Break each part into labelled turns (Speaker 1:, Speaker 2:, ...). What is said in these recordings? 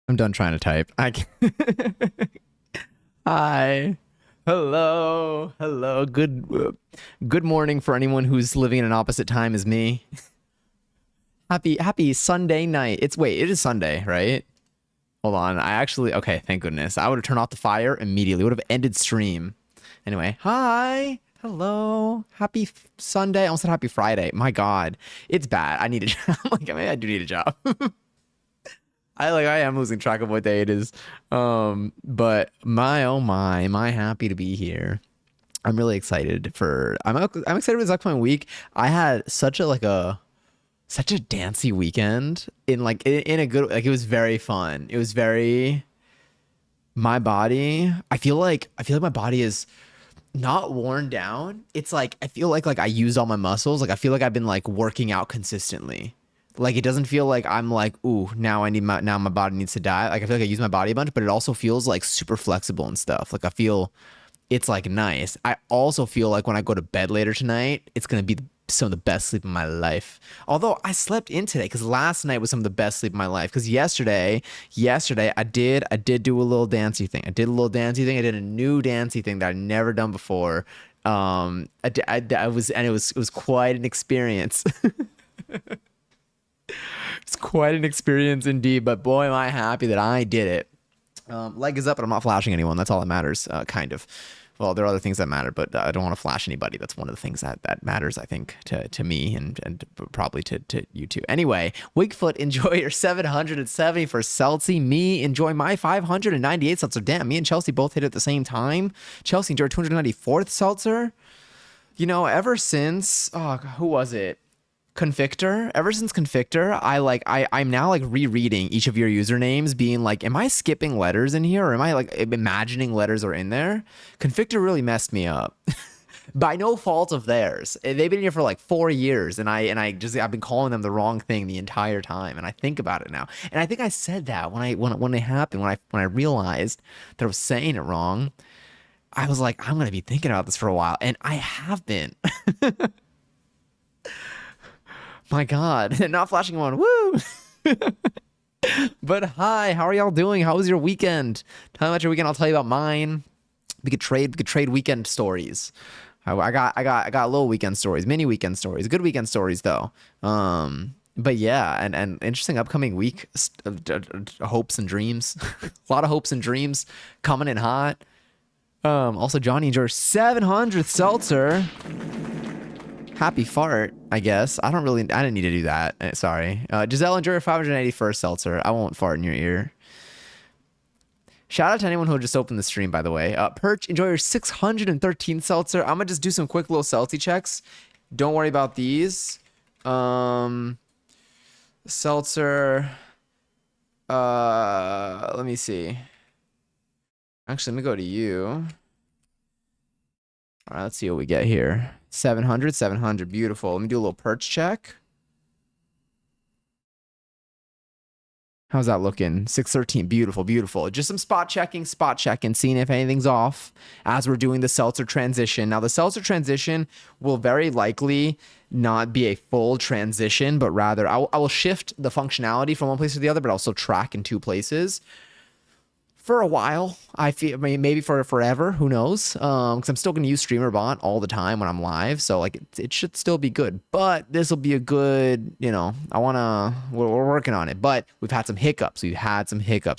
Speaker 1: I'm done trying to type. Hi. Hello. Hello. Good morning for anyone who's living in an opposite time as me. Happy Sunday night. It is Sunday, right? Hold on. Okay, thank goodness. I would have turned off the fire immediately. Would have ended stream. Anyway, hi. Hello. Sunday. I almost said happy Friday. My God. It's bad. I need a job. Like, I mean, I do need a job. I am losing track of what day it is. But my oh my, am I happy to be here. I'm really excited I'm excited for this upcoming week. I had such a dancey weekend in a good, like, it was very fun. It was very my body. I feel like my body is not worn down. It's like I feel like I used all my muscles. Like I feel like I've been like working out consistently. Like it doesn't feel like I'm like, ooh, now my body needs to die. Like I feel like I use my body a bunch, but it also feels like super flexible and stuff. Like I feel it's like nice. I also feel like when I go to bed later tonight, it's gonna be some of the best sleep of my life. Although I slept in today because last night was some of the best sleep of my life. Because yesterday I did do a little dancey thing. I did a little dancey thing. I did a new dancey thing that I'd never done before. I was and it was quite an experience. It's quite an experience indeed, but boy, am I happy that I did it. Leg is up, but I'm not flashing anyone. That's all that matters, kind of. Well, there are other things that matter, but I don't want to flash anybody. That's one of the things that matters, I think, to me and probably to you too. Anyway, Wigfoot, enjoy your 770 for Celsi. Me, enjoy my 598 seltzer. Damn, me and Chelsea both hit it at the same time. Chelsea enjoyed 294th seltzer. Ever since, oh, who was it? Convictor. Ever since Convictor, I'm now like rereading each of your usernames, being like, am I skipping letters in here, or am I like imagining letters are in there? Convictor really messed me up. By no fault of theirs. They've been here for like 4 years, and I've been calling them the wrong thing the entire time, and I think about it now. And I think I said that when it happened, when I realized that I was saying it wrong. I was like, I'm gonna be thinking about this for a while, and I have been. My God, not flashing one. Woo! But hi, how are y'all doing? How was your weekend? Tell me about your weekend. I'll tell you about mine. We could trade weekend stories. I got little weekend stories, mini weekend stories, good weekend stories though. But yeah, and interesting upcoming week. Hopes and dreams, a lot of hopes and dreams coming in hot. Also Johnny enjoys 700th seltzer. Happy fart, I guess. I didn't need to do that. Sorry. Giselle, enjoy your 581st seltzer. I won't fart in your ear. Shout out to anyone who just opened the stream, by the way. Perch, enjoy your 613 seltzer. I'm going to just do some quick little seltzy checks. Don't worry about these. Seltzer. Let me see. Actually, let me go to you. All right, let's see what we get here. 700, beautiful. Let me do a little perch check. How's that looking? 613, beautiful, beautiful. Just some spot checking, seeing if anything's off as we're doing the seltzer transition. Now, the seltzer transition will very likely not be a full transition, but rather I will shift the functionality from one place to the other, but also track in two places. For a while, I feel maybe for forever, who knows? Because I'm still going to use StreamerBot all the time when I'm live, so like it should still be good. But this will be a good, we're working on it. But we've had some hiccups.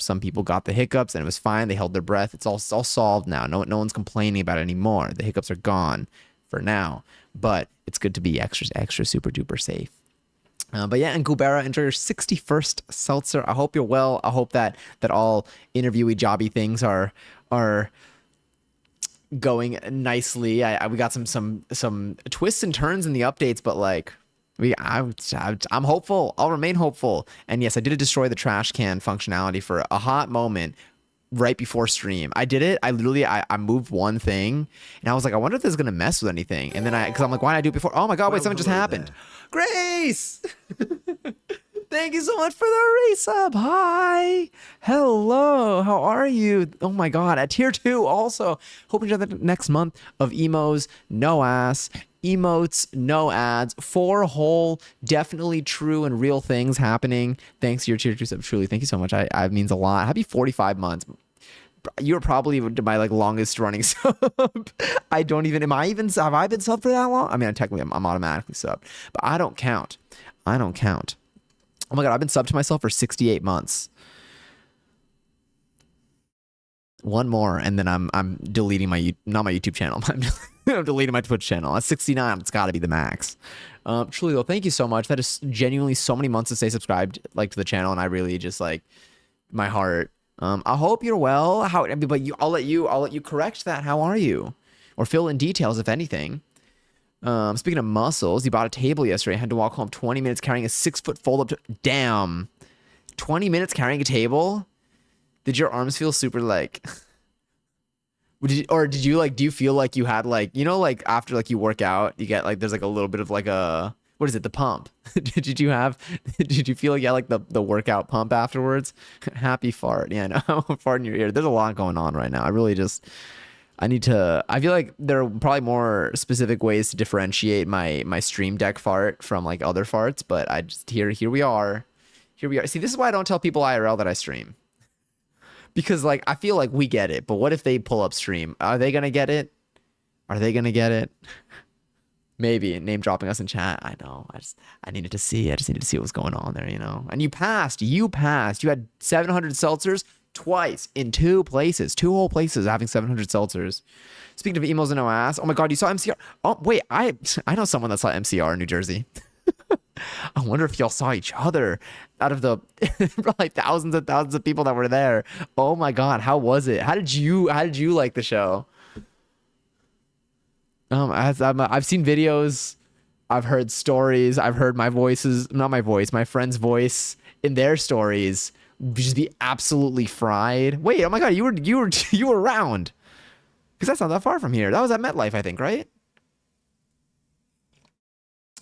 Speaker 1: Some people got the hiccups and it was fine. They held their breath. It's all solved now. No one's complaining about it anymore. The hiccups are gone for now. But it's good to be extra super duper safe. But yeah, and Gubera, enjoy your 61st seltzer. I hope you're well. I hope that all interviewee jobby things are going nicely. We got some twists and turns in the updates, but like I'm hopeful. I'll remain hopeful. And yes, I did destroy the trash can functionality for a hot moment right before stream. I did it. I literally moved one thing, and I was like, I wonder if this is gonna mess with anything. And then because I'm like, why did I do it before? Oh my God, wait, something just happened. There. Grace! Thank you so much for the resub. Hi. Hello. How are you? Oh my God. At tier 2 also. Hoping to have the next month of emos, no ass, emotes, no ads, 4 whole, definitely true and real things happening. Thanks to your tier 2 sub. Truly, thank you so much. I means a lot. Happy 45 months. You're probably my like longest running sub. I don't even, have I been subbed for that long? I mean, technically I'm automatically subbed, but I don't count. I don't count. Oh my God, I've been subbed to myself for 68 months. One more, and then I'm deleting not my YouTube channel. I'm deleting my Twitch channel. At 69, it's got to be the max. Truly though, thank you so much. That is genuinely so many months to stay subscribed like to the channel, and I really just like my heart. I hope you're well. But I'll let you correct that. How are you? Or fill in details if anything. Speaking of muscles, you bought a table yesterday. Had to walk home 20 minutes carrying a 6-foot fold up. Damn, 20 minutes carrying a table. Did your arms feel super like? Did you like? Do you feel like you had like, you know, like after like you work out, you get like there's like a little bit of like a, what is it, the pump? Did you have? Did you feel like you had like the workout pump afterwards? Happy fart. Yeah, no, fart in your ear. There's a lot going on right now. I really just. I feel like there are probably more specific ways to differentiate my stream deck fart from like other farts, but I just here we are. Here we are. See, this is why I don't tell people IRL that I stream. Because like I feel like we get it, but what if they pull up stream? Are they gonna get it? Are they gonna get it? Maybe name dropping us in chat. I know. I needed to see. I just needed to see what was going on there, you know. And you passed. You passed. You had 700 seltzers twice in 2 places, 2 whole places having 700 seltzers. Speaking of emos and no ass. Oh my God, you saw MCR. Oh wait, I know someone that saw MCR in New Jersey. I wonder if y'all saw each other out of the probably thousands and thousands of people that were there. Oh my God, how was it? How did you like the show? I've seen videos, I've heard stories, I've heard my friend's voice in their stories just be absolutely fried. Wait, oh my God, you were around. Because that's not that far from here. That was at MetLife, I think, right?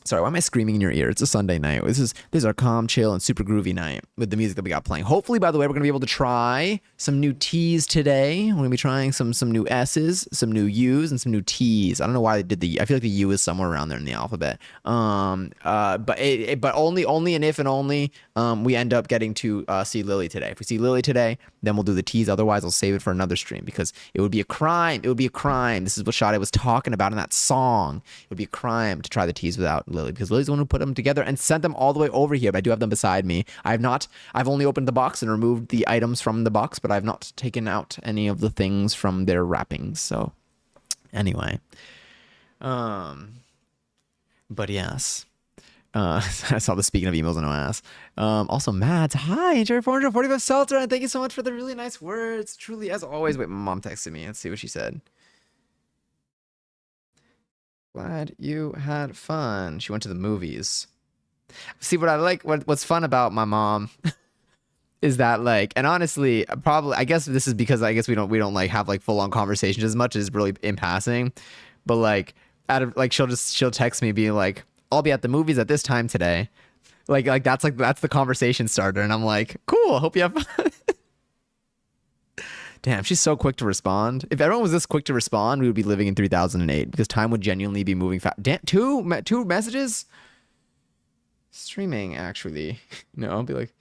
Speaker 1: Sorry, why am I screaming in your ear? It's a Sunday night. This is our calm, chill, and super groovy night with the music that we got playing. Hopefully, by the way, we're gonna be able to try some new T's today. We're gonna be trying some new S's, some new U's, and some new T's. I don't know why they did the. I feel like the U is somewhere around there in the alphabet. But only and if and only we end up getting to see Lily today. If we see Lily today, then we'll do the T's. Otherwise, I'll save it for another stream because it would be a crime. It would be a crime. This is what Sade was talking about in that song. It would be a crime to try the T's without Lily, because Lily's the one who put them together and sent them all the way over here. But I do have them beside me. I've only opened the box and removed the items from the box, but I've not taken out any of the things from their wrappings. So anyway, but yes. I saw the speaking of emails and no ass. Also, Matt, hi, enjoy 445 Seltzer, and thank you so much for the really nice words. Truly, as always. Wait, my mom texted me. Let's see what she said. Glad you had fun. She went to the movies. See, what I like, what's fun about my mom is that like, and honestly, probably, I guess this is because I guess we don't like have like full on conversations as much as really in passing, but like out of like she'll text me being like, I'll be at the movies at this time today. Like that's the conversation starter, and I'm like, cool. Hope you have fun. Damn, she's so quick to respond. If everyone was this quick to respond, we would be living in 3008 because time would genuinely be moving fast. Damn, two messages. Streaming actually. No, I'll be like,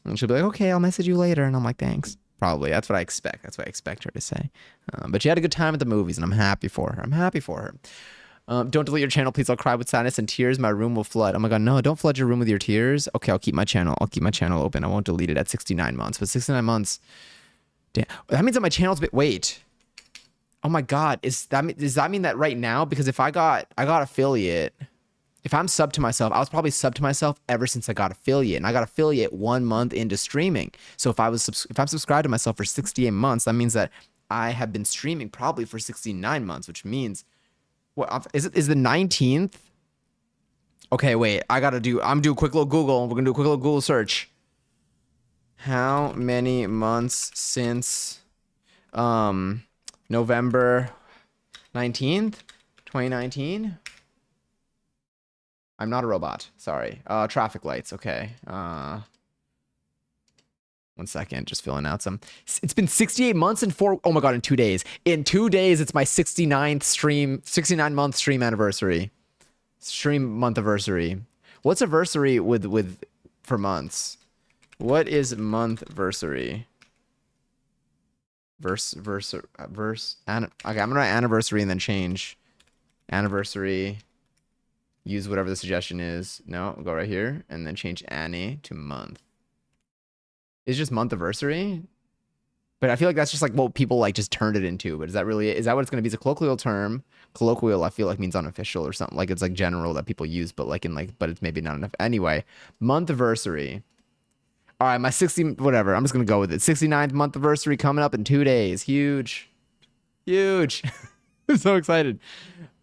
Speaker 1: and she'll be like, okay, I'll message you later, and I'm like, thanks. Probably. That's what I expect. That's what I expect her to say. But she had a good time at the movies, and I'm happy for her. I'm happy for her. Don't delete your channel, please. I'll cry with sadness and tears. My room will flood. Oh my God, no, don't flood your room with your tears. Okay, I'll keep my channel. I'll keep my channel open. I won't delete it at 69 months. But 69 months, damn. That means that my channel's wait. Oh my God, does that mean that right now? Because if I got affiliate, if I'm sub to myself, I was probably sub to myself ever since I got affiliate, and I got affiliate 1 month into streaming. So if I'm subscribed to myself for 68 months, that means that I have been streaming probably for 69 months, which means what is the 19th? Okay, wait, I'm doing a quick little Google. We're gonna do a quick little Google search. How many months since November 19th, 2019? I'm not a robot. Sorry. Traffic lights. Okay. One second, just filling out some. It's been 68 months and four. Oh my God, in 2 days. In 2 days, it's my 69 month stream anniversary. Stream month anniversary. What's anniversary with for months? What is month anniversary? Okay, I'm gonna write anniversary and then change anniversary. Use whatever the suggestion is. No, go right here and then change Annie to month. It's just month anniversary, but I feel like that's just like what people like just turned it into. But is that really, is that what it's gonna be? It's a colloquial term. Colloquial, I feel like means unofficial or something. Like it's like general that people use, but like in like, but it's maybe not enough. Anyway, month anniversary. All right, my 60, whatever. I'm just gonna go with it. 69th month anniversary coming up in 2 days. Huge, huge. I'm so excited.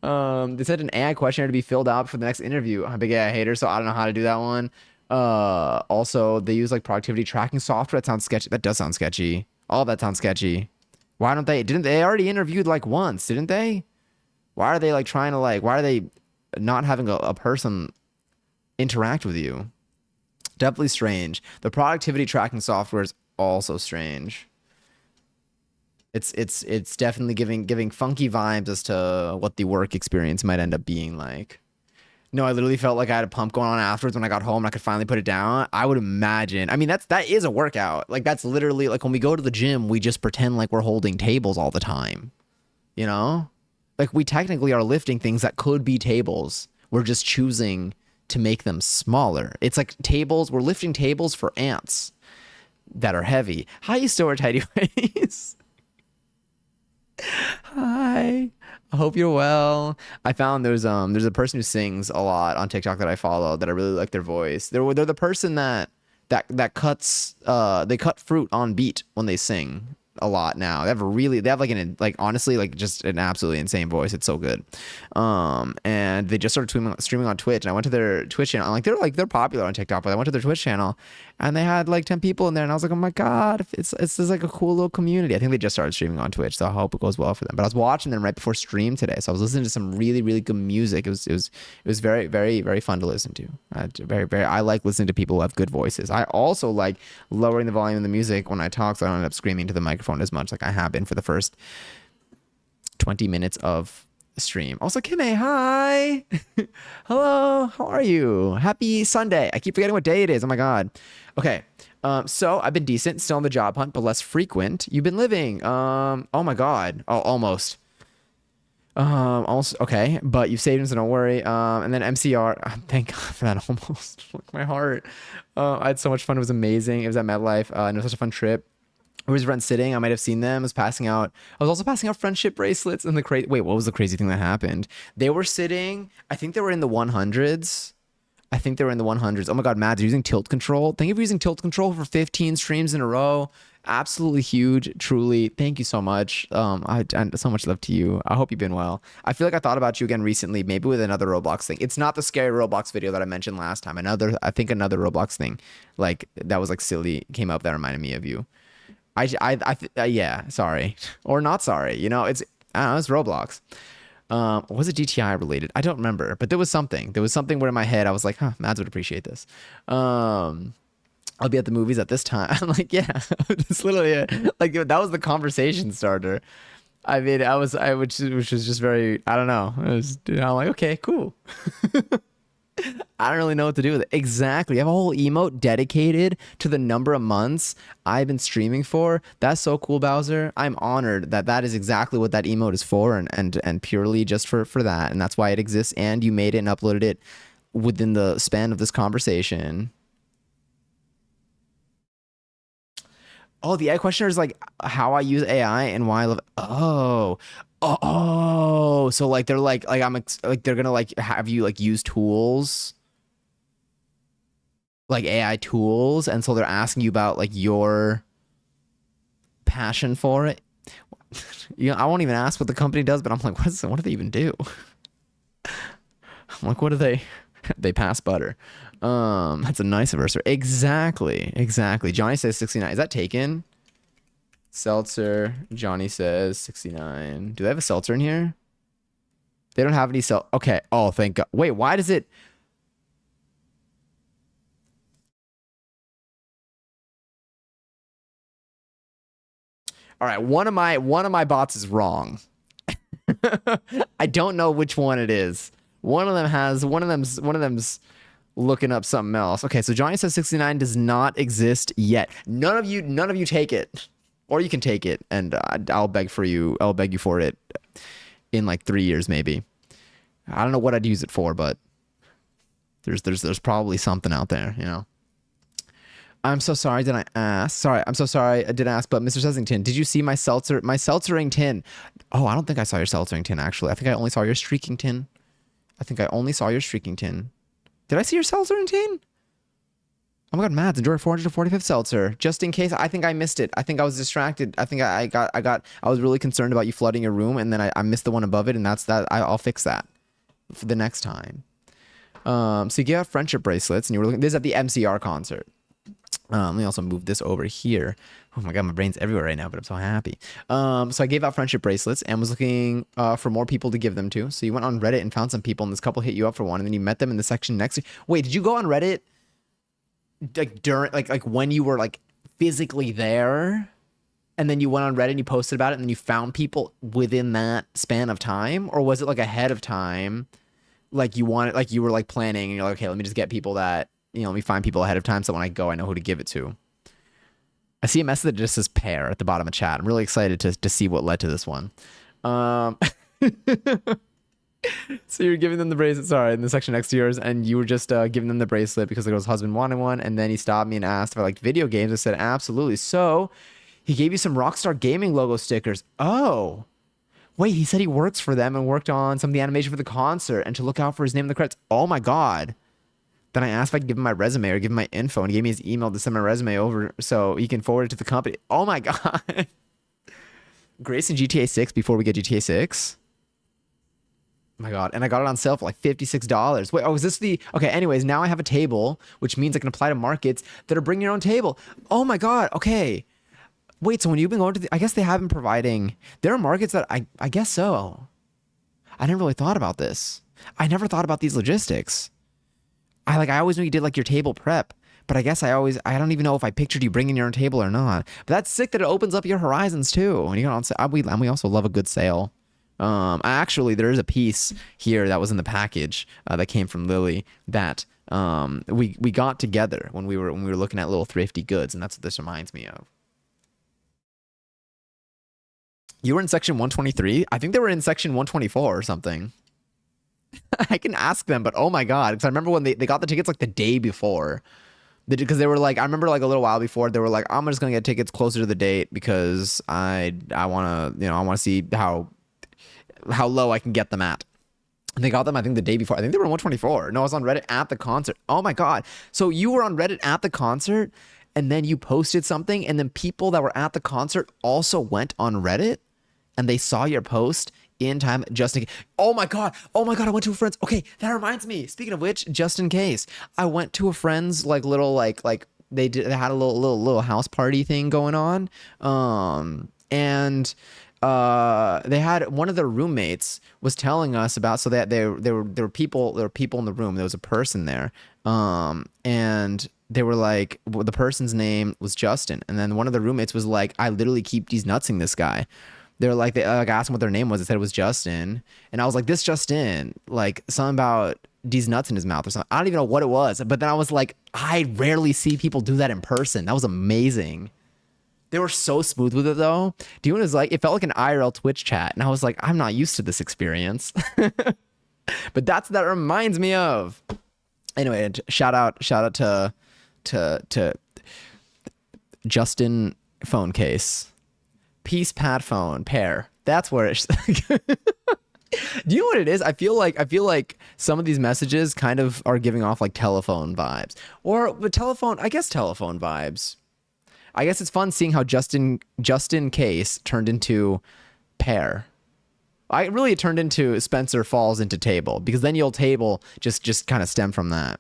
Speaker 1: They said an AI questionnaire to be filled out for the next interview. I'm a big AI hater, so I don't know how to do that one. Also, they use like productivity tracking software. That sounds sketchy. That does sound sketchy. All of that sounds sketchy. Why don't they? Didn't they already interviewed like once? Didn't they? Why are they like trying to like? Why are they not having a person interact with you? Definitely strange. The productivity tracking software is also strange. It's definitely giving funky vibes as to what the work experience might end up being like. No, I literally felt like I had a pump going on afterwards when I got home and I could finally put it down. I would imagine. I mean, that is a workout. Like that's literally like when we go to the gym, we just pretend like we're holding tables all the time. You know? Like we technically are lifting things that could be tables. We're just choosing to make them smaller. It's like tables, we're lifting tables for ants that are heavy. Hi, you store tidy ways. Hi. I hope you're well. I found there's a person who sings a lot on TikTok that I follow that I really like their voice. They're the person that cuts they cut fruit on beat when they sing a lot now. They have like like honestly like just an absolutely insane voice. It's so good. And they just started streaming on Twitch, and I went to their Twitch channel. I'm like they're popular on TikTok, but I went to their Twitch channel and they had like 10 people in there, and I was like, oh my God, it's just like a cool little community. I think they just started streaming on Twitch, so I hope it goes well for them. But I was watching them right before stream today, so I was listening to some really, really good music. It was very, very, very fun to listen to. I like listening to people who have good voices. I also like lowering the volume of the music when I talk, so I don't end up screaming to the microphone as much like I have been for the first 20 minutes of the stream. Also, Kime, hi. Hello, how are you? Happy Sunday. I keep forgetting what day it is. Oh my God. Okay. So I've been decent, still on the job hunt, but less frequent. You've been living. Oh my God. Oh, almost. Also, okay, but you've saved him, so don't worry. And then MCR, thank God for that. Almost like my heart. I had so much fun. It was amazing. It was at MetLife. And it was such a fun trip. It was rent sitting. I might have seen them. I was passing out. I was also passing out friendship bracelets. And wait, what was the crazy thing that happened? They were sitting. I think they were in the 100s. I think they were in the 100s. Oh my God, Matt, they're using tilt control. Thank you for using tilt control for 15 streams in a row. Absolutely huge, truly. Thank you so much. And so much love to you. I hope you've been well. I feel like I thought about you again recently, maybe with another Roblox thing. It's not the scary Roblox video that I mentioned last time. I think another Roblox thing, like that was like silly, came up that reminded me of you. Yeah, sorry or not sorry. You know, I don't know, it's Roblox. Was it GTI related? I don't remember, but there was something. There was something where in my head I was like, huh, Mads would appreciate this. I'll be at the movies at this time. I'm like, yeah, it's literally like that was the conversation starter. I mean, which was just very, I don't know. I'm like, okay, cool. I don't really know what to do with it. Exactly. I have a whole emote dedicated to the number of months I've been streaming for. That's so cool, Bowser. I'm honored that that is exactly what that emote is for, and purely just for that. And that's why it exists. And you made it and uploaded it within the span of this conversation. Oh, the AI questionnaire is like how I use AI and why I love. Oh. So like they're like like they're gonna like have you like use tools, like AI tools, and so they're asking you about like your passion for it. You know, I won't even ask what the company does, but I'm like, what do they even do? I'm like, what do they? They pass butter. That's a nice anniversary. Exactly. Johnny says 69. Is that taken? Seltzer. Johnny says 69. Do they have a seltzer in here? They don't have any Okay. Oh, thank God. Wait, why does it? All right, one of my bots is wrong. I don't know which one it is. One of them's looking up something else. Okay, so Johnny says 69 does not exist yet. None of you take it. Or you can take it and I'll beg you for it in like 3 years maybe. I don't know what I'd use it for, but there's probably something out there, you know. I'm so sorry. Did I ask? Sorry, I'm so sorry. I did ask, but Mr. Sessington, did you see my seltzering tin? Oh, I don't think I saw your seltzering tin actually. I think I only saw your streaking tin. Did I see your seltzering tin? Oh my god, Mads, enjoy 445th seltzer. Just in case, I think I missed it. I think I was distracted. I think I was really concerned about you flooding your room, and then I missed the one above it, and that's that. I'll fix that for the next time. So you gave out friendship bracelets, and you were looking. This is at the MCR concert. Let me also move this over here. Oh my god, my brain's everywhere right now, but I'm so happy. So I gave out friendship bracelets and was looking for more people to give them to. So you went on Reddit and found some people, and this couple hit you up for one, and then you met them in the section next to you. Wait, did you go on Reddit like during like when you were like physically there? And then you went on Reddit and you posted about it, and then you found people within that span of time? Or was it like ahead of time? Like you wanted, like you were like planning and you're like, okay, let me just get people that, you know, let me find people ahead of time so when I go, I know who to give it to. I see a message that just says pair at the bottom of chat. I'm really excited to see what led to this one. So you're giving them the bracelet, sorry, in the section next to yours, and you were just giving them the bracelet because the girl's husband wanted one, and then he stopped me and asked if I liked video games. I said, absolutely. So he gave you some Rockstar Gaming logo stickers. Oh. Wait, he said he works for them and worked on some of the animation for the concert and to look out for his name in the credits. Oh my god. Then I asked if I could give him my resume or give him my info, and he gave me his email to send my resume over so he can forward it to the company. Oh my god. Grace in GTA 6 before we get GTA 6? Oh my god. And I got it on sale for like $56. Wait, oh, is this the... Okay, anyways, now I have a table, which means I can apply to markets that are bring your own table. Oh my god, okay. Wait, so when you've been going to the... I guess they have been providing... There are markets that I guess so. I never really thought about this. I never thought about these logistics. I always knew you did like your table prep, but I guess I don't even know if I pictured you bringing your own table or not. But that's sick that it opens up your horizons too. And you know, and we also love a good sale. Actually, there is a piece here that was in the package that came from Lily that we got together when we were looking at little thrifty goods, and that's what this reminds me of. You were in section 123? I think they were in section 124 or something. I can ask them, but oh my god, because I remember when they got the tickets like the day before. Because they were like, I remember like a little while before, they were like, I'm just gonna get tickets closer to the date because I wanna, you know, I wanna see how low I can get them at. And they got them, I think, the day before. I think they were in 124. No, I was on Reddit at the concert. Oh my god. So you were on Reddit at the concert, and then you posted something, and then people that were at the concert also went on Reddit, and they saw your post in time just in case. Oh my god, I went to a friend's. Okay, that reminds me, speaking of which, just in case, I went to a friend's like little like they had a little house party thing going on, and they had one of their roommates was telling us about, so that there were people in the room, there was a person there, and they were like, well, the person's name was Justin, and then one of the roommates was like, I literally keep nutsing this guy. They're like, they asked them what their name was. They said it was Justin. And I was like, this Justin, like something about these nuts in his mouth or something. I don't even know what it was. But then I was like, I rarely see people do that in person. That was amazing. They were so smooth with it though. It was like, it felt like an IRL Twitch chat. And I was like, I'm not used to this experience. But that's what that reminds me of. Anyway, shout out to Justin phone case. Peace Pad phone pair. That's where it's. Do you know what it is? I feel like some of these messages kind of are giving off like telephone vibes, or the telephone. I guess telephone vibes. I guess it's fun seeing how Justin Case turned into pair. It turned into Spencer falls into table, because then the old table just kind of stemmed from that.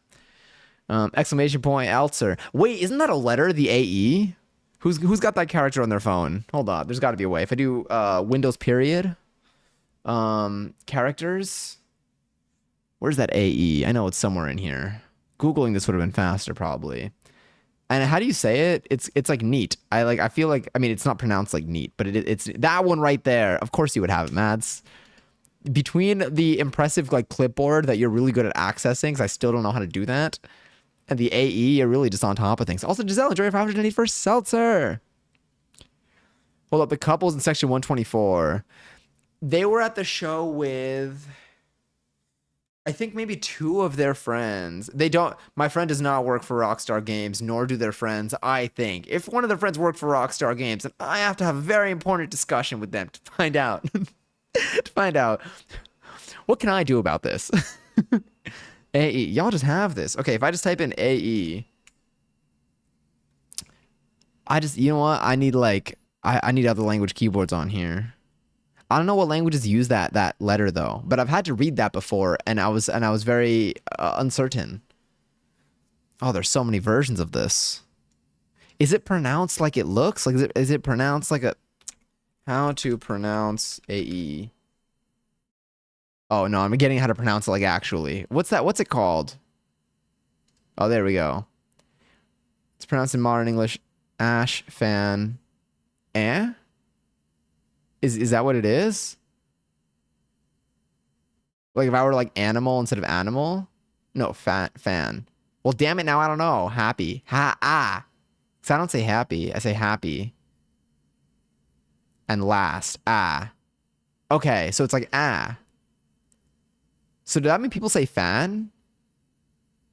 Speaker 1: Exclamation point Elser. Wait, isn't that a letter? The AE. Who's got that character on their phone? Hold on, there's got to be a way. If I do Windows period, characters, where's that AE? I know it's somewhere in here. Googling this would have been faster probably. And how do you say it? It's like neat. I feel like I mean it's not pronounced like neat, but it's that one right there. Of course you would have it, Mads. Between the impressive like clipboard that you're really good at accessing, because I still don't know how to do that, and the AE, you're really just on top of things. Also, Giselle, enjoy your 591st seltzer. Hold up, the couples in section 124. They were at the show with, I think maybe two of their friends. They don't. My friend does not work for Rockstar Games, nor do their friends. I think if one of their friends worked for Rockstar Games, then I have to have a very important discussion with them to find out. To find out what can I do about this. AE, y'all just have this. Okay, if I just type in AE, you know what? I need like I need other language keyboards on here. I don't know what languages use that letter though, but I've had to read that before, and I was very uncertain. Oh, there's so many versions of this. Is it pronounced like it looks? Like is it pronounced like a how to pronounce AE? Oh no, I'm getting how to pronounce it like actually. What's that? What's it called? Oh, there we go. It's pronounced in modern English. Ash fan. Eh? Is that what it is? Like if I were like animal instead of animal? No, fan. Well, damn it, now I don't know. Happy. Ha. 'Cause I don't say happy. I say happy. And last. Ah. Okay, so it's like ah. So does that mean people say fan?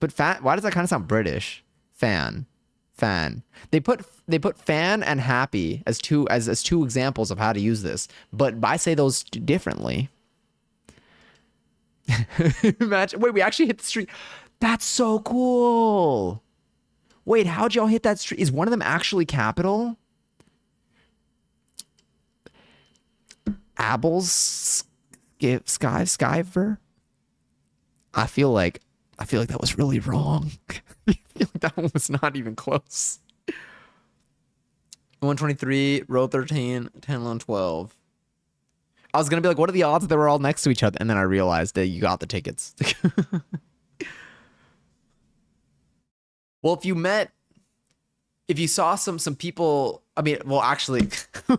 Speaker 1: But fan, why does that kind of sound British? Fan. Fan. They put fan and happy as two examples of how to use this. But I say those differently. Imagine, wait, we actually hit the street. That's so cool. Wait, how'd y'all hit that street? Is one of them actually capital? Abel's Skyver? I feel like that was really wrong. I feel like that one was not even close. 123, row 13, 10, 11, 12. I was gonna be like, what are the odds that they were all next to each other? And then I realized that you got the tickets. Well, if you saw some people, I mean, well, actually,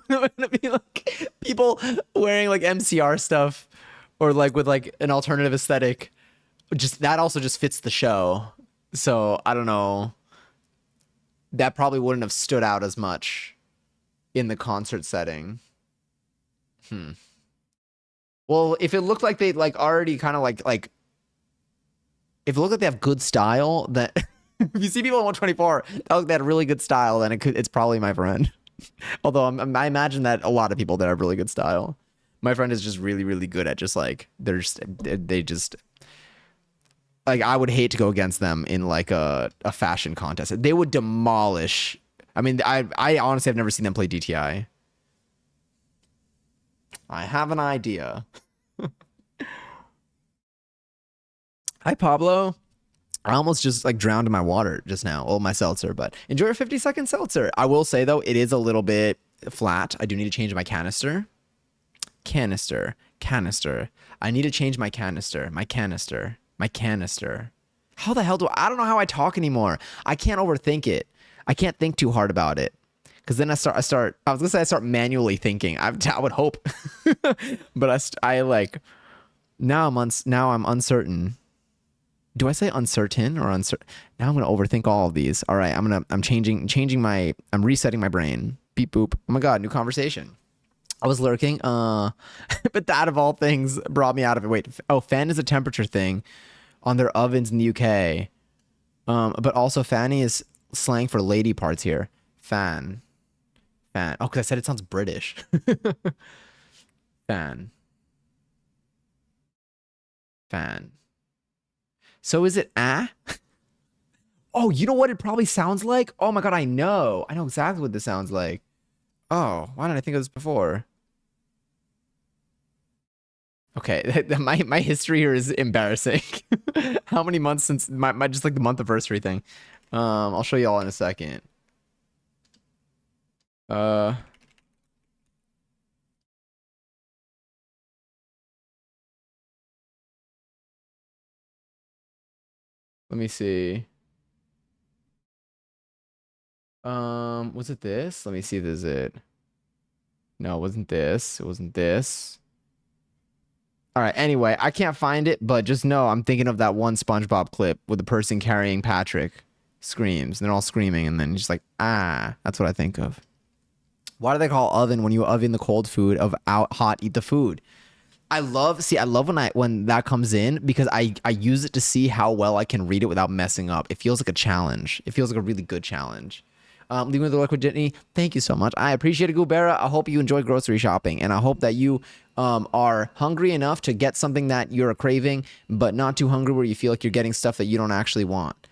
Speaker 1: it'd be like people wearing like MCR stuff or like with like an alternative aesthetic. Just that also just fits the show. So I don't know. That probably wouldn't have stood out as much in the concert setting. Well, if it looked like they like already kind of like if it looked like they have good style, that if you see people in 124 that look they had really good style, then it's probably my friend. Although I imagine that a lot of people that have really good style. My friend is just really really good at just like they just like I would hate to go against them in like a fashion contest. They would demolish. I mean, I honestly have never seen them play DTI. I have an idea. Hi, Pablo. I almost just like drowned in my water just now. Oh, my seltzer, but enjoy your 50-second seltzer. I will say though, it is a little bit flat. I do need to change my canister. Canister. I need to change my canister. My canister. How the hell I don't know how I talk anymore. I can't overthink it. I can't think too hard about it. Cause then I was gonna say I start manually thinking. I would hope. But I like, now I'm uncertain. Do I say uncertain or uncertain? Now I'm gonna overthink all of these. All right, I'm resetting my brain. Beep boop. Oh my god, new conversation. I was lurking. But that of all things brought me out of it. Wait, oh, fan is a temperature thing on their ovens in the UK. But also fanny is slang for lady parts here. Fan. Oh, because I said it sounds British. Fan. Fan. So is it ah? Oh, you know what it probably sounds like? Oh my god, I know. I know exactly what this sounds like. Oh, why didn't I think of this before? Okay, my history here is embarrassing. How many months since my just like the month anniversary thing? I'll show you all in a second. Uh, Let me see. Was it this? Let me see. This is it. No, it wasn't this. It wasn't this. All right. Anyway, I can't find it, but just know I'm thinking of that one SpongeBob clip with the person carrying Patrick screams, and they're all screaming, and then just like, ah, that's what I think of. Why do they call oven when you oven the cold food of out hot eat the food? I love when that comes in because I use it to see how well I can read it without messing up. It feels like a challenge. It feels like a really good challenge. Leaving with the liquid Jitney, thank you so much. I appreciate it, Gubera. I hope you enjoy grocery shopping, and I hope that you are hungry enough to get something that you're craving, but not too hungry where you feel like you're getting stuff that you don't actually want.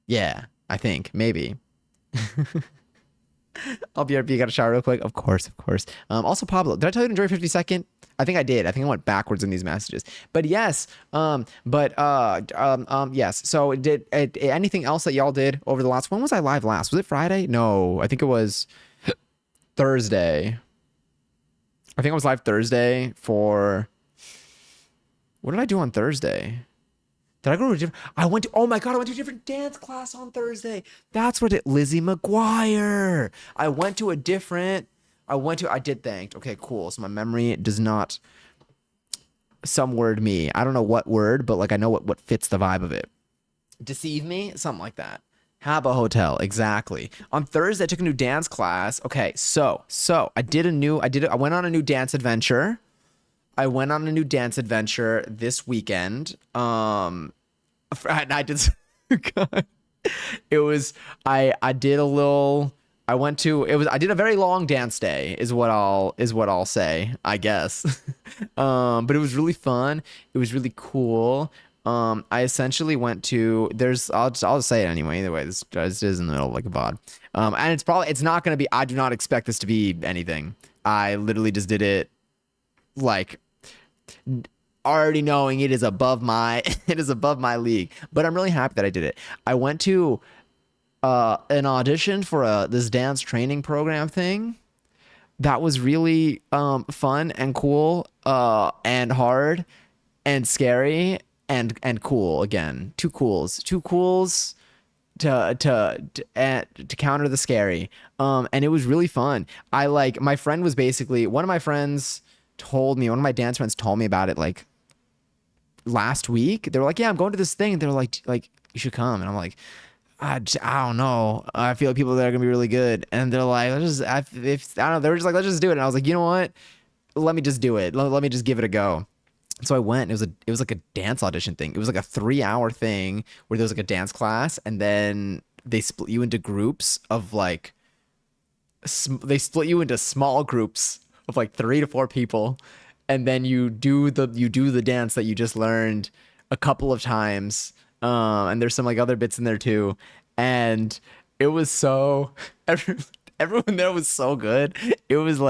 Speaker 1: Yeah, I think maybe. I'll be RP. Got a shower real quick. Of course, of course. Also, Pablo, did I tell you to enjoy 52nd? I think I did. I think I went backwards in these messages. But yes. Yes. So anything else that y'all did over the last? When was I live last? Was it Friday? No, I think it was Thursday. I think I was live Thursday for. What did I do on Thursday? Did I go to a different? I went to. Oh my god! I went to a different dance class on Thursday. That's what it. Lizzie McGuire. I went to a different. I went to. I did thanked. Okay, cool. So my memory does not. Some word me. I don't know what word, but like I know what fits the vibe of it. Deceive me, something like that. Habba Hotel, exactly. On Thursday, I took a new dance class. Okay, so I went on a new dance adventure. I went on a new dance adventure this weekend. And I did. God, it was. I did a little. I went to. It was. I did a very long dance day. Is what I'll say. I guess. But it was really fun. It was really cool. I essentially went to. I'll just say it anyway. Either way, this is in the middle of like a VOD. And it's not gonna be. I do not expect this to be anything. I literally just did it like already knowing it is above my league, but I'm really happy that I did it. I went to an audition for this dance training program thing that was really fun and cool and hard and scary and cool. Again, two cools to counter the scary. And it was really fun. My friend was basically one of my friends told me, one of my dance friends told me about it like last week. They were like, yeah, I'm going to this thing. They were like you should come. And I'm like, I don't know. I feel like people there are gonna be really good. And they're like, I don't know. They were just like, let's just do it. And I was like, you know what? Let me just do it. Let me just give it a go. So I went. It was like a dance audition thing. It was like a 3-hour thing where there was like a dance class, and then they split you into groups of like. They split you into small groups of like 3 to 4 people, and then you do the dance that you just learned a couple of times. And there's some like other bits in there too, and it was so everyone there was so good. It was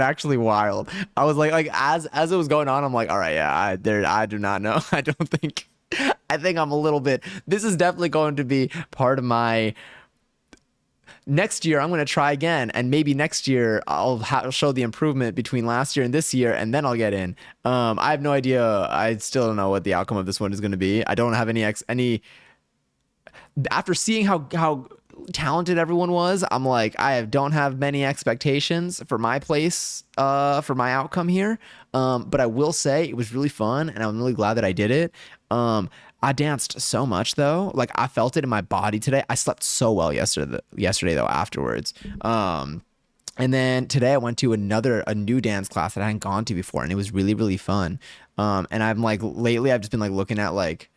Speaker 1: actually wild. I was like as it was going on, I'm like, all right, yeah, I do not know. I think I'm a little bit. This is definitely going to be part of my. Next year, I'm going to try again, and maybe next year I'll show the improvement between last year and this year, and then I'll get in. I have no idea. I still don't know what the outcome of this one is going to be. I don't have any. After seeing how talented everyone was, I'm like, don't have many expectations for my place, for my outcome here. But I will say it was really fun, and I'm really glad that I did it. I danced so much though. Like I felt it in my body today. I slept so well yesterday though afterwards. And then today I went to a new dance class that I hadn't gone to before, and it was really, really fun. And I'm like lately I've just been like looking at like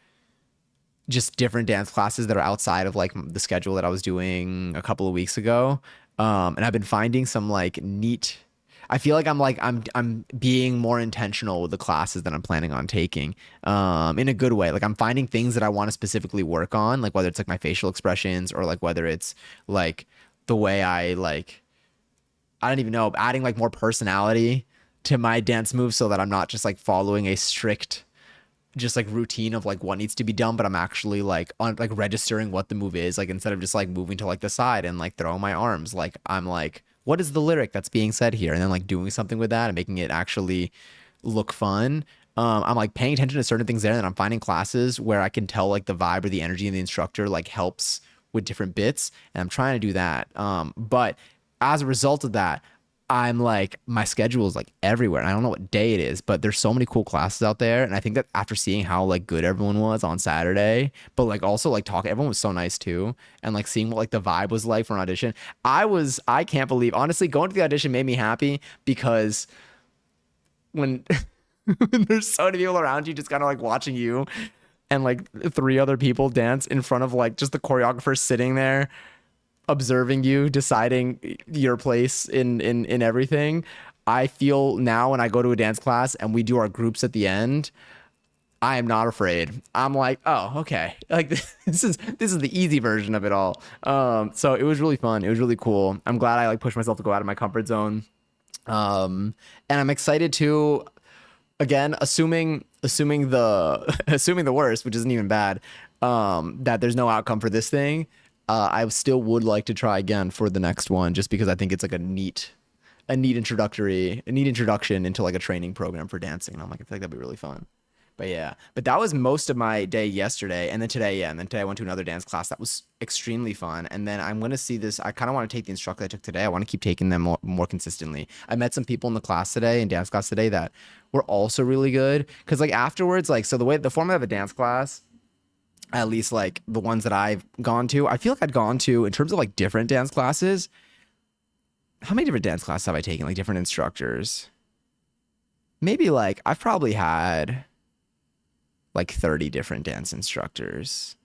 Speaker 1: just different dance classes that are outside of like the schedule that I was doing a couple of weeks ago. And I've been finding some like neat. I feel like I'm being more intentional with the classes that I'm planning on taking, in a good way. Like I'm finding things that I want to specifically work on, like whether it's like my facial expressions or like whether it's like the way I don't even know, adding like more personality to my dance moves so that I'm not just like following a strict just like routine of like what needs to be done, but I'm actually like on like registering what the move is, like instead of just like moving to like the side and like throwing my arms, like I'm like, what is the lyric that's being said here, and then like doing something with that and making it actually look fun. I'm like paying attention to certain things there, and then I'm finding classes where I can tell like the vibe or the energy of the instructor like helps with different bits, and I'm trying to do that. But as a result of that, I'm like, my schedule is like everywhere. And I don't know what day it is, but there's so many cool classes out there. And I think that after seeing how like good everyone was on Saturday, but like also like talking, everyone was so nice too. And like seeing what like the vibe was like for an audition, I can't believe, honestly, going to the audition made me happy because when, when there's so many people around you, just kind of like watching you and like three other people dance in front of like just the choreographer sitting there observing you, deciding your place in everything. I feel now when I go to a dance class and we do our groups at the end, I am not afraid. I'm like, oh, okay. Like this is the easy version of it all. So it was really fun. It was really cool. I'm glad I like pushed myself to go out of my comfort zone. And I'm excited to, again, assuming the assuming the worst, which isn't even bad, that there's no outcome for this thing. I still would like to try again for the next one, just because I think it's like a neat introduction into like a training program for dancing. And I'm like, I feel like that'd be really fun. But yeah, but that was most of my day yesterday, and then today, yeah, and then today I went to another dance class that was extremely fun. And then I'm gonna see this. I kind of want to take the instructor I took today. I want to keep taking them more consistently. I met some people in the class today, in dance class today, that were also really good. Cause like afterwards, like so the format of a dance class, at least like the ones that I've gone to, I feel like I'd gone to in terms of like different dance classes. How many different dance classes have I taken? Like different instructors? Maybe like I've probably had like 30 different dance instructors.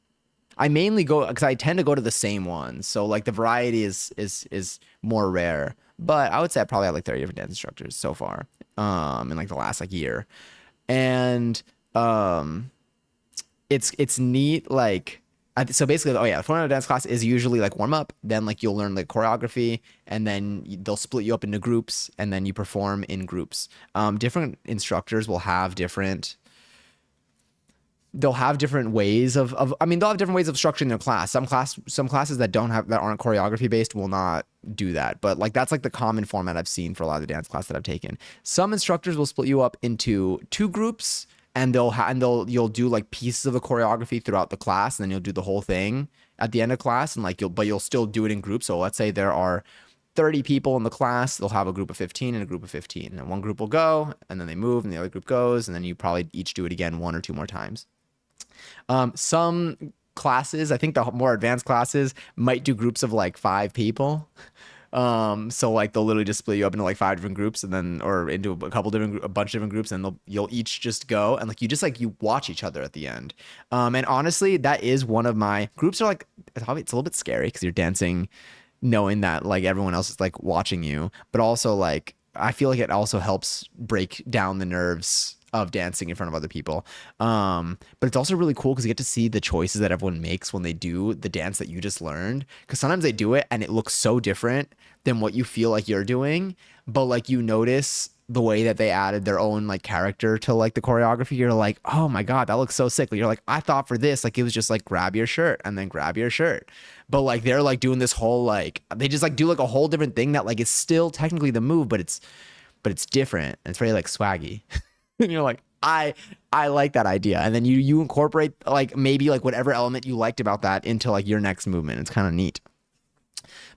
Speaker 1: I mainly go because I tend to go to the same ones. So like the variety is more rare. But I would say I probably had like 30 different dance instructors so far. In like the last like year. And it's neat, like so basically, oh yeah, the format of dance class is usually like warm up, then like you'll learn the choreography, and then they'll split you up into groups, and then you perform in groups. Different instructors will have different they'll have different ways of I mean, they'll have different ways of structuring their class. Some classes that aren't choreography based will not do that. But like that's like the common format I've seen for a lot of the dance class that I've taken. Some instructors will split you up into two groups, and you'll do like pieces of the choreography throughout the class, and then you'll do the whole thing at the end of class, and like you'll still do it in groups. So let's say there are 30 people in the class, they'll have a group of 15 and a group of 15. And one group will go, and then they move, and the other group goes, and then you probably each do it again one or two more times. Some classes, I think the more advanced classes might do groups of like 5 people. So like they'll literally just split you up into like 5 different groups, and then or into a bunch of different groups, and you'll each just go, and like you watch each other at the end. And honestly, that is one of my groups are like it's a little bit scary because you're dancing knowing that like everyone else is like watching you, but also like I feel like it also helps break down the nerves of dancing in front of other people. But it's also really cool because you get to see the choices that everyone makes when they do the dance that you just learned. Because sometimes they do it and it looks so different than what you feel like you're doing, but like you notice the way that they added their own like character to like the choreography. You're like, oh my god, that looks so sick. You're like, I thought for this like it was just like grab your shirt and then grab your shirt, but like they're like doing this whole like they just like do like a whole different thing that like is still technically the move, but it's different, and it's very like swaggy. And you're like, I like that idea, and then you incorporate like maybe like whatever element you liked about that into like your next movement. It's kind of neat.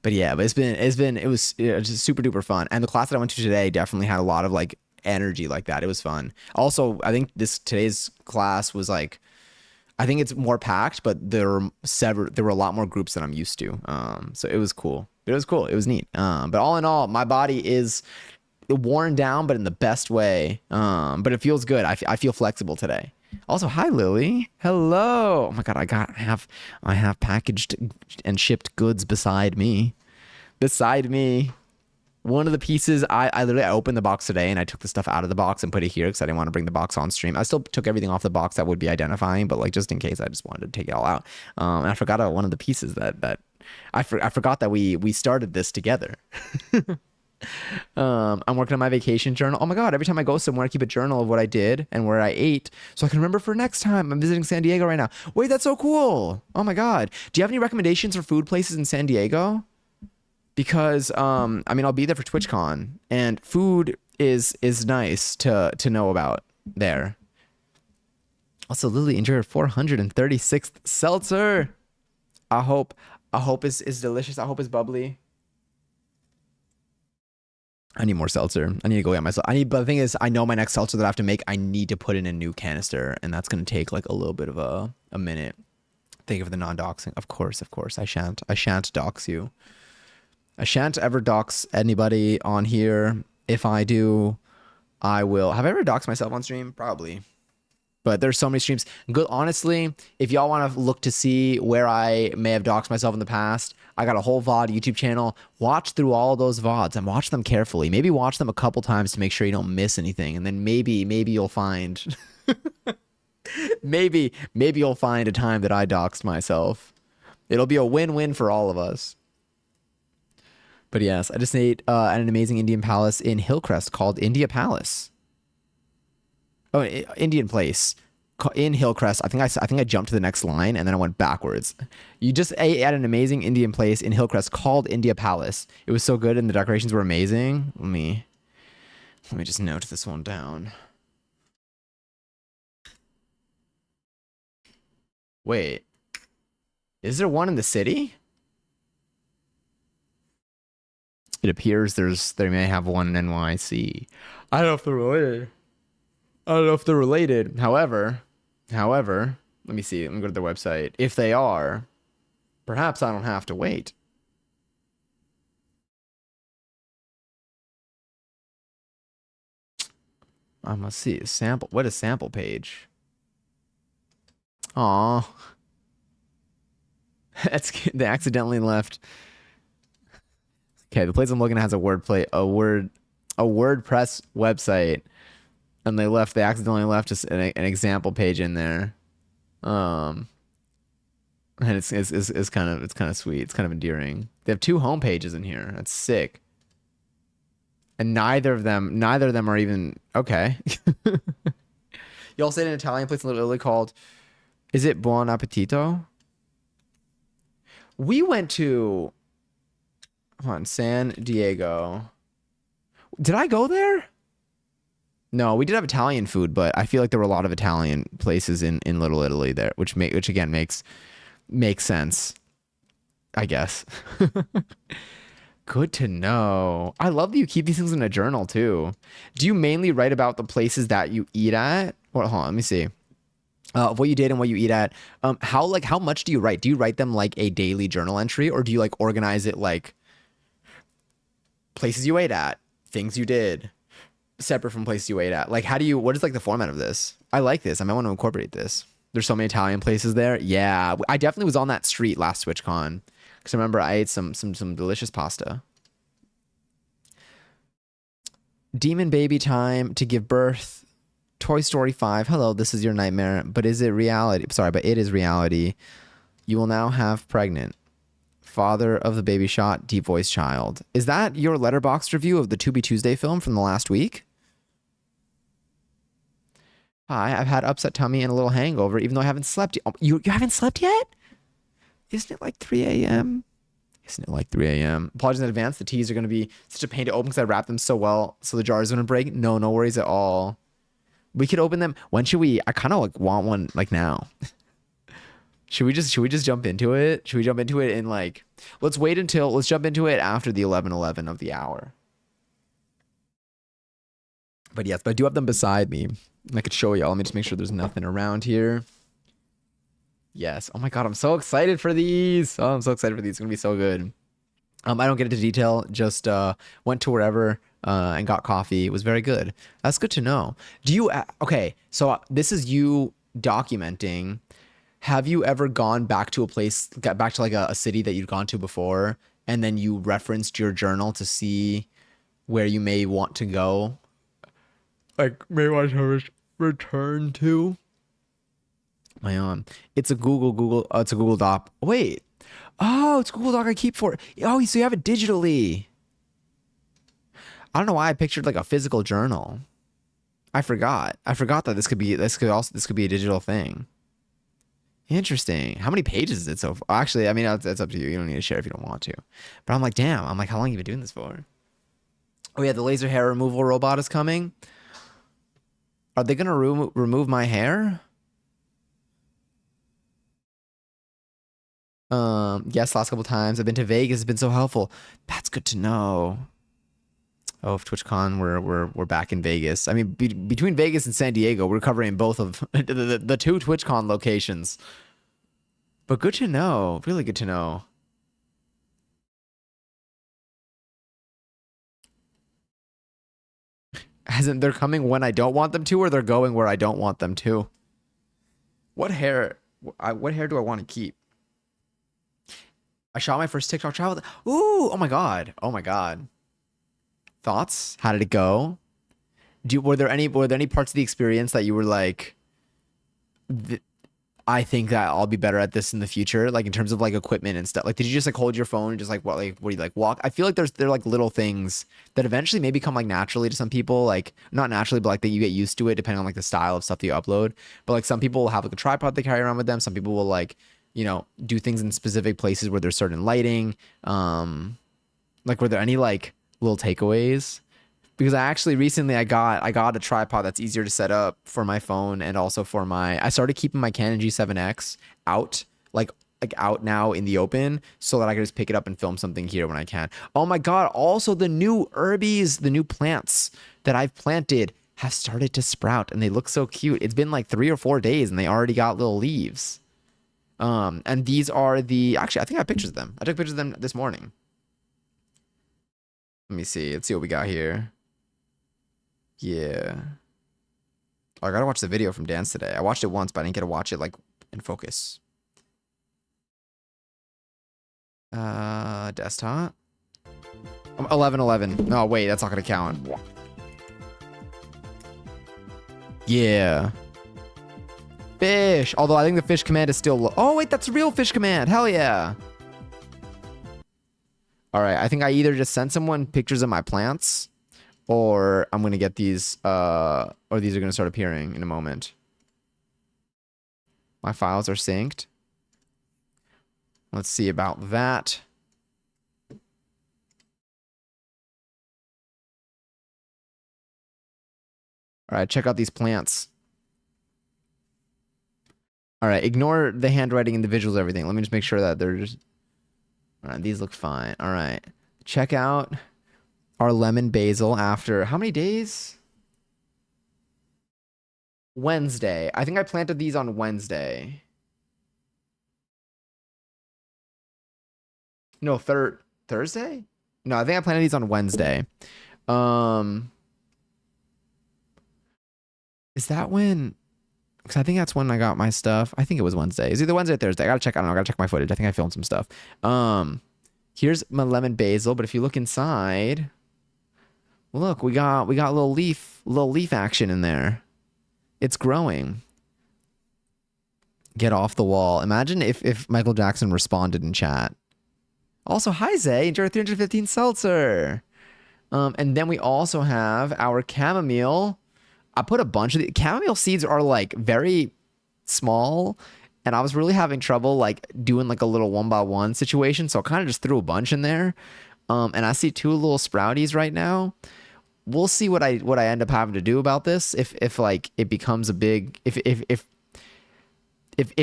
Speaker 1: But yeah, but it was just super duper fun. And the class that I went to today definitely had a lot of like energy like that. It was fun. Also, I think today's class was like, I think it's more packed, but there were a lot more groups than I'm used to. So it was cool. It was cool. It was neat. But all in all, my body is worn down, but in the best way. But it feels good. I feel flexible today. Also, hi Lily. Hello. Oh my god, I have packaged and shipped goods beside me. Beside me. One of the pieces, I literally opened the box today and I took the stuff out of the box and put it here because I didn't want to bring the box on stream. I still took everything off the box that would be identifying, but like just in case, I just wanted to take it all out. And I forgot about one of the pieces that I forgot that we started this together. I'm working on my vacation journal. Oh my god, every time I go somewhere I keep a journal of what I did and where I ate so I can remember for next time. I'm visiting San Diego right now. Wait, that's so cool. Oh my god, do you have any recommendations for food places in San Diego? Because I mean, I'll be there for TwitchCon, and food is nice to know about there. Also, Lily enjoyed her 436th seltzer. I hope I hope is delicious. I hope it's bubbly. I need more seltzer. I need to go get myself. But the thing is, I know my next seltzer that I have to make, I need to put in a new canister, and that's gonna take like a little bit of a minute. Thank you for the non-doxing. Of course, of course. I shan't dox you. I shan't ever dox anybody on here. If I do, I will. Have I ever doxed myself on stream? Probably. But there's so many streams. Good, honestly, if y'all want to look to see where I may have doxed myself in the past, I got a whole VOD YouTube channel. Watch through all those VODs and watch them carefully. Maybe watch them a couple times to make sure you don't miss anything. And then maybe you'll find maybe you'll find a time that I doxed myself. It'll be a win-win for all of us. But yes, I just ate at an amazing Indian palace in Hillcrest called India Palace. Oh, Indian place in Hillcrest. I think I jumped to the next line and then I went backwards. You just ate at an amazing Indian place in Hillcrest called India Palace. It was so good and the decorations were amazing. Let me just note this one down. Wait, is there one in the city? It appears they may have one in NYC. I don't know if they're related. However, let me see. Let me go to their website. If they are, perhaps I don't have to wait. I must see a sample. What a sample page. Aw. They accidentally left. Okay, the place I'm looking at has a WordPress website. And they accidentally left just an example page in there. And it's kind of sweet. It's kind of endearing. They have 2 home pages in here. That's sick. And neither of them are even okay. Y'all stayed in an Italian place in Little Italy called, is it Buon Appetito? We went to, hold on, San Diego. Did I go there? No, we did have Italian food, but I feel like there were a lot of Italian places in Little Italy there, which again makes sense, I guess. Good to know. I love that you keep these things in a journal too. Do you mainly write about the places that you eat at? Well, hold on, let me see. What you did and what you eat at. How much do you write? Do you write them like a daily journal entry, or do you like organize it like places you ate at, things you did, separate from places you ate at? Like, what is like the format of this? I like this. I might want to incorporate this. There's so many Italian places there. Yeah, I definitely was on that street last TwitchCon because I remember I ate some delicious pasta. Demon baby time to give birth. Toy Story 5. Hello, this is your nightmare, but is it reality? Sorry, but it is reality. You will now have pregnant. Father of the baby shot, deep voice child. Is that your letterboxd review of the To Be Tuesday film from the last week? Hi, I've had upset tummy and a little hangover, even though I haven't slept yet. You haven't slept yet? Isn't it like 3 a.m.? Isn't it like 3 a.m.? Apologies in advance. The teas are going to be such a pain to open because I wrapped them so well, so the jar is going to break. No worries at all. We could open them. When should we? I kind of like want one like now. Should we just jump into it? Should we jump into it in like, let's jump into it after the 11:11 of the hour. But yes, but I do have them beside me. I could show y'all. Let me just make sure there's nothing around here. Yes. Oh my God, I'm so excited for these. Oh, I'm so excited for these. It's gonna be so good. I don't get into detail. Just went to wherever and got coffee. It was very good. That's good to know. Do you? Okay, so this is you documenting. Have you ever gone back to got back to like a city that you'd gone to before, and then you referenced your journal to see where you may want to go? Like, may want to return to? It's a Google. It's a Google Doc. Wait. Oh, it's a Google Doc I keep for. Oh, so you have it digitally. I don't know why I pictured like a physical journal. I forgot that this could be a digital thing. Interesting. How many pages is it so far? Actually, I mean, that's up to you. You don't need to share if you don't want to. But I'm like, damn. I'm like, how long have you been doing this for? Oh yeah, the laser hair removal robot is coming. Are they gonna remove my hair? Yes, last couple times I've been to Vegas. It's been so helpful. That's good to know. Oh, if TwitchCon, we're back in Vegas. I mean, between Vegas and San Diego, we're covering both of the two TwitchCon locations. But good to know. Really good to know. As in, they're coming when I don't want them to, or they're going where I don't want them to. What hair? What hair do I want to keep? I shot my first TikTok travel. Ooh! Oh my god! Oh my god! Thoughts? How did it go? Were there any parts of the experience that you were like, I think that I'll be better at this in the future, like in terms of like equipment and stuff. Like, did you just like hold your phone and just like what do you like walk? I feel like they're like little things that eventually maybe come like naturally to some people, like not naturally, but like that you get used to it depending on like the style of stuff that you upload. But like some people will have like a tripod they carry around with them. Some people will like, do things in specific places where there's certain lighting. Like were there any like little takeaways? Because I actually recently I got a tripod that's easier to set up for my phone and also for my I started keeping my Canon G7X out like out now in the open so that I can just pick it up and film something here when I can. Oh my god, also the new herbies, the new plants that I've planted have started to sprout and they look so cute. It's been like 3 or 4 days and they already got little leaves. And these are the actually I think I have pictures of them. I took pictures of them this morning. Let me see. Let's see what we got here. Yeah. Oh, I gotta watch the video from Dance today. I watched it once, but I didn't get to watch it like in focus. Desktop. 11:11. No, wait, that's not gonna count. Yeah. Fish. Although I think the fish command is still low. Oh, wait, that's real fish command. Hell yeah. All right, I think I either just sent someone pictures of my plants or I'm gonna get these, or these are gonna start appearing in a moment. My files are synced. Let's see about that. All right, check out these plants. All right, ignore the handwriting and the visuals, everything. Let me just make sure that they're just... All right, these look fine. All right, check out our lemon basil after how many days? Wednesday. I think I planted these on Wednesday. No, Thursday? No, I think I planted these on Wednesday. Um, is that when? Because I think that's when I got my stuff. I think it was Wednesday. It's either Wednesday or Thursday. I gotta check. I don't know. I gotta check my footage. I think I filmed some stuff. Here's my lemon basil. But if you look inside, look, we got little leaf action in there. It's growing. Get off the wall. Imagine if Michael Jackson responded in chat. Also, hi Zay, enjoy 315 seltzer. And then we also have our chamomile. I put a bunch of the chamomile seeds are like very small, and I was really having trouble like doing like a little 1x1 situation, so I kind of just threw a bunch in there. And I see 2 little sprouties right now. We'll see what I end up having to do about this if like it becomes a big if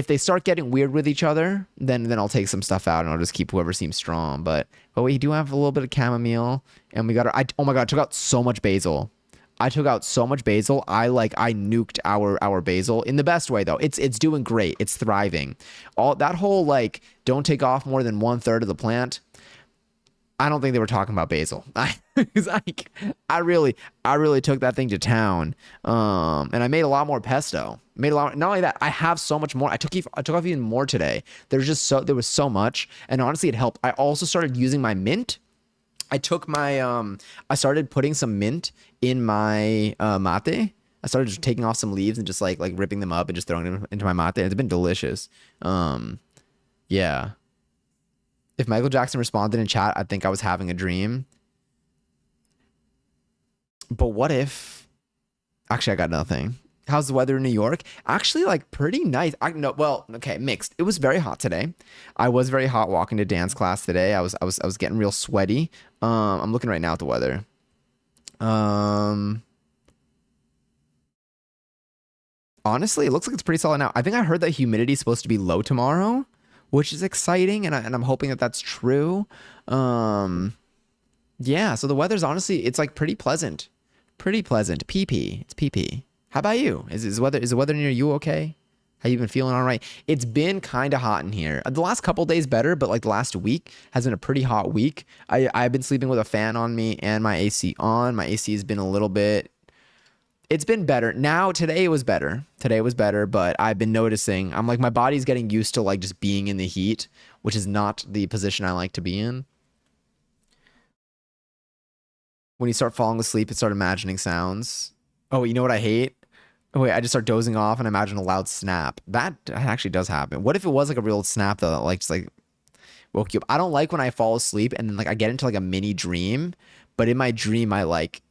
Speaker 1: they start getting weird with each other, then I'll take some stuff out and I'll just keep whoever seems strong. But we do have a little bit of chamomile, and we got oh my god, I took out so much basil. I took out so much basil. I nuked our basil in the best way though. It's doing great. It's thriving. All that whole like don't take off more than 1/3 of the plant. I don't think they were talking about basil. I really took that thing to town. And I made a lot more pesto. Made a lot. Not only that, I have so much more. I took off even more today. There was so much, and honestly, it helped. I also started using my mint. I took my I started putting some mint in my mate. I started just taking off some leaves and just like ripping them up and just throwing them into my mate. It's been delicious. Yeah. If Michael Jackson responded in chat, I think I was having a dream. But what if... Actually, I got nothing. How's the weather in New York? Actually, like, pretty nice. No, well, okay, mixed. It was very hot today. I was very hot walking to dance class today. I was getting real sweaty. I'm looking right now at the weather. Honestly, it looks like it's pretty solid now. I think I heard that humidity is supposed to be low tomorrow, which is exciting, and I'm hoping that that's true. Um, yeah. So the weather's honestly, it's like pretty pleasant, pretty pleasant. PP, it's PP. How about you? Is the weather near you okay? How you been feeling? All right. It's been kind of hot in here. The last couple days better, but like the last week has been a pretty hot week. I've been sleeping with a fan on me and my AC on. My AC has been a little bit. It's been better. Now today it was better. Today was better, but I've been noticing I'm like my body's getting used to like just being in the heat, which is not the position I like to be in. When you start falling asleep and start imagining sounds. Oh, you know what I hate? Oh, wait, I just start dozing off and imagine a loud snap. That actually does happen. What if it was like a real snap though, that like just like woke you up? I don't like when I fall asleep and then like I get into like a mini dream, but in my dream I like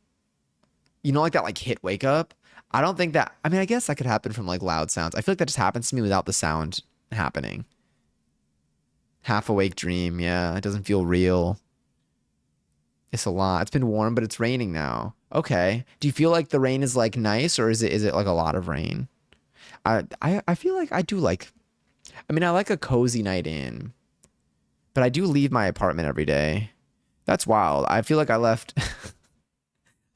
Speaker 1: like that like hit wake up. I don't think that. I mean, I guess that could happen from like loud sounds. I feel like that just happens to me without the sound happening. Half awake dream. Yeah, it doesn't feel real. It's a lot. It's been warm, but it's raining now. Okay. Do you feel like the rain is like nice, or is it like a lot of rain? I feel like I do like. I mean, I like a cozy night in, but I do leave my apartment every day. That's wild. I feel like I left.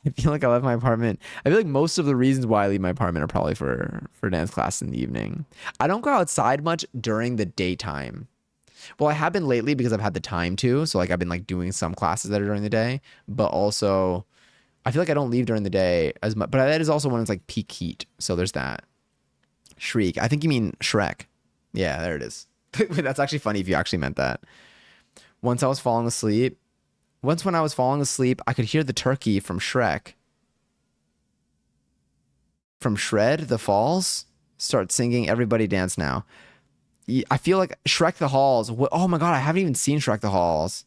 Speaker 1: I feel like I left my apartment. I feel like most of the reasons why I leave my apartment are probably for dance class in the evening. I don't go outside much during the daytime. Well, I have been lately because I've had the time to. So like I've been like doing some classes that are during the day, but also I feel like I don't leave during the day as much. But that is also when it's like peak heat. So there's that. Shriek. I think you mean Shrek. Yeah, there it is. That's actually funny if you actually meant that. Once I was falling asleep. Once when I was falling asleep, I could hear the turkey from Shrek, from Shred the Falls, start singing "Everybody Dance Now." I feel like Shrek the Halls. Oh my god, I haven't even seen Shrek the Halls.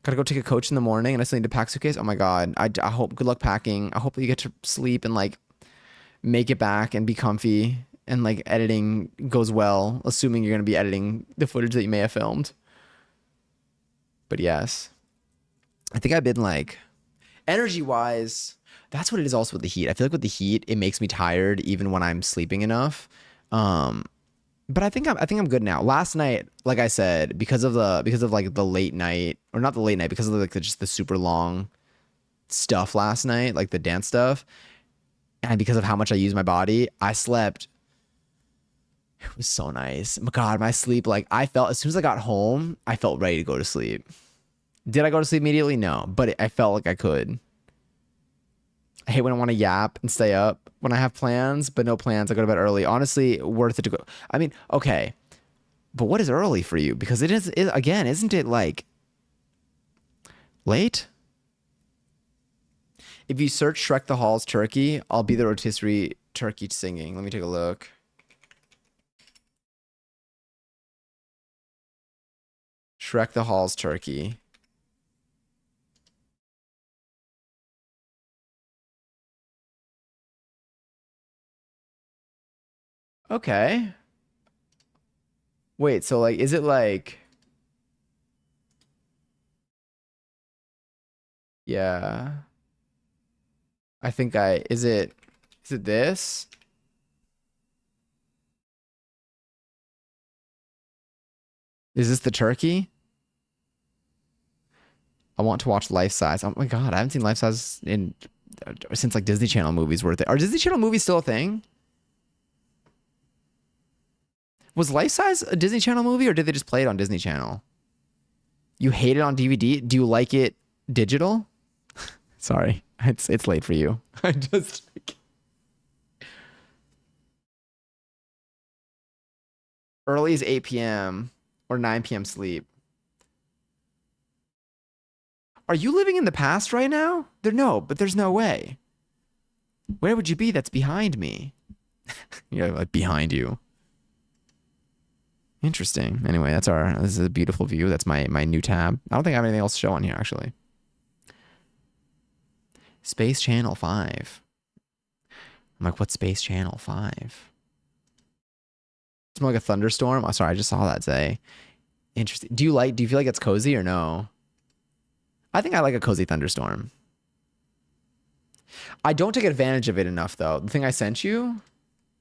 Speaker 1: Gotta go take a coach in the morning, and I still need to pack suitcase. Oh my god, I hope good luck packing. I hope that you get to sleep and like make it back and be comfy, and like editing goes well, assuming you're gonna be editing the footage that you may have filmed. But yes. I think I've been like energy wise, that's what it is also with the heat. I feel like with the heat, it makes me tired even when I'm sleeping enough. Um, but I think I'm good now. Last night, like I said, because of like the late night or not the late night, because of like just the super long stuff last night, like the dance stuff, and because of how much I use my body, I slept. It was so nice. My God, my sleep, like I felt as soon as I got home, I felt ready to go to sleep. Did I go to sleep immediately? No, but I felt like I could. I hate when I want to yap and stay up when I have plans, but no plans. I go to bed early. Honestly, worth it to go. I mean, okay, but what is early for you? Because again, isn't it like late? If you search Shrek the Halls turkey, I'll be the rotisserie turkey singing. Let me take a look. Shrek the Halls turkey. Okay. Wait, so like, is it like, yeah, I think is it this? Is this the turkey? I want to watch Life Size. Oh my God, I haven't seen Life Size in since like Disney Channel movies were Are Disney Channel movies still a thing? Was Life Size a Disney Channel movie or did they just play it on Disney Channel? You hate it on DVD? Do you like it digital? Sorry, it's late for you. I just early is 8 p.m. or 9 p.m. sleep. Are you living in the past right now? But there's no way. Where would you be? That's behind me. Yeah, like behind you. Interesting. Anyway, this is a beautiful view. That's my new tab. I don't think I have anything else to show on here actually. Space Channel 5. I'm like, what's Space Channel 5? It's more like a thunderstorm. Oh, sorry, I just saw that say. Interesting. Do you feel like it's cozy or no? I think I like a cozy thunderstorm. I don't take advantage of it enough though. The thing I sent you,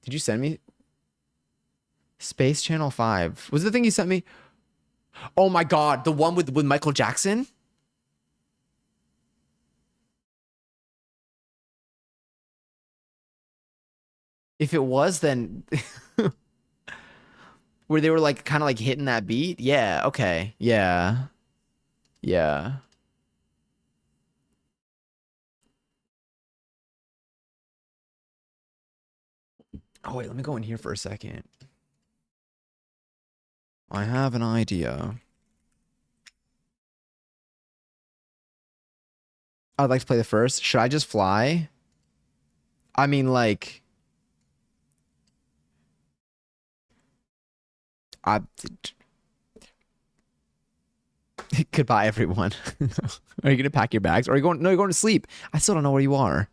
Speaker 1: did you send me? Space Channel 5. Was it the thing you sent me? Oh my God. The one with Michael Jackson? If it was, then where they were like kind of like hitting that beat. Yeah. Okay. Yeah. Yeah. Oh wait, let me go in here for a second. I have an idea. I'd like to play the first. Should I just fly? I mean, like, I goodbye, everyone. Are you gonna pack your bags? Or are you going? No, you're going to sleep. I still don't know where you are.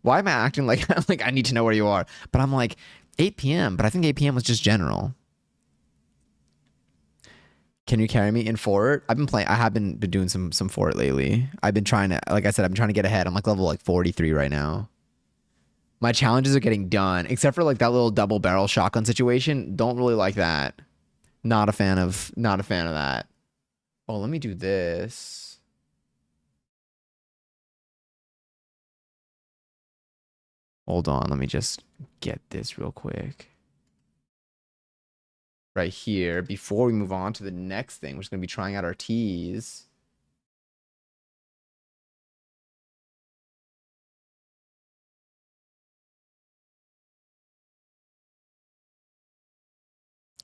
Speaker 1: Why am I acting like like I need to know where you are? But I'm like 8 p.m. But I think 8 p.m. was just general. Can you carry me in fort? I've been playing. I have been doing some fort lately. I've been trying to, like I said, I'm trying to get ahead. I'm like level like 43 right now. My challenges are getting done, except for like that little double barrel shotgun situation. Don't really like that. Not a fan of that. Oh, let me do this. Hold on, let me just get this real quick. Right here, before we move on to the next thing, we're just gonna be trying out our teas.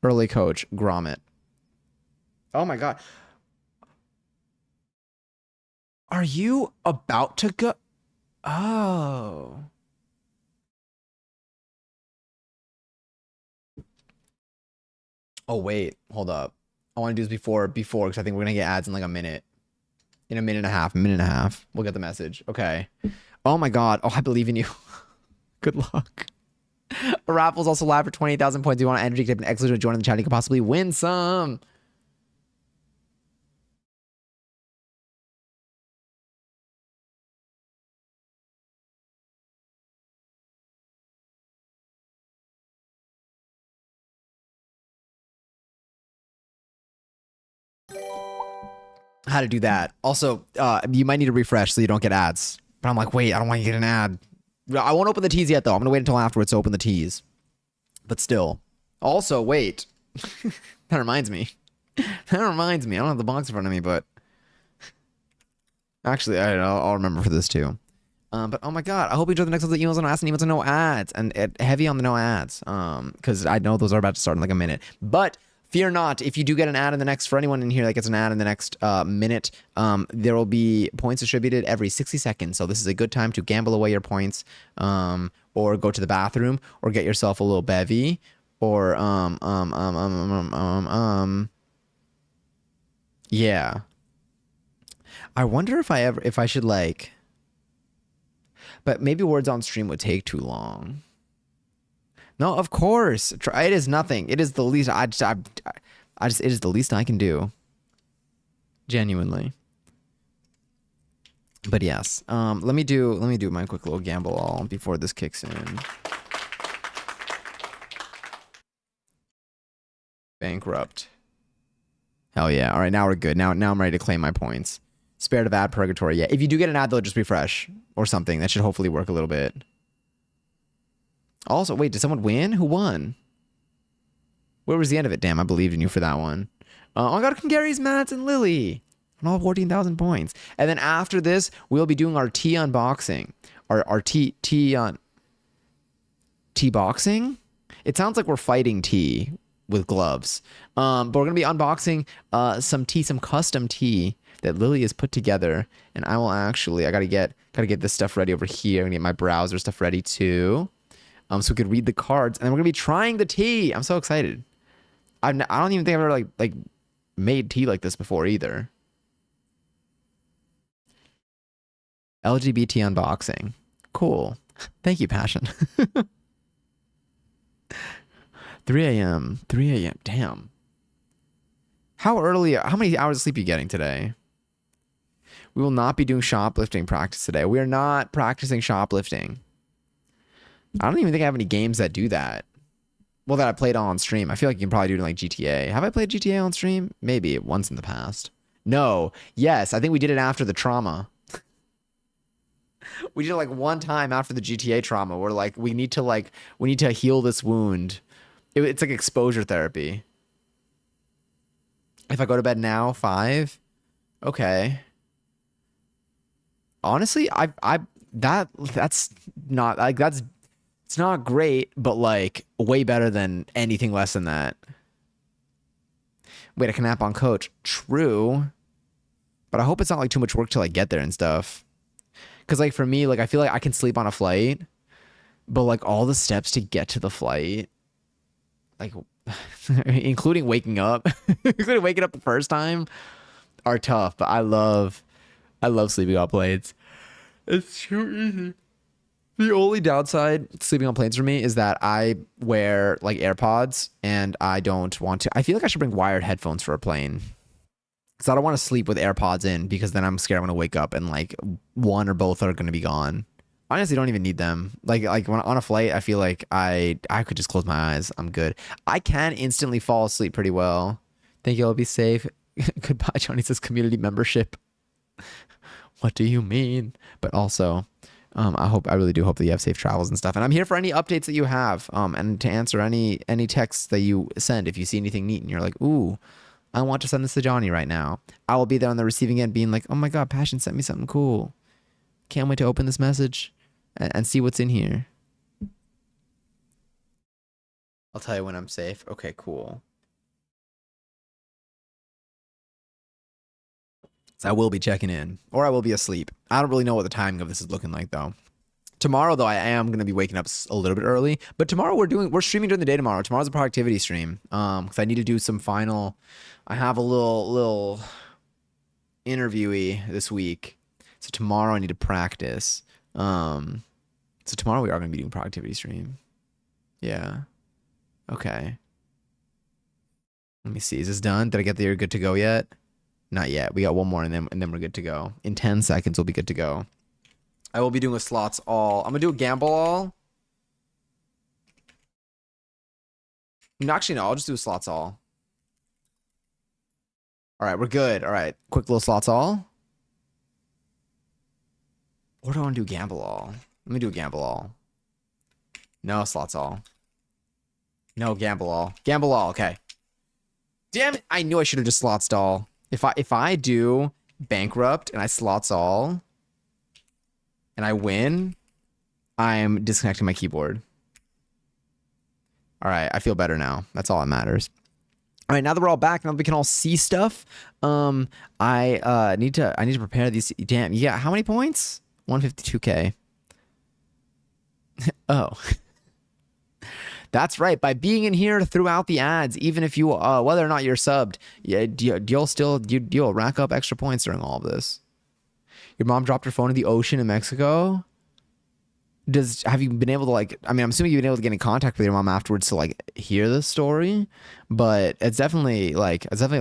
Speaker 1: Early coach, Gromit. Oh my God. Are you about to go? Oh. Oh, wait. Hold up. I want to do this before, because I think we're going to get ads in like a minute. In a minute and a half, We'll get the message. Okay. Oh my God. Oh, I believe in you. Good luck. A raffle's also live for 28,000 points. You want an energy tip and excellent to join in the chat. You could possibly win some. How to do that. Also, you might need to refresh so you don't get ads. But I'm like, wait, I don't want you to get an ad. I won't open the teas yet, though. I'm going to wait until afterwards to open the teas. But still. Also, wait. That reminds me. That reminds me. I don't have the box in front of me, but actually, I'll remember for this too. But oh my God, I hope you enjoy the next of the emails and asking emails and no ads and heavy on the no ads. Because I know those are about to start in like a minute. But fear not, if you do get an ad in the next, for anyone in here that gets an ad in the next minute, there will be points distributed every 60 seconds. So this is a good time to gamble away your points, or go to the bathroom, or get yourself a little bevy, or yeah. I wonder if I should like, but maybe words on stream would take too long. No, of course. It is nothing. It is the least. It is the least I can do. Genuinely. But yes. Let me do my quick little gamble all before this kicks in. Bankrupt. Hell yeah. All right, now we're good. Now I'm ready to claim my points. Spirit of ad purgatory. Yeah. If you do get an ad, though, just refresh or something. That should hopefully work a little bit. Also, wait, did someone win? Who won? Where was the end of it? Damn, I believed in you for that one. I got Gary's, Matt, and Lily. And all 14,000 points. And then after this, we'll be doing our tea unboxing. Our tea boxing? It sounds like we're fighting tea with gloves. But we're going to be unboxing some custom tea that Lily has put together. And I will actually, I gotta get this stuff ready over here. I'm gonna get my browser stuff ready too. So we could read the cards. And then we're gonna be trying the tea. I'm so excited. I don't even think I've ever like made tea like this before either. LGBT unboxing. Cool. Thank you, Passion. 3 a.m. 3 a.m. Damn. How many hours of sleep are you getting today? We will not be doing shoplifting practice today. We are not practicing shoplifting. I don't even think I have any games that do that. Well, that I played on stream. I feel like you can probably do it in like GTA. Have I played GTA on stream? Maybe once in the past. No. Yes, I think we did it after the trauma. We did it like one time after the GTA trauma. We're like, we need to heal this wound. It's like exposure therapy. If I go to bed now, 5. Okay. Honestly, that's not like that's it's not great, but like way better than anything less than that. Wait, I can nap on coach. True, but I hope it's not like too much work to like get there and stuff. Cause like for me, like I feel like I can sleep on a flight, but like all the steps to get to the flight, like including waking up, including waking up the first time, are tough. But I love sleeping on planes. It's too easy. The only downside to sleeping on planes for me is that I wear like AirPods and I don't want to. I feel like I should bring wired headphones for a plane. Because I don't want to sleep with AirPods in because then I'm scared I'm going to wake up and like one or both are going to be gone. Honestly, don't even need them. Like when on a flight, I feel like I could just close my eyes. I'm good. I can instantly fall asleep pretty well. Think you'll be safe. Goodbye, Johnny says community membership. What do you mean? But also, I really do hope that you have safe travels and stuff. And I'm here for any updates that you have, and to answer any texts that you send. If you see anything neat and you're like, ooh, I want to send this to Johnny right now, I will be there on the receiving end, being like, oh my god, Passion sent me something cool. Can't wait to open this message and see what's in here. I'll tell you when I'm safe. Okay, cool. So I will be checking in, or I will be asleep. I don't really know what the timing of this is looking like though. Tomorrow though, I am gonna be waking up a little bit early. But tomorrow we're streaming during the day tomorrow. Tomorrow's a productivity stream. Because I need to do some final. I have a little interviewee this week, so tomorrow I need to practice. So tomorrow we are gonna be doing productivity stream. Yeah. Okay. Let me see. Is this done? Did I get the you're good to go yet? Not yet. We got one more and then we're good to go. In 10 seconds we'll be good to go. I will be doing a slots all. I'm gonna do a gamble all. No, actually no, I'll just do a slots all. Alright, we're good. Alright. Quick little slots all. Or do I want to do gamble all? Let me do a gamble all. No, slots all. No, gamble all. Gamble all, okay. Damn it! I knew I should have just slots all. If I do bankrupt and I slots all and I win, I'm disconnecting my keyboard. All right, I feel better now. That's all that matters. All right, now that we're all back, now that we can all see stuff, I need to prepare these. Damn, yeah. How many points? 152K. Oh. That's right. By being in here throughout the ads, even if you, whether or not you're subbed, yeah, you'll rack up extra points during all of this. Your mom dropped her phone in the ocean in Mexico. Have you been able to like? I mean, I'm assuming you've been able to get in contact with your mom afterwards to like hear this story, but it's definitely a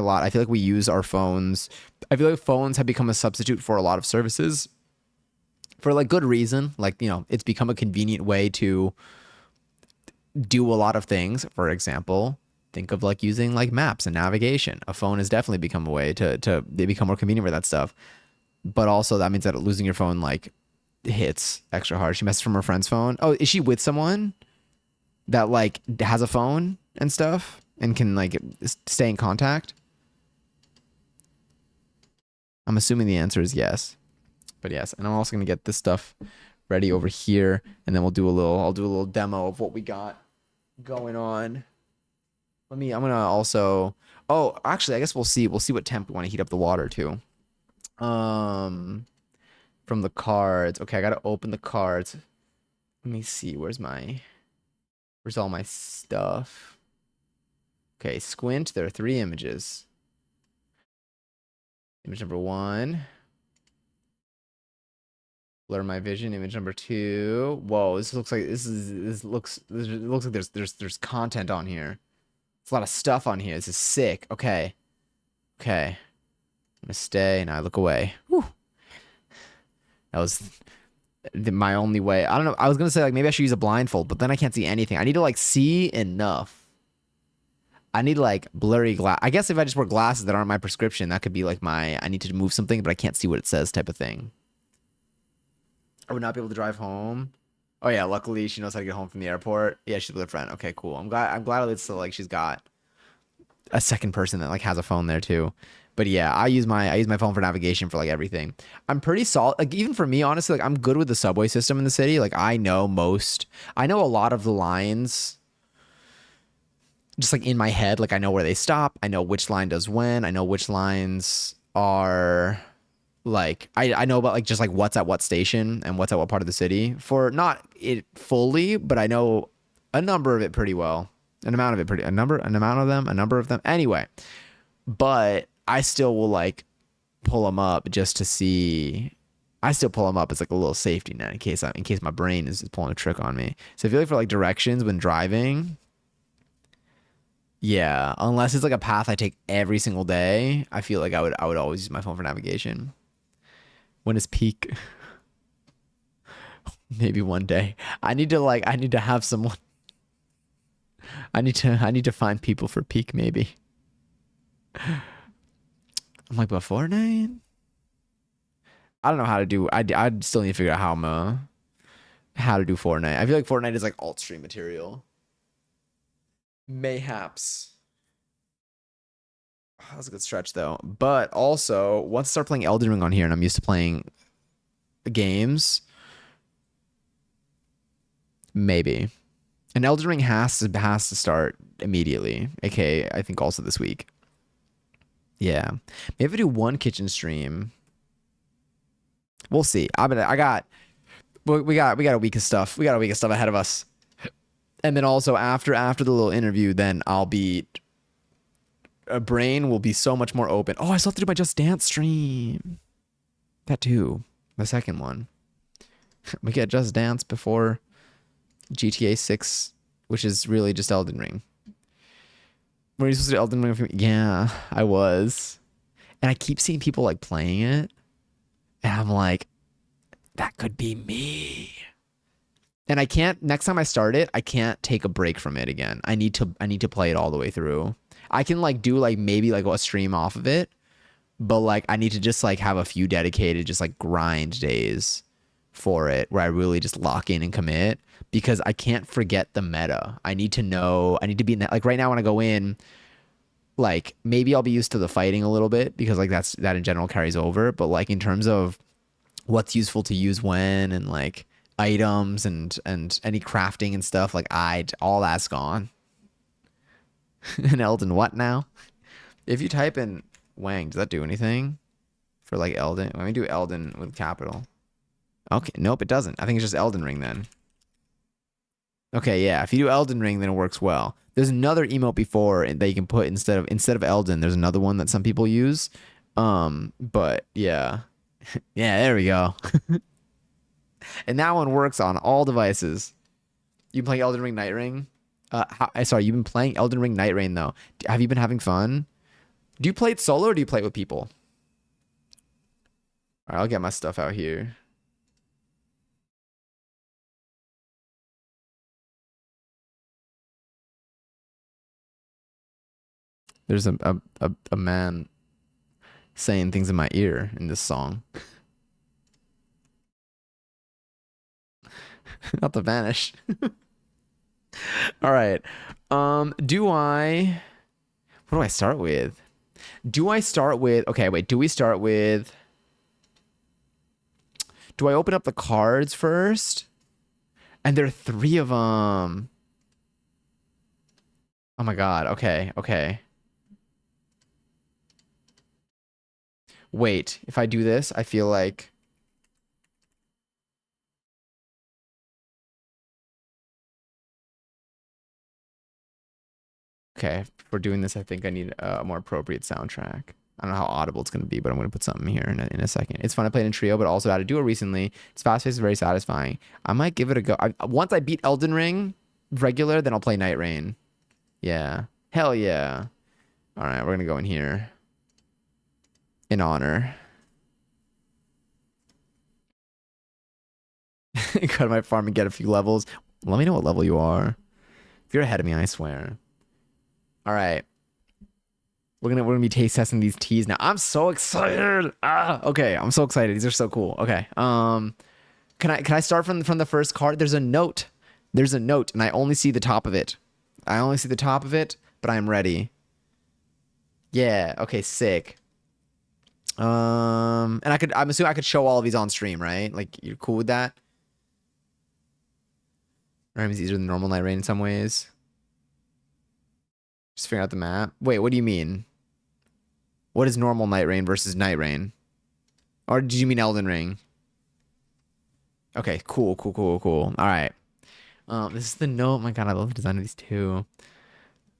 Speaker 1: lot. I feel like we use our phones. I feel like phones have become a substitute for a lot of services, for like good reason. Like it's become a convenient way to do a lot of things. For example, think of like using like maps and navigation. A phone has definitely become a way to become more convenient for that stuff. But also that means that losing your phone like hits extra hard. She messaged from her friend's phone. Oh, is she with someone that like has a phone and stuff and can like stay in contact? I'm assuming the answer is yes. But yes, and I'm also gonna get this stuff ready over here, and then I'll do a little demo of what we got going on. I'm gonna also, oh, actually, I guess we'll see what temp we want to heat up the water to. From the cards. Okay, I gotta open the cards. Let me see, where's all my stuff? Okay, squint, there are 3 images. Image number 1. Blur my vision. Image number 2. Whoa, this looks like it looks like there's content on here. There's a lot of stuff on here. This is sick. Okay. Okay. I'm gonna stay and I look away. Whew. That was my only way. I don't know. I was gonna say like maybe I should use a blindfold, but then I can't see anything. I need to like see enough. I need like blurry glass. I guess if I just wear glasses that aren't my prescription, that could be like my, I need to move something, but I can't see what it says type of thing. I would not be able to drive home. Oh yeah, luckily she knows how to get home from the airport. Yeah, she's with a friend. Okay, cool. I'm glad it's like she's got a second person that like has a phone there too. But yeah, I use my phone for navigation for like everything. I'm pretty solid. Like even for me, honestly, like I'm good with the subway system in the city. Like I know a lot of the lines just like in my head. Like I know where they stop. I know which line does when. I know which lines are like I know about like just like what's at what station and what's at what part of the city for not it fully, but I know a number of it pretty well. An amount of it pretty a number of them. Anyway, but I still will like pull them up just to see. I still pull them up as like a little safety net in case my brain is pulling a trick on me. So I feel like for like directions when driving, yeah, unless it's like a path I take every single day, I feel like I would always use my phone for navigation. When is peak? Maybe one day. I need to have someone. I need to find people for peak maybe. I'm like, but Fortnite? I don't know how to do. I still need to figure out how to do Fortnite. I feel like Fortnite is like alt stream material. Mayhaps. That was a good stretch though. But also, once I start playing Elden Ring on here and I'm used to playing games, maybe. And Elden Ring has to start immediately. AKA, I think also this week. Yeah. Maybe I do one kitchen stream. We'll see. I got we got a week of stuff. We got a week of stuff ahead of us. And then also after the little interview, then I'll be a brain will be so much more open. Oh, I still have to do my Just Dance stream. That too. The second one. We get Just Dance before GTA 6, which is really just Elden Ring. Were you supposed to do Elden Ring? Yeah, I was. And I keep seeing people like playing it. And I'm like, that could be me. And I can't next time I start it, I can't take a break from it again. I need to play it all the way through. I can like do like maybe like a stream off of it, but like I need to just like have a few dedicated just like grind days for it where I really just lock in and commit because I can't forget the meta. I need to know, I need to be in that like right now when I go in, like maybe I'll be used to the fighting a little bit because like that in general carries over, but like in terms of what's useful to use when and like items and any crafting and stuff like I all that's gone. And Elden what now? If you type in Wang, does that do anything for like Elden? Let me do Elden with capital. Okay, nope, it doesn't. I think it's just Elden Ring then. Okay, yeah. If you do Elden Ring, then it works well. There's another emote before that you can put instead of Elden. There's another one that some people use. But yeah, yeah. There we go. And that one works on all devices. You play Elden Ring Night Ring? Sorry, you've been playing Elden Ring Night Rain though. Have you been having fun? Do you play it solo or do you play it with people? All right, I'll get my stuff out here. There's a man saying things in my ear in this song. Not to vanish. All right. Do I? What do I start with? Do I start with? Okay, wait. Do we start with? Do I open up the cards first? And there are three of them. Oh my God. Okay. Okay. Wait. If I do this, I feel like. Okay. For doing this, I think I need a more appropriate soundtrack. I don't know how audible it's going to be, but I'm going to put something here in a second. It's fun. I played in trio, but also had to do it recently. It's fast-paced, very satisfying. I might give it a go. Once I beat Elden Ring regular, then I'll play Night Rain. Yeah. Hell yeah. All right, we're going to go in here in honor. Go to my farm and get a few levels. Let me know what level you are. If you're ahead of me, I swear. All right. We're gonna be taste testing these teas now. I'm so excited. Okay, I'm so excited. These are so cool. Okay. Can I start from the first card? There's a note. There's a note, and I only see the top of it. I only see the top of it, but I'm ready. Yeah. Okay. Sick. And I'm assuming I could show all of these on stream, right? Like, you're cool with that? Rhyme is easier than normal night rain in some ways. Just figure out the map. Wait, what do you mean? What is normal night rain versus night rain? Or did you mean Elden Ring? Okay, cool, cool, cool, cool. All right. This is the note. Oh my God, I love the design of these two.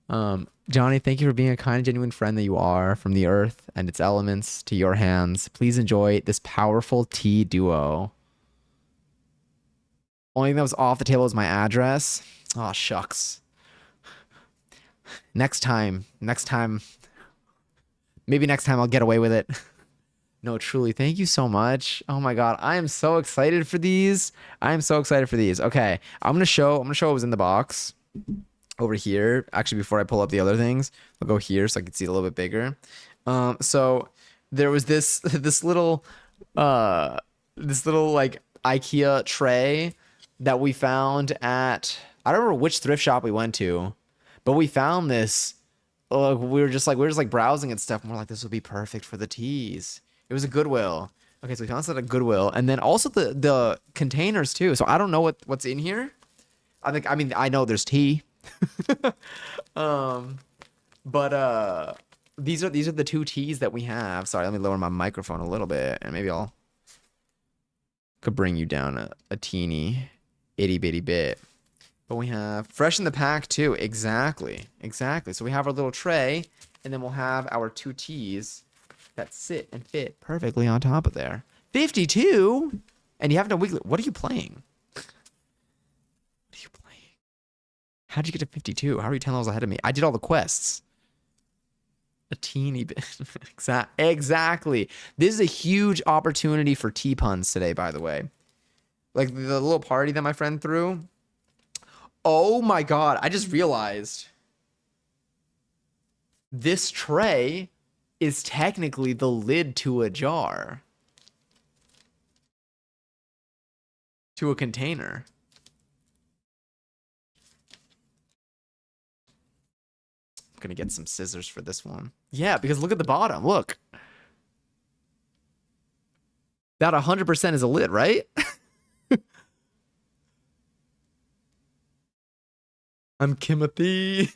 Speaker 1: Johnny, thank you for being a kind, genuine friend that you are. From the earth and its elements to your hands, please enjoy this powerful tea duo. Only thing that was off the table is my address. Oh, shucks. Next time, maybe next time I'll get away with it. No, truly, thank you so much. Oh my God, I am so excited for these. I am so excited for these. Okay, I'm gonna show what was in the box over here. Actually, before I pull up the other things, I'll go here so I can see it a little bit bigger. So there was this uh this little like IKEA tray that we found at, I don't remember which thrift shop we went to, but we found this. We were just like browsing and stuff, and we're like, this would be perfect for the teas. It was a Goodwill. Okay, so we found this at a Goodwill, and then also the containers too. So I don't know what's in here. I mean I know there's tea. um but these are the two teas that we have. Sorry, let me lower my microphone a little bit, and maybe I'll could bring you down a teeny itty bitty bit. But we have fresh in the pack too. Exactly. Exactly. So we have our little tray, and then we'll have our two teas that sit and fit perfectly on top of there. 52? And you have no weekly. What are you playing? What are you playing? How'd you get to 52? How are you 10 levels ahead of me? I did all the quests. A teeny bit. Exactly. This is a huge opportunity for tea puns today, by the way. Like the little party that my friend threw. Oh my God, I just realized this tray is technically the lid to a jar, to a container. I'm gonna get some scissors for this one. Yeah, because look at the bottom. Look. That 100% is a lid, right? I'm Kimothy.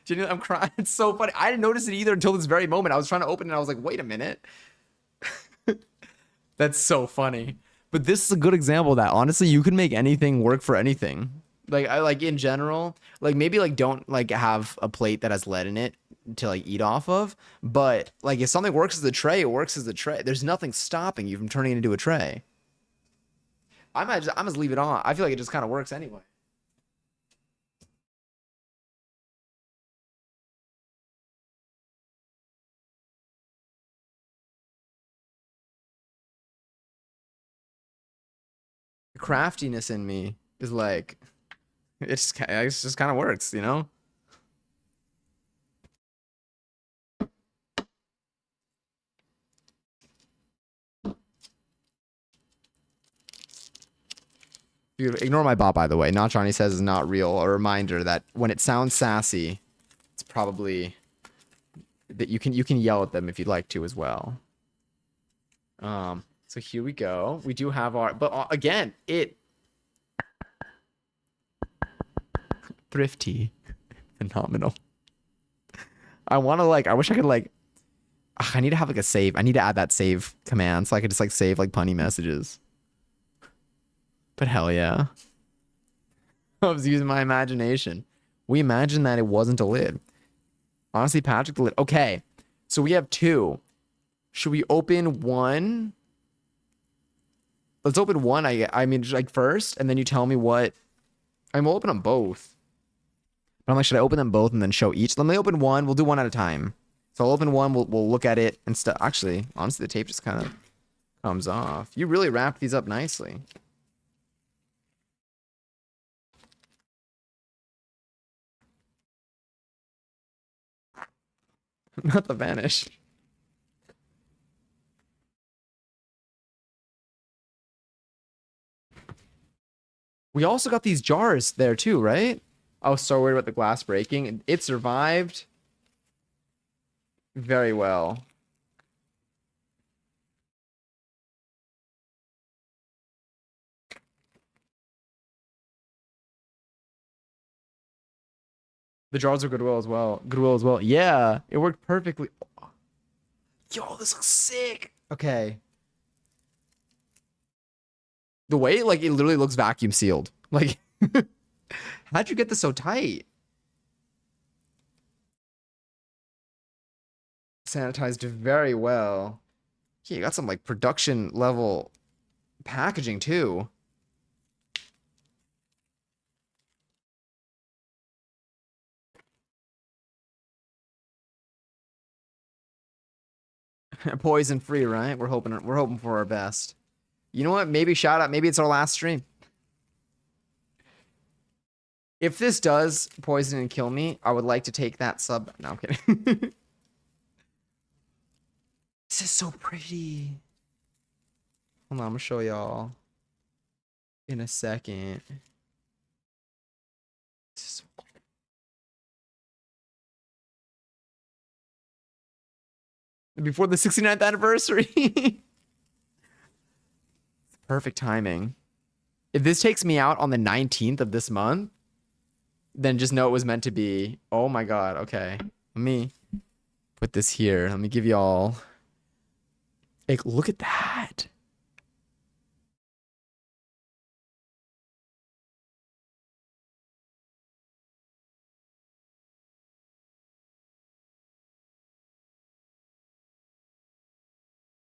Speaker 1: Genuinely, I'm crying. It's so funny. I didn't notice it either until this very moment. I was trying to open it and I was like, wait a minute. That's so funny. But this is a good example of that. Honestly, you can make anything work for anything. Like I like in general, like maybe like don't like have a plate that has lead in it to like eat off of. But like if something works as a tray, it works as a tray. There's nothing stopping you from turning it into a tray. I must leave it on. I feel like it just kind of works anyway. The craftiness in me is like it just kind of works, you know? Dude, ignore my bot, by the way. Not Johnny says is not real. A reminder that when it sounds sassy, it's probably that you can yell at them if you'd like to as well. So here we go. We do have our, but again, it thrifty, phenomenal. I want to like. I wish I could like. I need to have like a save. I need to add that save command so I could just like save like punny messages. But hell yeah. I was using my imagination. We imagined that it wasn't a lid. Honestly, Patrick, the lid. Okay. So we have two. Should we open one? Let's open one. I mean, like first, and then you tell me what. I'm gonna open them both. But I'm like, should I open them both and then show each? Let me open one. We'll do one at a time. So I'll open one. We'll look at it and stuff. Actually, honestly, the tape just kind of comes off. You really wrapped these up nicely. Not the vanish. We also got these jars there too, right? I was so worried about the glass breaking, and it survived very well. The jars are goodwill as well. Goodwill as well. Yeah, it worked perfectly. Yo, this looks sick. Okay. The way, like, it literally looks vacuum sealed. Like, how'd you get this so tight? Sanitized very well. Yeah, you got some, like, production level packaging, too. Poison free, right? We're hoping for our best. You know what? Maybe shout out. Maybe it's our last stream. If this does poison and kill me, I would like to take that sub. No, I'm kidding. This is so pretty. Hold on, I'm gonna show y'all in a second. This is so cool. Before the 69th anniversary. Perfect timing. If this takes me out on the 19th of this month, then just know it was meant to be. Oh my god, okay. Let me put this here. Let me give y'all. Like, look at that.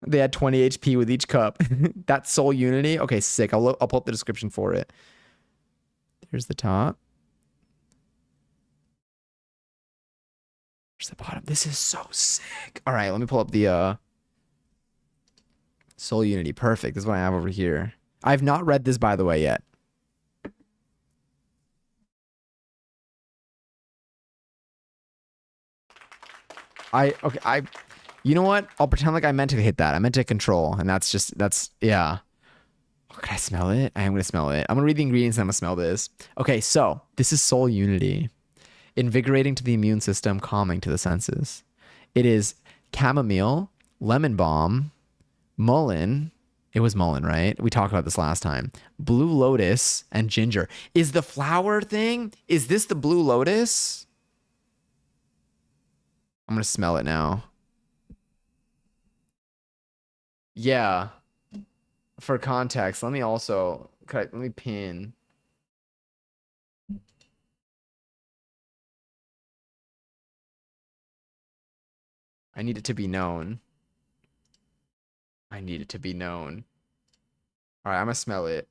Speaker 1: They had 20 HP with each cup. That's Soul Unity. Okay, sick. I'll pull up the description for it. Here's the top. Here's the bottom. This is so sick. All right, let me pull up the Soul Unity. Perfect. This is what I have over here. I've not read this, by the way, yet. Okay, you know what? I'll pretend like I meant to hit that. I meant to control, and yeah. Oh, can I smell it? I am gonna smell it. I'm gonna read the ingredients and I'm gonna smell this. Okay, so this is Soul Unity. Invigorating to the immune system, calming to the senses. It is chamomile, lemon balm, mullein. It was mullein, right? We talked about this last time. Blue lotus and ginger. Is the flower thing? Is this the blue lotus? I'm gonna smell it now. Yeah. For context, let me also let me pin. I need it to be known. I need it to be known. All right, I'm gonna smell it.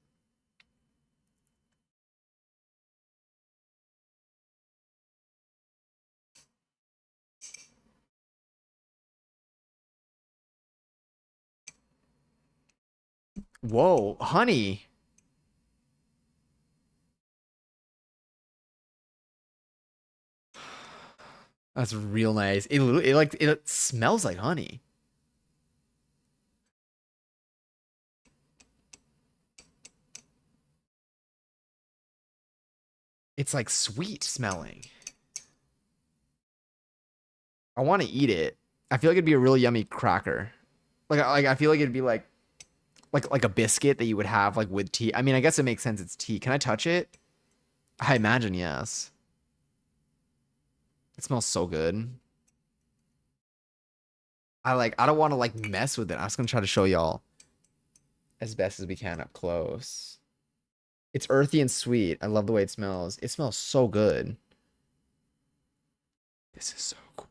Speaker 1: Whoa, honey. That's real nice. It smells like honey. It's like sweet smelling. I want to eat it. I feel like it'd be a really yummy cracker. Like I feel like it'd be like a biscuit that you would have like with tea. I mean, I guess it makes sense. It's tea. Can I touch it? I imagine yes. It smells so good. I don't want to like mess with it. I'm just gonna try to show y'all as best as we can up close. It's earthy and sweet. I love the way it smells. It smells so good. This is so cool.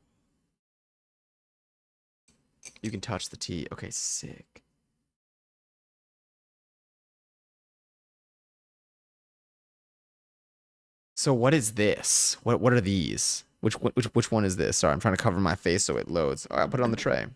Speaker 1: You can touch the tea. Okay, sick. So what is this? What are these? Which one is this? Sorry, I'm trying to cover my face so it loads. All right, I'll put it on the tray.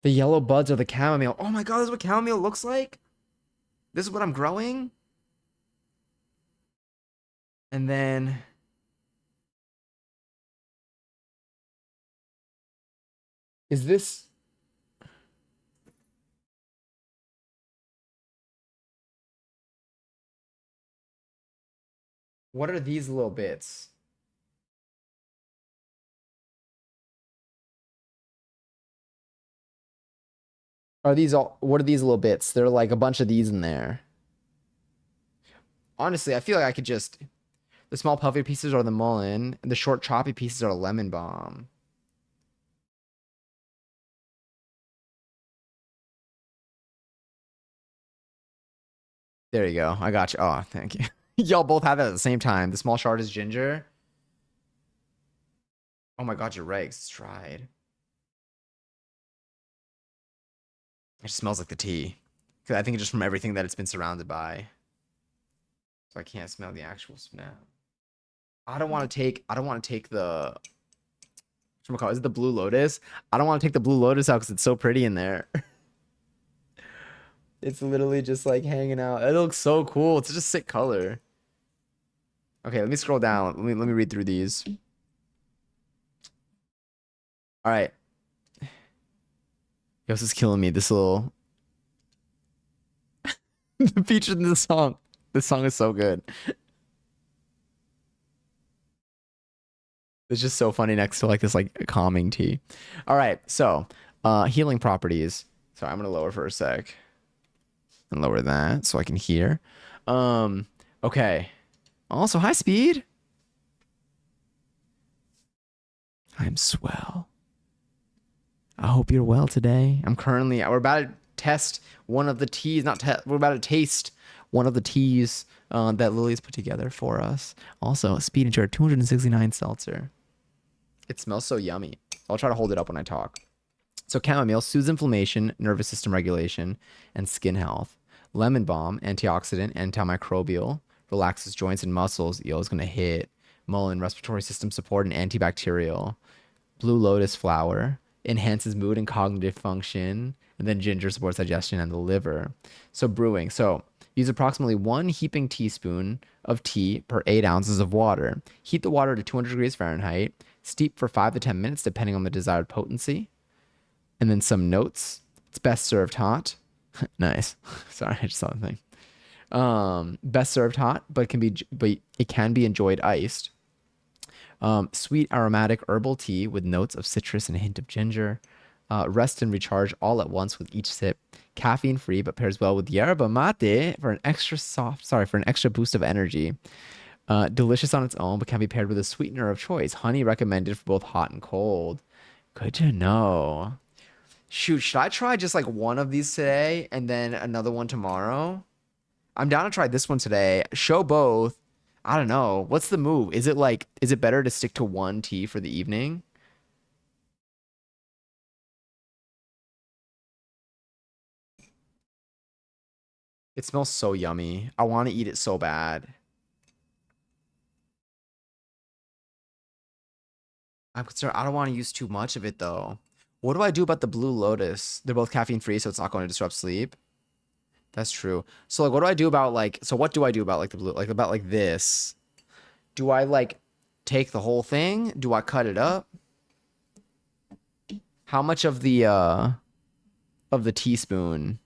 Speaker 1: The yellow buds are the chamomile. Oh my god, this is what chamomile looks like? This is what I'm growing? And then is this what are these little bits? Are these all what are these little bits? There are like a bunch of these in there. Honestly, I feel like I could just the small puffy pieces are the mullein, and the short choppy pieces are lemon balm. There you go. I got you. Oh, thank you. Y'all both have that at the same time. The small shard is ginger. Oh my god, you're right. It's dried. It just smells like the tea. 'Cause I think just from everything that it's been surrounded by. So I can't smell the actual smell. I don't want to take the is it the blue lotus? I don't want to take the blue lotus out because it's so pretty in there. It's literally just like hanging out. It looks so cool. It's just a sick color. Okay, let me scroll down. Let me read through these. All right. Yo, this is killing me. This little featured in the song. This song is so good. It's just so funny next to like this like calming tea. All right, so healing properties. Sorry, I'm gonna lower for a sec and lower that so I can hear. Okay. Also, high speed. I'm swell. I hope you're well today. We're about to test one of the teas, we're about to taste one of the teas that Lily's put together for us. Also, speed into our 269 seltzer. It smells so yummy. I'll try to hold it up when I talk. So chamomile soothes inflammation, nervous system regulation, and skin health. Lemon balm, antioxidant, antimicrobial, relaxes joints and muscles. Yo, is gonna hit. Mullein, respiratory system support and antibacterial. Blue lotus flower enhances mood and cognitive function. And then ginger supports digestion and the liver. So brewing. So use approximately 1 heaping teaspoon of tea per 8 ounces of water. Heat the water to 200 degrees Fahrenheit. Steep for 5 to 10 minutes, depending on the desired potency. And then some notes. It's best served hot. Nice. Sorry, I just saw the thing. Best served hot, but it can be enjoyed iced. Sweet aromatic herbal tea with notes of citrus and a hint of ginger. Rest and recharge all at once with each sip. Caffeine free, but pairs well with yerba mate for an extra boost of energy. Delicious on its own, but can be paired with a sweetener of choice. Honey recommended for both hot and cold. Good to know. Shoot, should I try just like one of these today and then another one tomorrow? I'm down to try this one today. Show both. I don't know. What's the move? Is it better to stick to one tea for the evening? It smells so yummy. I want to eat it so bad. I'm concerned. I don't want to use too much of it though. What do I do about the Blue Lotus? They're both caffeine free, so it's not going to disrupt sleep. That's true. So like, what do I do about like? So what do I do about like the blue? Like about like this? Do I like take the whole thing? Do I cut it up? How much of the teaspoon?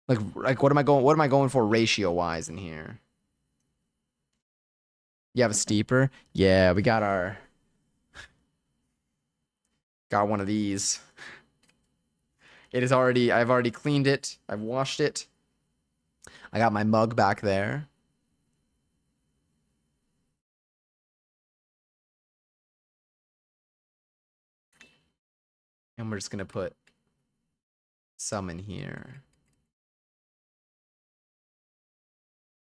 Speaker 1: Like what am I going for ratio wise in here? You have a steeper? Yeah, we got one of these. I've already cleaned it. I've washed it. I got my mug back there. And we're just gonna put some in here.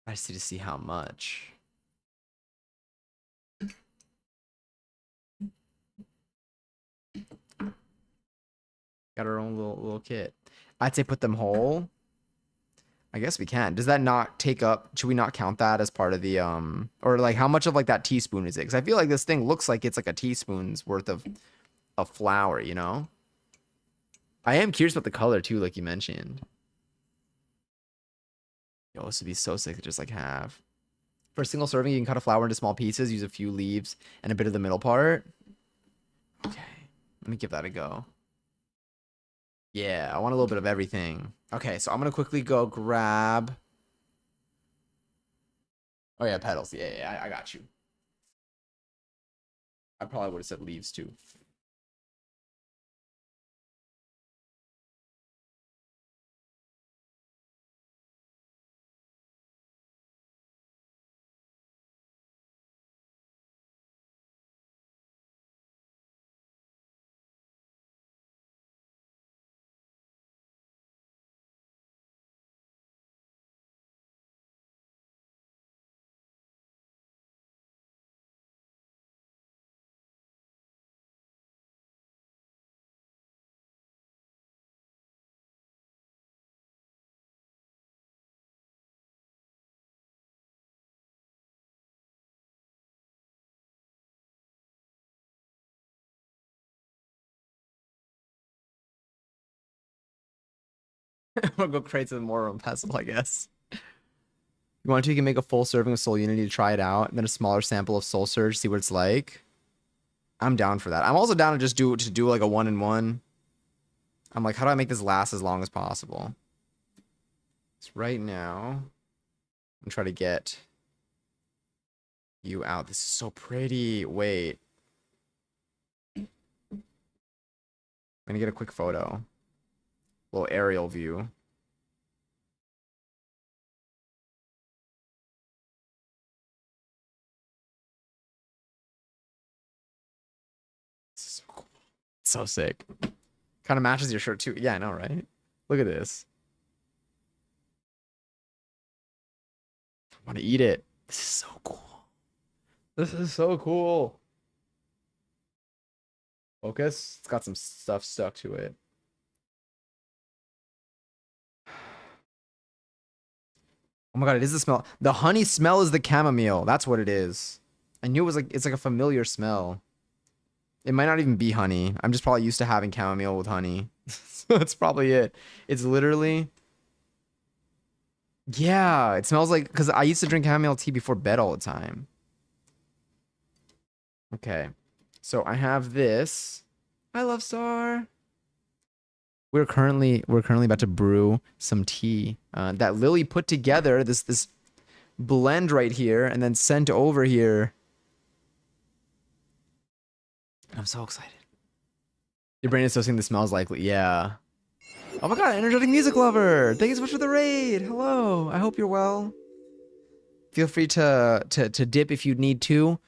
Speaker 1: I just need to see how much. Got our own little kit. I'd say put them whole. I guess we can. Does that not take up? Should we not count that as part of the or like how much of like that teaspoon is it? Because I feel like this thing looks like it's like a teaspoon's worth of flour, you know? I am curious about the color too, like you mentioned. Yo, this would be so sick to just like have. For a single serving, you can cut a flower into small pieces, use a few leaves and a bit of the middle part. Okay, let me give that a go. Yeah, I want a little bit of everything. Okay, so I'm gonna quickly go grab. Oh yeah, petals. Yeah, yeah, I got you. I probably would have said leaves too. I'm gonna go create some more pestle, I guess. You want to? You can make a full serving of Soul Unity to try it out, and then a smaller sample of Soul Surge, see what it's like. I'm down for that. I'm also down to just do like a 1-in-1. I'm like, how do I make this last as long as possible? So right now, I'm trying to get you out. This is so pretty. Wait, I'm gonna get a quick photo, little aerial view. This is so cool. So sick. Kind of matches your shirt too. Yeah, I know, right? Look at this. I want to eat it. This is so cool. This is so cool. Focus. It's got some stuff stuck to it. Oh my god, it is the smell. The honey smell is the chamomile. That's what it is. I knew it was like it's like a familiar smell. It might not even be honey. I'm just probably used to having chamomile with honey. So that's probably it. It's literally yeah, it smells like because I used to drink chamomile tea before bed all the time. Okay. So I have this. I love Star. We're currently about to brew some tea that Lily put together. This blend right here and then sent over here. I'm so excited. Your brain is associating the smells likely. Yeah. Oh my god, energetic music lover. Thank you so much for the raid. Hello. I hope you're well. Feel free to dip if you need to.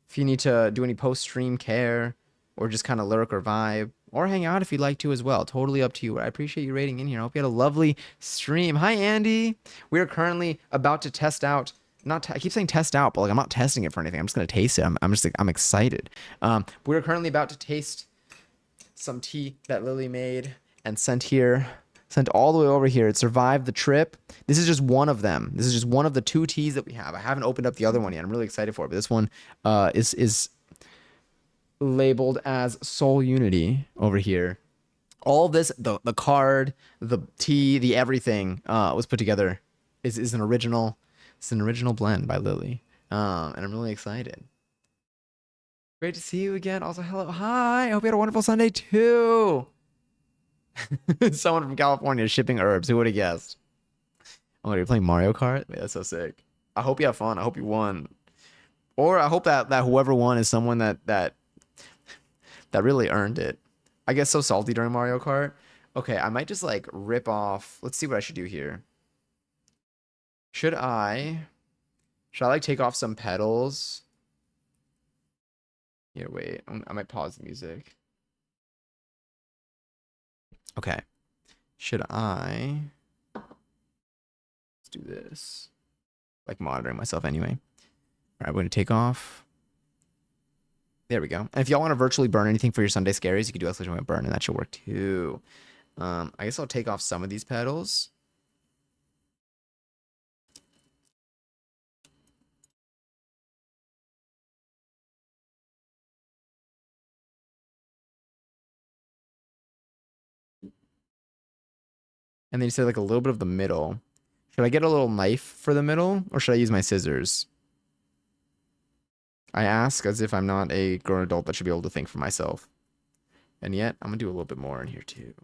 Speaker 1: If you need to do any post-stream care or just kind of lurk or vibe or hang out if you'd like to as well. Totally up to you. I appreciate you raiding in here. I hope you had a lovely stream. Hi, Andy. We are currently about to test out. I keep saying test out, but like I'm not testing it for anything. I'm just gonna taste it. I'm just like I'm excited. We're currently about to taste some tea that Lily made and sent all the way over here. It survived the trip. This is just one of them. This is just one of the 2 teas that we have. I haven't opened up the other one yet. I'm really excited for it, but this one is labeled as Soul Unity over here. All of this, the card, the tea, the everything was put together. Is an original. It's an original blend by Lily, and I'm really excited. Great to see you again. Also, hello, hi. I hope you had a wonderful Sunday too. Someone from California shipping herbs. Who would have guessed? Oh, you're playing Mario Kart? Yeah, that's so sick. I hope you have fun. I hope you won. Or I hope that whoever won is someone that really earned it. I get so salty during Mario Kart. Okay, I might just like rip off. Let's see what I should do here. Should should I like take off some pedals? Here, wait. I might pause the music. Okay. Should I let's do this. Like monitoring myself anyway. All right, we're gonna take off. There we go. And if y'all want to virtually burn anything for your Sunday scaries, you can do exclamation burn, and that should work too. I guess I'll take off some of these pedals. And then you said like a little bit of the middle. Should I get a little knife for the middle or should I use my scissors? I ask as if I'm not a grown adult that should be able to think for myself. And yet, I'm gonna do a little bit more in here too.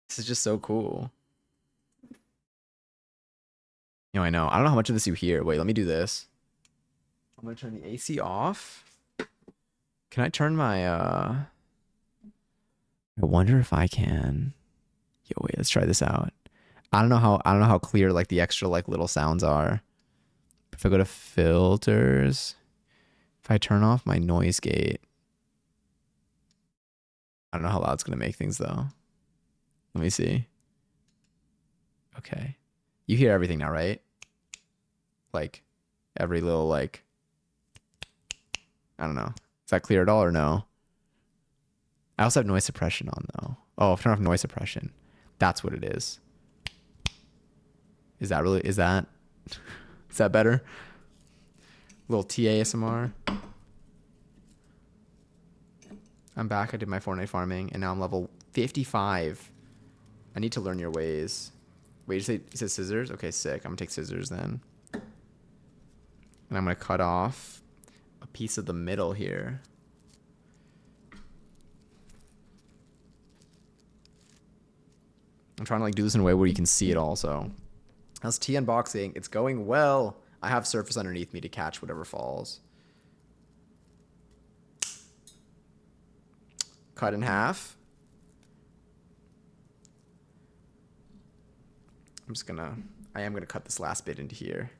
Speaker 1: This is just so cool. You know, I know. I don't know how much of this you hear. Wait, let me do this. I'm gonna turn the AC off. Can I turn my I wonder if I can. Yo, wait, let's try this out. I don't know how clear like the extra like little sounds are. If I go to filters, if I turn off my noise gate, I don't know how loud it's gonna make things though. Let me see. Okay. You hear everything now, right? Like every little like I don't know. Is that clear at all or no? I also have noise suppression on though. Oh, I've turned off noise suppression. That's what it is. Is that is that better? Little TASMR. I'm back. I did my Fortnite farming and now I'm level 55. I need to learn your ways. Wait, you said scissors? Okay, sick. I'm gonna take scissors then. And I'm gonna cut off a piece of the middle here. I'm trying to like do this in a way where you can see it also. How's tea unboxing? It's going well. I have surface underneath me to catch whatever falls. Cut in half. I am gonna cut this last bit into here.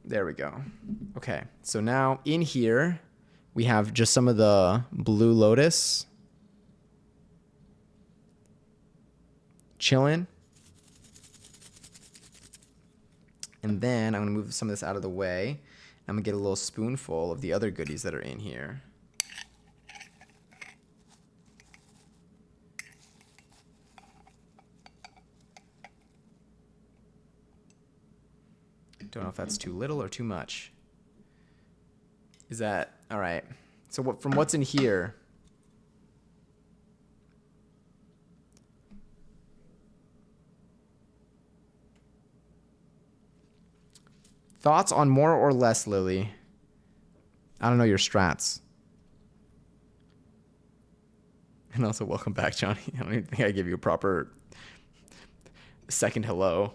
Speaker 1: There we go. Okay, so now in here, we have just some of the blue lotus. Chilling. And then I'm gonna move some of this out of the way. I'm gonna get a little spoonful of the other goodies that are in here. Don't know if that's too little or too much. Is that all right? So from what's in here? Thoughts on more or less, Lily? I don't know your strats. And also, welcome back, Johnny. I don't even think I gave you a proper second hello.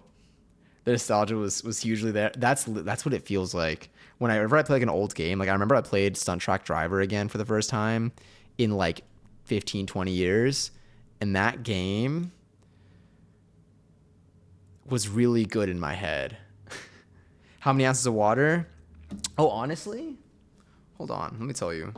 Speaker 1: The nostalgia was hugely there. That's what it feels like whenever I play like an old game. Like I remember I played Stunt Track Driver again for the first time in like 15, 20 years. And that game was really good in my head. How many ounces of water? Oh, honestly? Hold on. Let me tell you.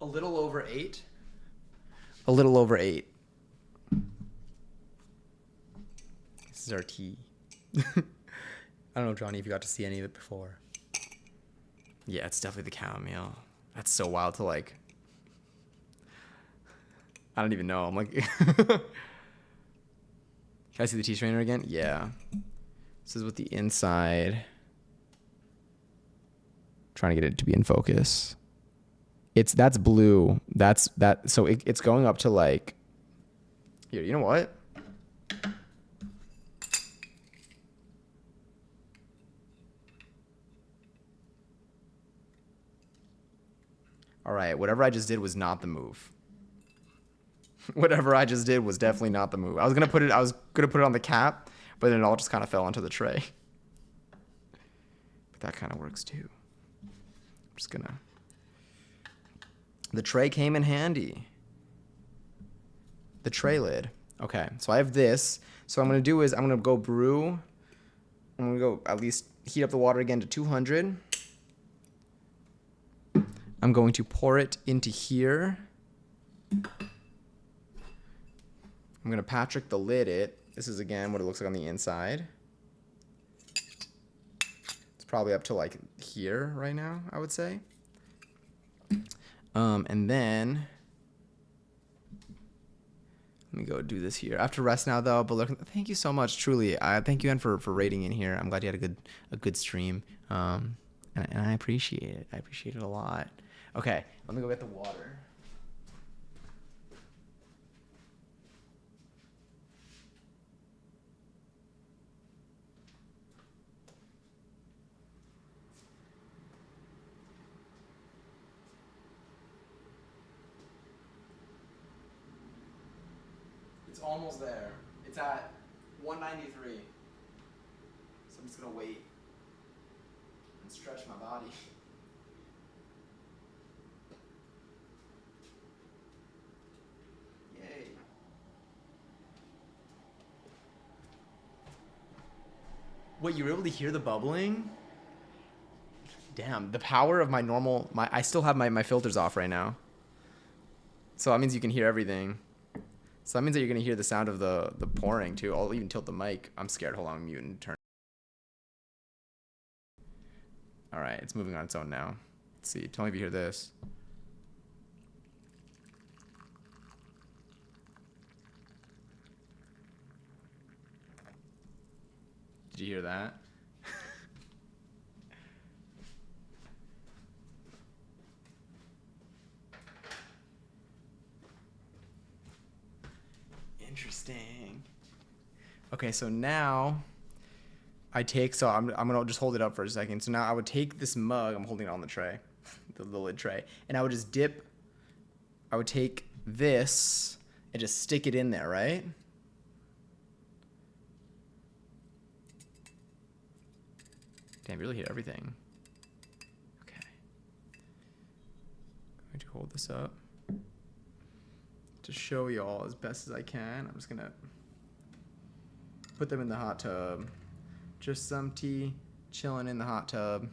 Speaker 1: A little over 8. A little over 8. This is our tea. I don't know, Johnny, if you got to see any of it before. Yeah, it's definitely the chamomile. That's so wild to like. I don't even know. I'm like. Can I see the tea strainer again? Yeah. This is what the inside. Trying to get it to be in focus. That's blue. So it's going up to like. Here, you know what? All right, whatever I just did was not the move. Whatever I just did was definitely not the move. I was gonna put it on the cap, but then it all just kind of fell onto the tray. But that kind of works too. I'm just gonna. The tray came in handy. The tray lid. Okay, so I have this. So what I'm gonna do is I'm gonna go brew. I'm gonna go at least heat up the water again to 200. I'm going to pour it into here. I'm gonna Patrick the lid it. This is again what it looks like on the inside. It's probably up to like here right now, I would say. And then let me go do this here. I have to rest now though, but look, thank you so much, truly. I thank you, Ann, for rating in here. I'm glad you had a good stream. And I appreciate it. I appreciate it a lot. Okay, let me go get the water. It's almost there. It's at 193. So I'm just gonna wait and stretch my body. Yay. Wait, you were able to hear the bubbling? Damn, the power of my normal, I still have my filters off right now. So that means you can hear everything. So that means that you're gonna hear the sound of the pouring too. I'll even tilt the mic. I'm scared. Hold on, I'm mute and turn. All right, it's moving on its own now. Let's see. Tell me if you hear this. Did you hear that? Interesting. Okay, so now I take, so I'm gonna just hold it up for a second. So now I would take this mug, I'm holding it on the tray, the lid tray, and I would just dip, I would take this and just stick it in there, right? Damn, you really hit everything. Okay. I'm going to hold this up to show y'all as best as I can. I'm just gonna put them in the hot tub. Just some tea chilling in the hot tub.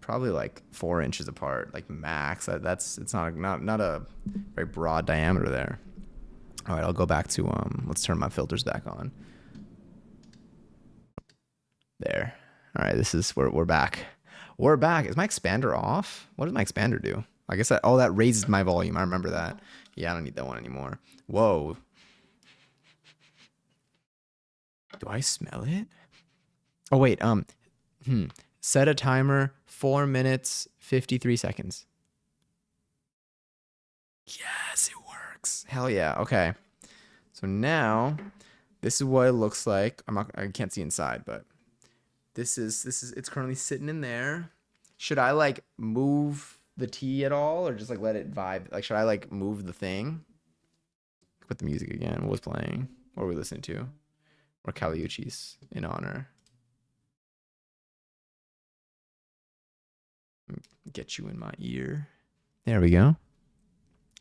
Speaker 1: Probably like 4 inches apart, like max. It's not a very broad diameter there. All right, I'll go back to let's turn my filters back on. There. All right, we're back. We're back. Is my expander off? What does my expander do? I guess that raises my volume. I remember that. Yeah, I don't need that one anymore. Whoa. Do I smell it? Oh wait, set a timer, 4 minutes, 53 seconds. Yes, it works. Hell yeah. Okay. So now this is what it looks like. I can't see inside, but this is it's currently sitting in there. Should I like move the tea at all or just like let it vibe? Like should I like move the thing? Put the music again. What was playing? What were we listening to? Or Caliucci's in honor. Get you in my ear. There we go.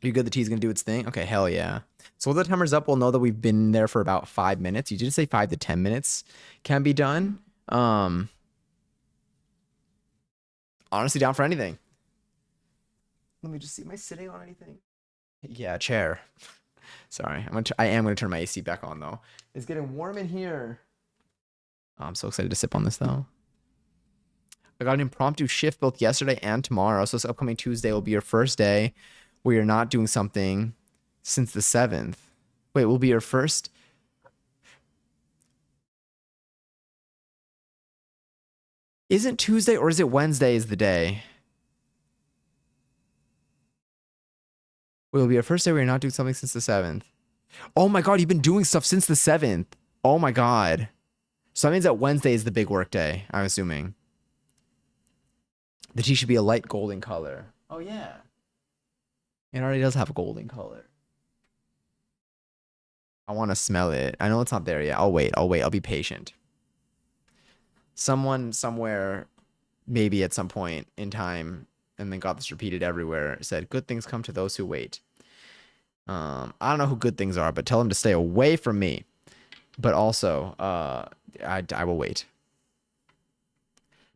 Speaker 1: You good? The tea's gonna do its thing? Okay, hell yeah. So while the timer's up, we'll know that we've been there for about 5 minutes. You did say 5 to 10 minutes can be done. Honestly, down for anything. Let me just see. Am I sitting on anything? Yeah, chair. Sorry, I am gonna turn my AC back on though. It's getting warm in here. Oh, I'm so excited to sip on this though. I got an impromptu shift both yesterday and tomorrow. So this upcoming Tuesday will be your first day where you're not doing something since the 7th. Wait, will be your first? Isn't Tuesday or is it Wednesday is the day? Wait, will be your first day where you're not doing something since the 7th. Oh my God, you've been doing stuff since the 7th. Oh my God. So that means that Wednesday is the big work day, I'm assuming. The tea should be a light golden color. Oh yeah. It already does have a golden color. I want to smell it. I know it's not there yet. I'll wait. I'll be patient. Someone somewhere, maybe at some point in time, and then got this repeated everywhere, said, good things come to those who wait. I don't know who good things are, but tell them to stay away from me. But also, I will wait.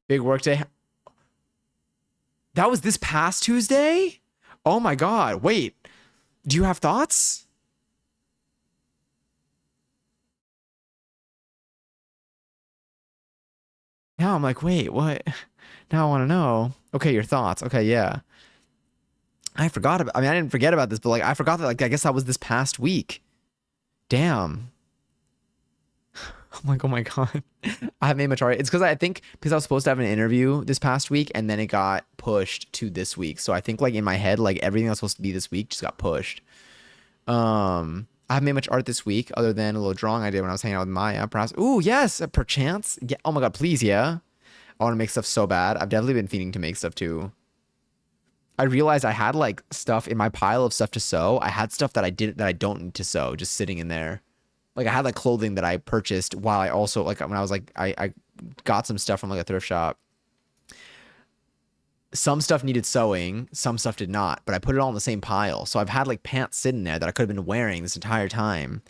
Speaker 1: Big work day. That was this past Tuesday? Oh my God. Wait. Do you have thoughts? Now I'm like, wait, what? Now I want to know. Okay, your thoughts. Okay, yeah. I forgot about, I mean, I didn't forget about this, but like, I forgot that, like, I guess that was this past week. Damn. I'm like, oh my God. I have made much art. It's because I think because I was supposed to have an interview this past week and then it got pushed to this week. So I think like in my head, like everything that was supposed to be this week just got pushed. I haven't made much art this week other than a little drawing I did when I was hanging out with Maya. Perhaps. Ooh, yes, perchance. Yeah. Oh my God, please, yeah. I want to make stuff so bad. I've definitely been feeding to make stuff too. I realized I had like stuff in my pile of stuff to sew. I had stuff that I don't need to sew just sitting in there. Like I had like clothing that I purchased while I also like when I was like I got some stuff from like a thrift shop. Some stuff needed sewing, some stuff did not, but I put it all in the same pile. So I've had like pants sitting there that I could have been wearing this entire time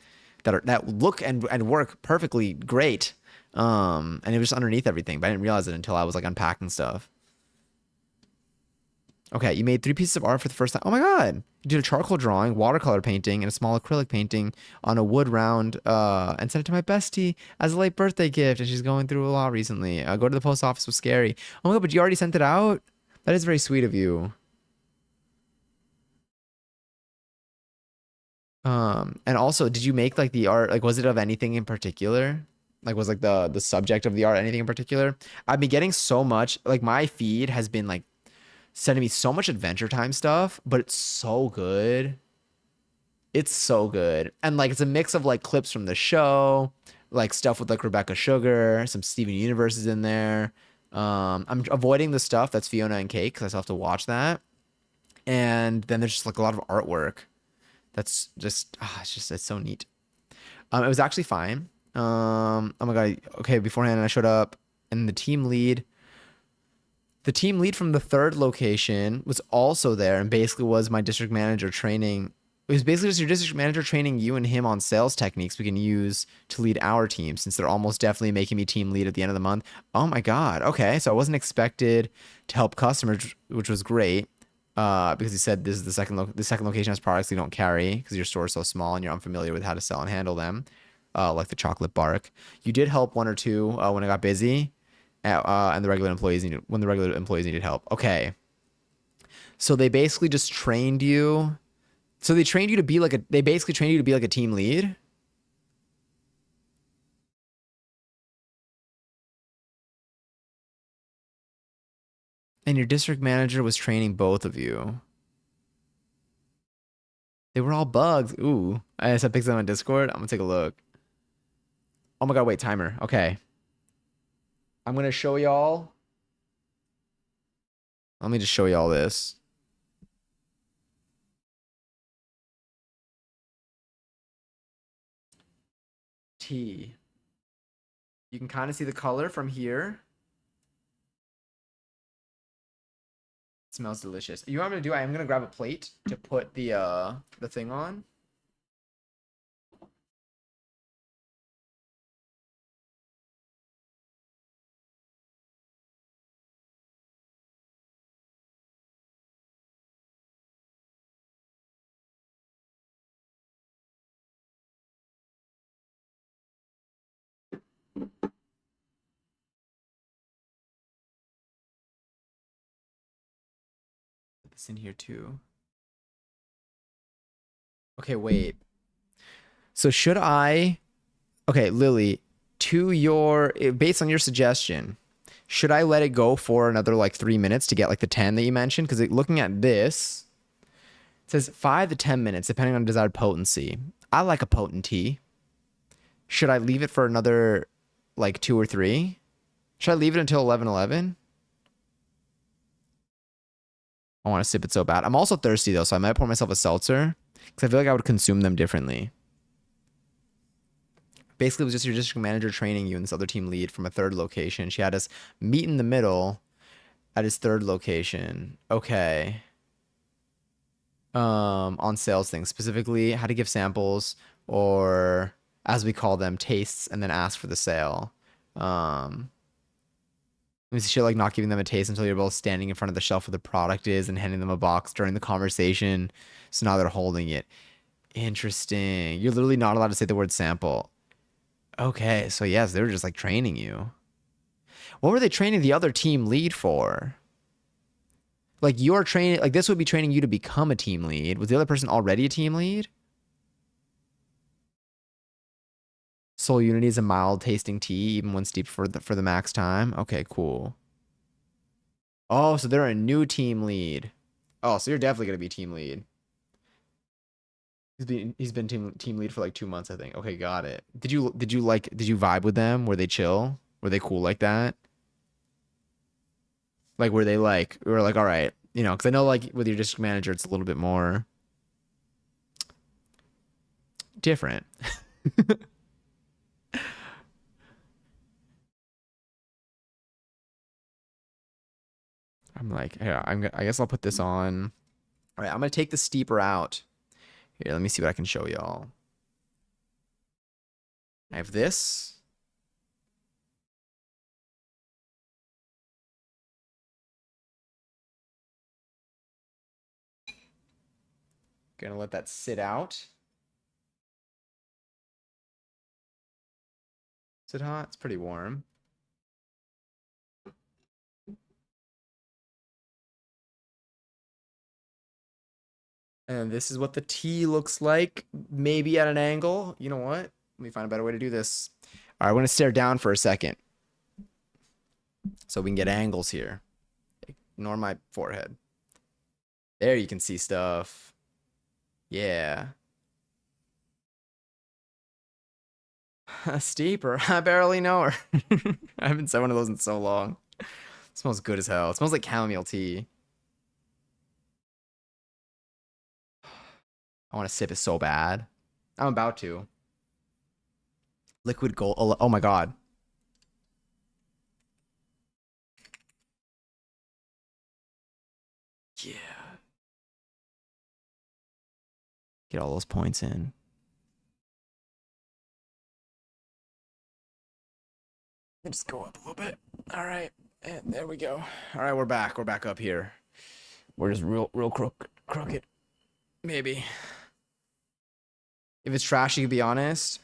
Speaker 1: that look and work perfectly great. And it was just underneath everything, but I didn't realize it until I was like unpacking stuff. Okay, you made 3 pieces of art for the first time. Oh my God. You did a charcoal drawing, watercolor painting, and a small acrylic painting on a wood round, and sent it to my bestie as a late birthday gift. And she's going through a lot recently. Go to the post office was scary. Oh my God, but you already sent it out? That is very sweet of you. And also, did you make like the art, like was it of anything in particular? Like was like the subject of the art anything in particular? I've been getting so much, like my feed has been like sending me so much Adventure Time stuff, but it's so good. It's so good. And like it's a mix of like clips from the show, like stuff with like Rebecca Sugar, some Steven Universe is in there. I'm avoiding the stuff that's Fiona and Cake because I still have to watch that. And then there's just like a lot of artwork that's just it's just it's so neat. It was actually fine. Oh my God. Okay, beforehand I showed up and the team lead from the third location was also there and basically was my district manager training. It was basically just your district manager training you and him on sales techniques we can use to lead our team since they're almost definitely making me team lead at the end of the month. Oh my God. Okay. So I wasn't expected to help customers, which was great. Because he said this is the second location has products you don't carry because your store is so small and you're unfamiliar with how to sell and handle them, like the chocolate bark. You did help one or two when I got busy, and when the regular employees needed help. Okay, so they basically just trained you. So they basically trained you to be like a team lead, and your district manager was training both of you. They were all bugs. Ooh, I said pick them on Discord. I'm gonna take a look. Oh my God, wait, timer. Okay, I'm gonna show y'all. Let me just show y'all this. Tea. You can kind of see the color from here. It smells delicious. You know what I'm gonna do? I am gonna grab a plate to put the thing on. Put this in here too. Okay, wait. So should I? Okay, Lily, based on your suggestion, should I let it go for another like 3 minutes to get like the 10 that you mentioned? Because looking at this, it says 5 to 10 minutes depending on desired potency. I like a potent tea. Should I leave it for another like 2 or 3? Should I leave it until 11:11? I want to sip it so bad. I'm also thirsty though, so I might pour myself a seltzer because I feel like I would consume them differently. Basically, it was just your district manager training you and this other team lead from a third location. She had us meet in the middle at his third location. Okay. On sales things, specifically how to give samples or as we call them, tastes, and then ask for the sale. Um, It's shit like not giving them a taste until you're both standing in front of the shelf where the product is and handing them a box during the conversation. So now they're holding it. Interesting. You're literally not allowed to say the word sample. Okay, so yes, they were just like training you. What were they training the other team lead for? Like you're training, like this would be training you to become a team lead. Was the other person already a team lead? Soul Unity is a mild tasting tea, even when steeped for the max time. Okay, cool. Oh, so they're a new team lead. Oh, so you're definitely gonna be team lead. He's been team lead for like 2 months, I think. Okay, got it. Did you vibe with them? Were they chill? Were they cool like that? Like were they like we were like, all right, because I know like with your district manager it's a little bit more different. I'm like, yeah, I guess I'll put this on. All right, I'm gonna take the steeper out. Here, let me see what I can show y'all. I have this. Gonna let that sit out. Is it hot? It's pretty warm. And this is what the tea looks like, maybe at an angle. You know what? Let me find a better way to do this. All right, we're gonna stare down for a second so we can get angles here. Ignore my forehead. There you can see stuff. Yeah. Steeper. I barely know her. I haven't said one of those in so long. It smells good as hell. It smells like chamomile tea. I want to sip it so bad. I'm about to. Liquid gold. Oh my god. Yeah. Get all those points in. And just go up a little bit. All right. And there we go. All right, we're back. We're back up here. We're just real crooked. Maybe. If it's trashy, to be honest,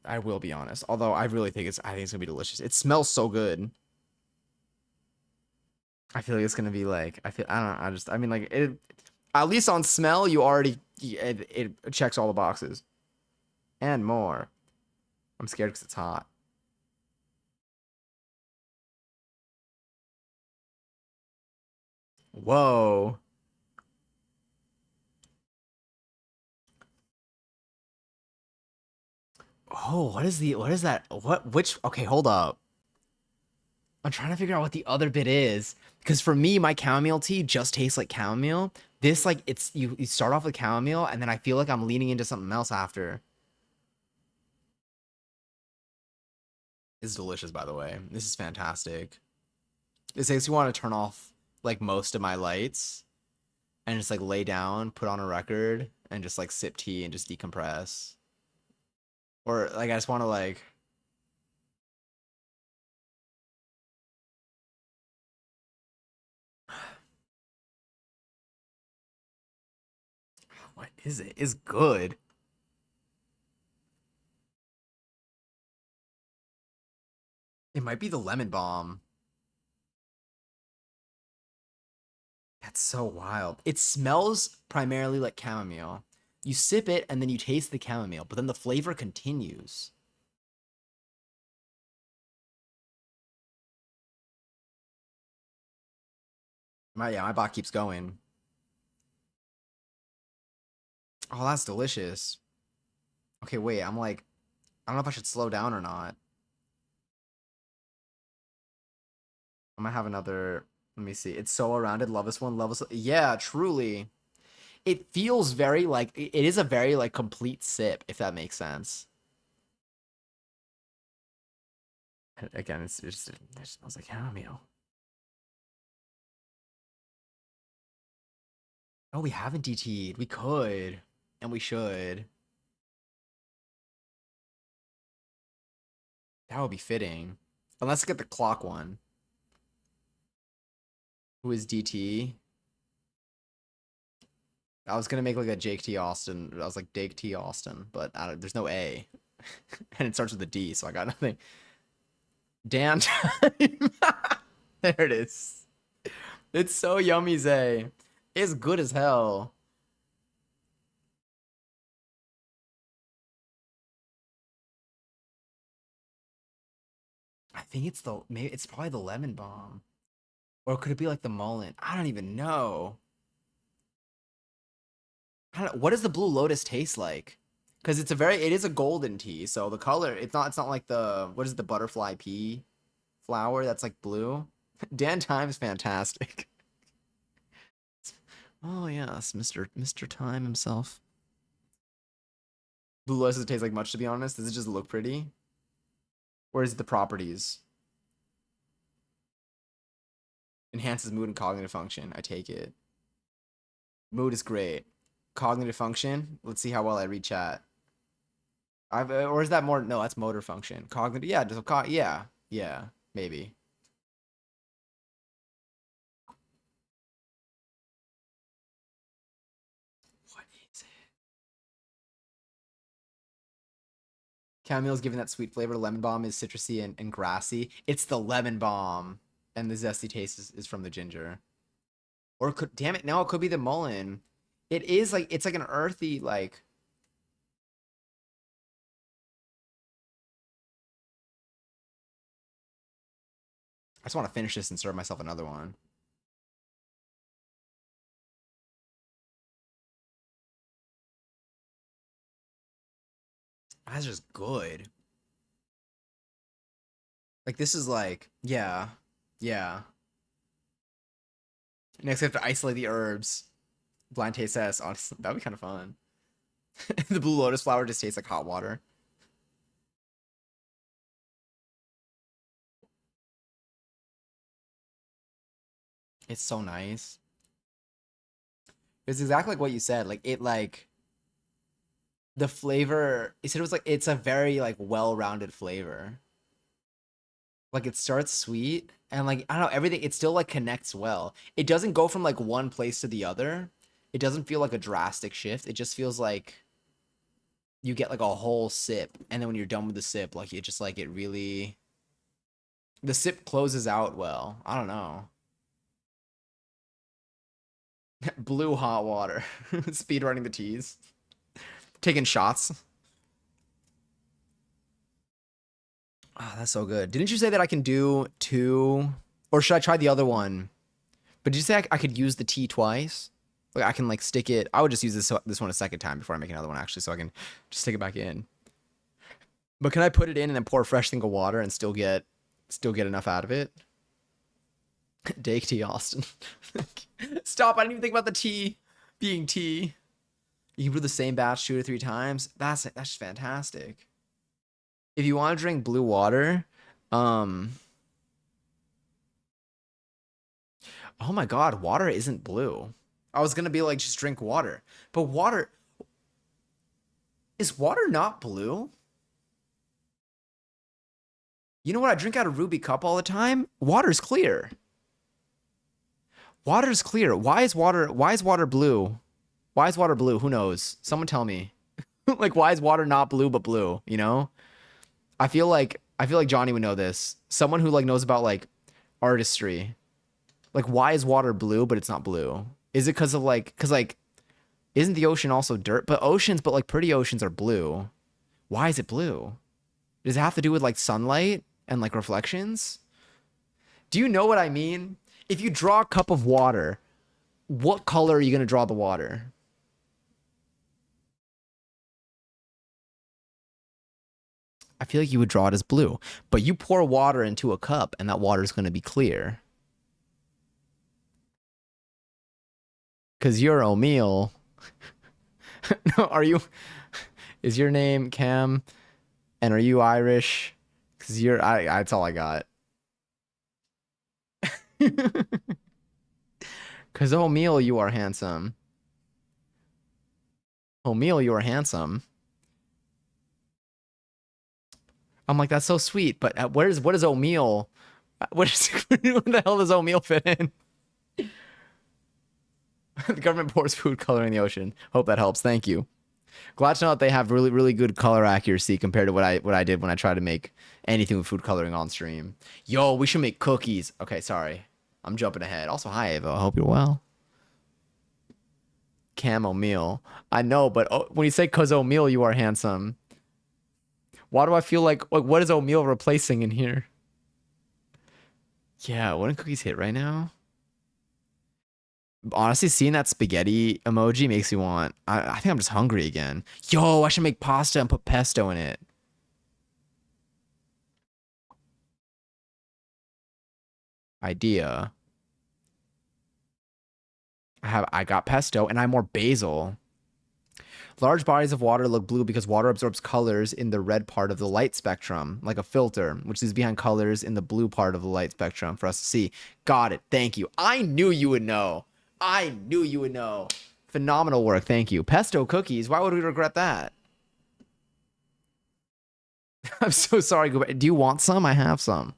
Speaker 1: I will be honest. Although I think it's gonna be delicious. It smells so good. I feel like it's gonna be like I don't know. I mean like it. At least on smell, it checks all the boxes and more. I'm scared because it's hot. Whoa. Oh, what is that? Okay, hold up. I'm trying to figure out what the other bit is. Because for me, my chamomile tea just tastes like chamomile. This, like, you start off with chamomile, and then I feel like I'm leaning into something else after. It's delicious, by the way. This is fantastic. This makes me want to turn off, like, most of my lights and just, like, lay down, put on a record, and just, like, sip tea and just decompress. Or, like, I just want to, like, what is it? It's good. It might be the lemon balm. That's so wild. It smells primarily like chamomile. You sip it and then you taste the chamomile, but then the flavor continues. My bot keeps going. Oh, that's delicious. Okay, wait, I'm like, I don't know if I should slow down or not. I might have another. Let me see. It's so rounded. Love this one. Love this. Yeah, truly. It feels very like it is a very like complete sip, if that makes sense. Again, it just smells like chamomile. Oh, we haven't DT'd. We could, and we should. That would be fitting. Unless I get the clock one. Who is DT? I was gonna make like a Jake T. Austin. I was like Jake T. Austin, but there's no A. And it starts with a D, so I got nothing. Dan time. There it is. It's so yummy, Zay. It's good as hell. I think maybe it's probably the lemon bomb. Or could it be like the mullet? I don't even know. I don't know. What does the blue lotus taste like? Because it is a golden tea, so the color, it's not like what is it, the butterfly pea flower that's like blue? Dan Time's fantastic. Oh yes, Mr. Time himself. Blue lotus doesn't taste like much, to be honest. Does it just look pretty? Or is it the properties? Enhances mood and cognitive function. I take it. Mood is great. Cognitive function. Let's see how well I read chat. Or is that more? No, that's motor function. Cognitive. Yeah, yeah, maybe. What is it? Camel's giving that sweet flavor. Lemon balm is citrusy and grassy. It's the lemon balm, and the zesty taste is from the ginger. Or could damn it, no, it could be the mullein. It is like it's like an earthy like. I just want to finish this and serve myself another one. That's just good. Like this is like, yeah, yeah. Next, I have to isolate the herbs. Blind taste test. Honestly, that'd be kind of fun. The blue lotus flower just tastes like hot water. It's so nice. It's exactly like what you said. Like it, like the flavor. You said it was like it's a very like well-rounded flavor. Like it starts sweet and like I don't know everything. It still like connects well. It doesn't go from like one place to the other. It doesn't feel like a drastic shift. It just feels like you get like a whole sip, and then when you're done with the sip, like it just like it really the sip closes out well. I don't know. Blue hot water. Speed running the teas. Taking shots. Oh, that's so good. Didn't you say that I can do two? Or should I try the other one? But did you say I could use the tea twice? Like I can like stick it. I would just use this one a second time before I make another one actually, so I can just stick it back in. But can I put it in and then pour a fresh thing of water and still get enough out of it? Dake tea, Austin. Stop! I didn't even think about the tea being tea. You can brew the same batch 2 to 3 times. That's just fantastic. If you want to drink blue water, um, oh my God, water isn't blue. I was gonna be like, just drink water, but is water not blue? You know what? I drink out of Ruby cup all the time. Water's clear. Water's clear. Why is water blue? Why is water blue? Who knows? Someone tell me. Like, why is water not blue but blue? You know? I feel like Johnny would know this. Someone who like knows about like artistry. Like, why is water blue but it's not blue? Is it because like isn't the ocean also dirt? But like pretty oceans are blue. Why is it blue? Does it have to do with like sunlight and like reflections? Do you know what I mean? If you draw a cup of water, what color are you gonna draw the water? I feel like you would draw it as blue, but you pour water into a cup and that water is gonna be clear. Cause you're O'Meal. No, are you? Is your name Cam? And are you Irish? Cause that's all I got. Cause O'Meal, you are handsome. O'Meal, you are handsome. I'm like, that's so sweet. But what is oatmeal? What is what the hell does oatmeal fit in? The government pours food coloring in the ocean. Hope that helps. Thank you. Glad to know that they have really, really good color accuracy compared to what I did when I tried to make anything with food coloring on stream. Yo, we should make cookies. Okay, sorry. I'm jumping ahead. Also, hi, Ava. I hope you're well. Chamomile. I know, but when you say cause O'Meal, you are handsome. Why do I feel like what is O'Meal replacing in here? Yeah, wouldn't cookies hit right now? Honestly, seeing that spaghetti emoji makes me want. I think I'm just hungry again. Yo, I should make pasta and put pesto in it. Idea. I got pesto and I have more basil. Large bodies of water look blue because water absorbs colors in the red part of the light spectrum, like a filter, which is behind colors in the blue part of the light spectrum for us to see. Got it. Thank you. I knew you would know. I knew you would know. Phenomenal work. Thank you. Pesto cookies. Why would we regret that? I'm so sorry. Do you want some? I have some.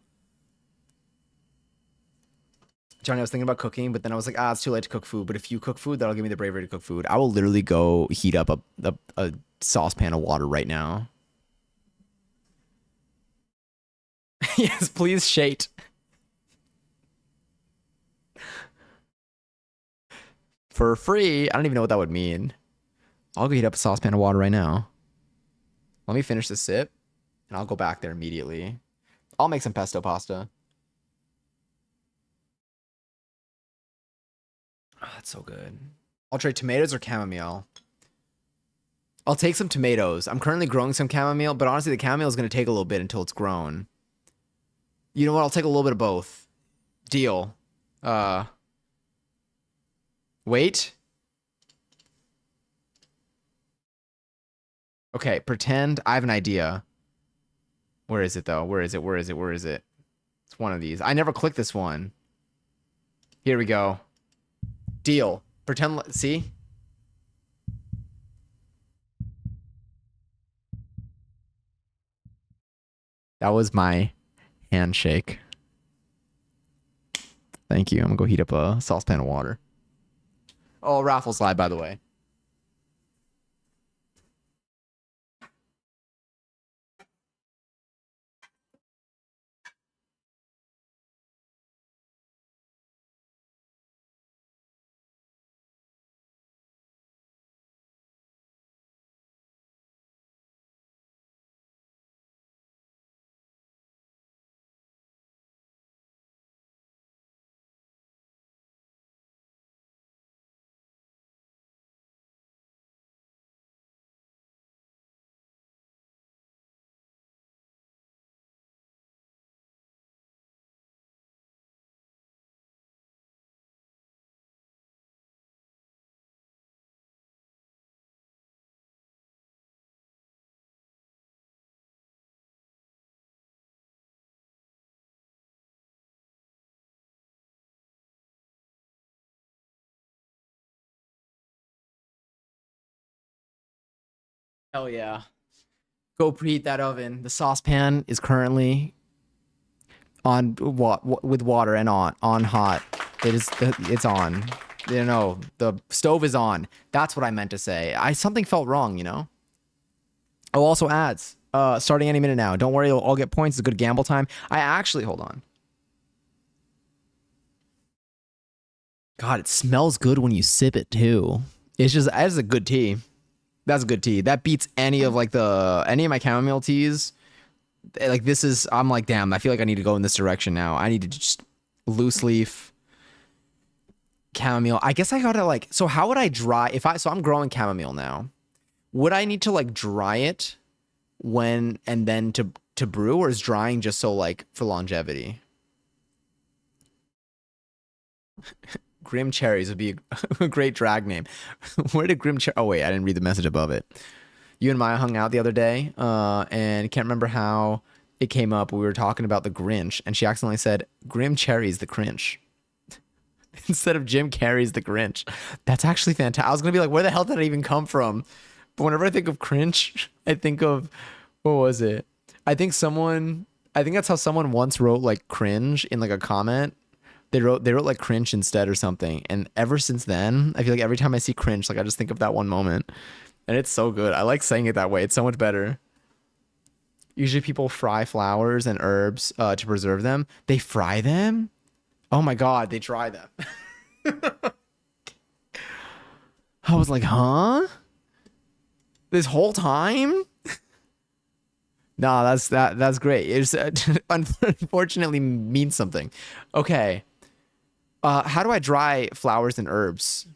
Speaker 1: Johnny, I was thinking about cooking, but then I was like, it's too late to cook food. But if you cook food, that'll give me the bravery to cook food. I will literally go heat up a saucepan of water right now. Yes, please, shate. For free? I don't even know what that would mean. I'll go heat up a saucepan of water right now. Let me finish the sip, and I'll go back there immediately. I'll make some pesto pasta. Oh, that's so good. I'll trade tomatoes or chamomile. I'll take some tomatoes. I'm currently growing some chamomile, but honestly, the chamomile is going to take a little bit until it's grown. You know what? I'll take a little bit of both. Deal. Wait. Okay, pretend I have an idea. Where is it, though? Where is it? Where is it? Where is it? It's one of these. I never clicked this one. Here we go. Deal. Pretend, see? That was my handshake. Thank you. I'm gonna go heat up a saucepan of water. Oh, raffle slide, by the way. Hell yeah. Go preheat that oven. The saucepan is currently on with water and on hot. It's on. You know, the stove is on. That's what I meant to say. Something felt wrong, you know? Oh, also ads. Starting any minute now. Don't worry, I'll get points. It's a good gamble time. I actually hold on. God, it smells good when you sip it too. It's a good tea. That's a good tea. That beats any of any of my chamomile teas. Like this is, I'm like, damn, I feel like I need to go in this direction now. I need to just loose leaf chamomile. I guess I gotta so how would I dry so I'm growing chamomile now. Would I need to dry it and then to brew, or is drying just so for longevity? Grim Cherries would be a great drag name. Where did Grim Cherry? Oh wait, I didn't read the message above it. You and Maya hung out the other day, and can't remember how it came up. We were talking about the Grinch, and she accidentally said Grim Cherry's the Grinch instead of Jim Carrey's the Grinch. That's actually fantastic. I was gonna be like, where the hell did that even come from? But whenever I think of cringe, I think of what was it? I think that's how someone once wrote like cringe in like a comment. They wrote like cringe instead or something. And ever since then, I feel like every time I see cringe, like I just think of that one moment. And it's so good. I like saying it that way. It's so much better. Usually people fry flowers and herbs to preserve them. They fry them? Oh my God, they dry them. I was like, huh? This whole time? Nah, that's great. It's unfortunately means something. Okay. How do I dry flowers and herbs?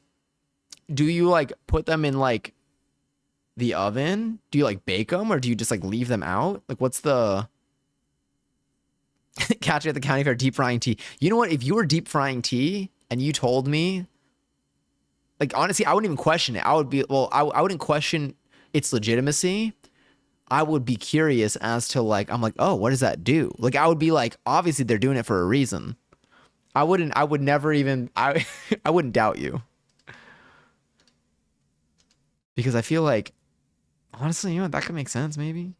Speaker 1: Do you like put them in like the oven? Do you like bake them or do you just like leave them out? Like what's the catch you at the county fair deep frying tea? You know what? If you were deep frying tea and you told me, like honestly, I wouldn't even question it. I would be well, I wouldn't question its legitimacy. I would be curious as to like I'm like, "Oh, what does that do?" Like I would be like, obviously they're doing it for a reason. I would never even I wouldn't doubt you because I feel like honestly, you know, that could make sense maybe.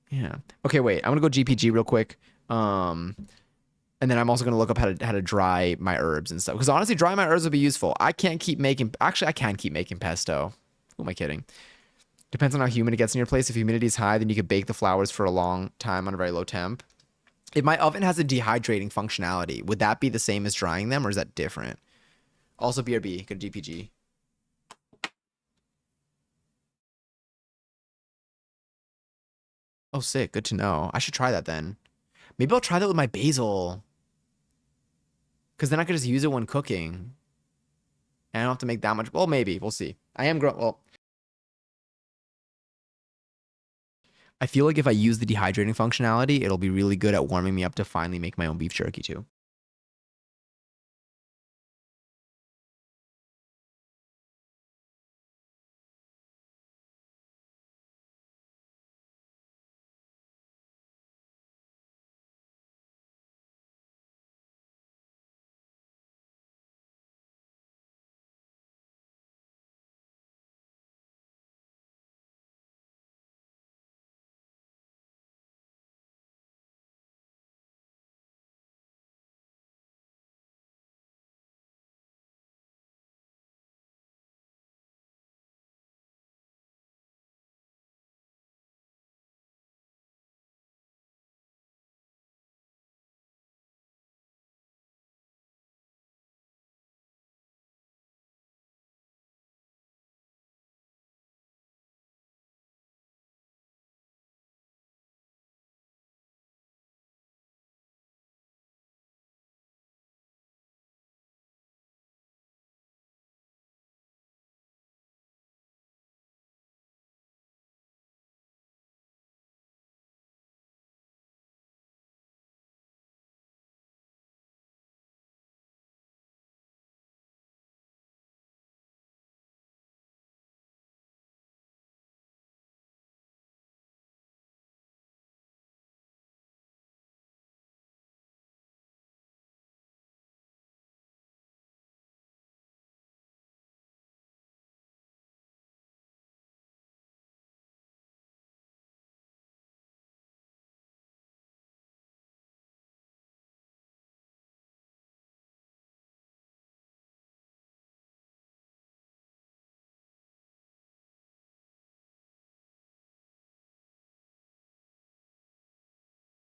Speaker 1: Yeah. Okay, wait. I'm gonna go GPG real quick. Um, and then I'm also gonna look up how to dry my herbs and stuff. Because honestly, dry my herbs would be useful. I can't keep making. Actually, I can keep making pesto. Who am I kidding? Depends on how humid it gets in your place. If humidity is high, then you could bake the flowers for a long time on a very low temp. If my oven has a dehydrating functionality, would that be the same as drying them, or is that different? Also, BRB, go to GPG. Oh, sick. Good to know. I should try that then. Maybe I'll try that with my basil. Because then I could just use it when cooking. And I don't have to make that much. Well, maybe. We'll see. I am grow. Well, I feel like if I use the dehydrating functionality, it'll be really good at warming me up to finally make my own beef jerky too.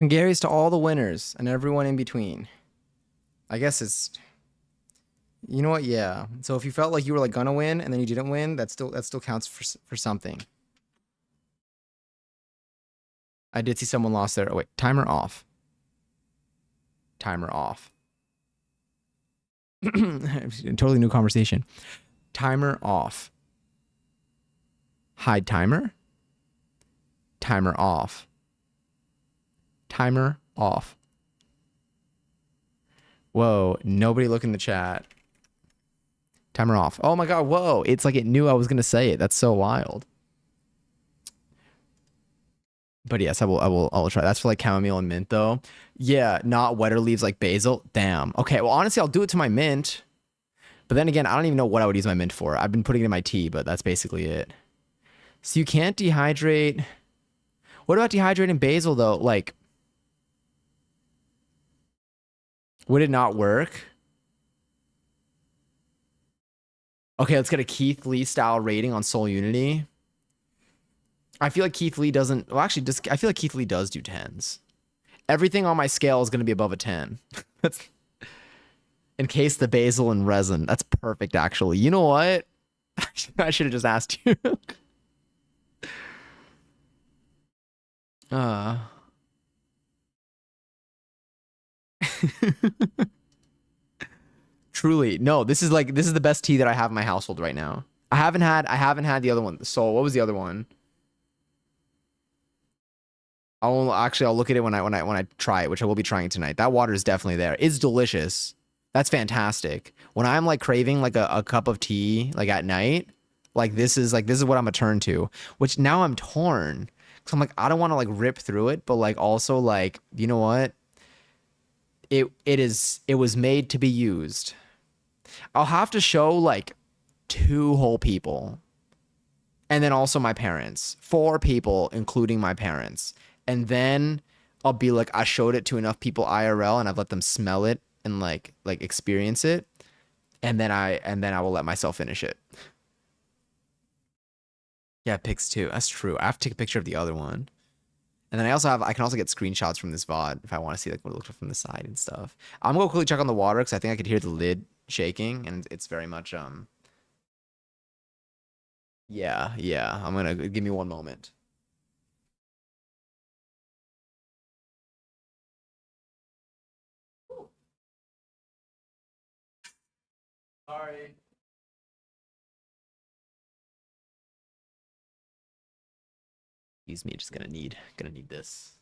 Speaker 1: And Gary's to all the winners and everyone in between. I guess it's you know what? Yeah. So if you felt like you were like gonna win and then you didn't win, that still counts for something. I did see someone lost there. Oh wait, timer off. Timer off. Totally new conversation. Timer off. Hide timer. Timer off. Timer off. Whoa, nobody look in the chat. Timer off. Oh my god, whoa. It's like it knew I was gonna say it. That's so wild. But yes, I will try. That's for like chamomile and mint though. Yeah, not wetter leaves like basil. Damn. Okay, well honestly I'll do it to my mint. But then again, I don't even know what I would use my mint for. I've been putting it in my tea, but that's basically it. So you can't dehydrate. What about dehydrating basil though? Like, would it not work? Okay, let's get a Keith Lee style rating on Soul Unity. I feel like Keith Lee doesn't. Well, actually, I feel like Keith Lee does do tens. Everything on my scale is going to be above a 10. That's in case the basil and resin. That's perfect, actually. You know what? I should have just asked you. uh. Truly, no. This is the best tea that I have in my household right now. I haven't had the other one. So what was the other one? I'll look at it when I try it, which I will be trying tonight. That water is definitely there. It's delicious. That's fantastic. When I'm like craving like a cup of tea like at night, this is what I'm gonna turn to. Which now I'm torn. Cause I'm like, I don't want to like rip through it, but like also like, you know what? It was made to be used. I'll have to show like two whole people and then also my parents, four people, including my parents. And then I'll be like, I showed it to enough people IRL and I've let them smell it and like experience it. And then I will let myself finish it. Yeah, pics too. That's true. I have to take a picture of the other one. And then I can also get screenshots from this VOD if I want to see like what it looks like from the side and stuff. I'm gonna quickly check on the water because I think I could hear the lid shaking and it's very much yeah. I'm gonna give me one moment. Sorry. Excuse me, just gonna need this.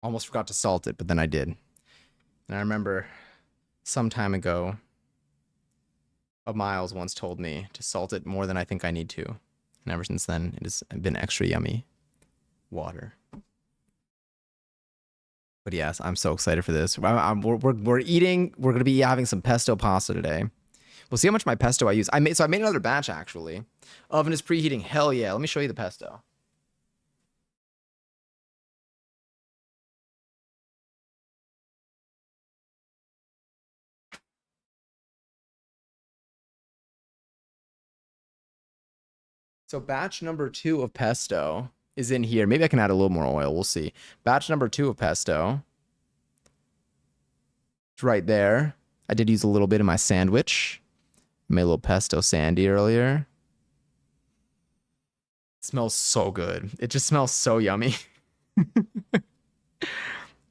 Speaker 1: Almost forgot to salt it, but then I did. And I remember some time ago, a Miles once told me to salt it more than I think I need to. And ever since then, it has been extra yummy water. But yes, I'm so excited for this. We're eating. We're gonna be having some pesto pasta today. We'll see how much my pesto I use. I made another batch actually. Oven is preheating. Hell yeah! Let me show you the pesto. So batch number two of pesto is in here. Maybe I can add a little more oil. We'll see. Batch number two of pesto. It's right there. I did use a little bit in my sandwich. I made a little pesto sandy earlier. It smells so good. It just smells so yummy. You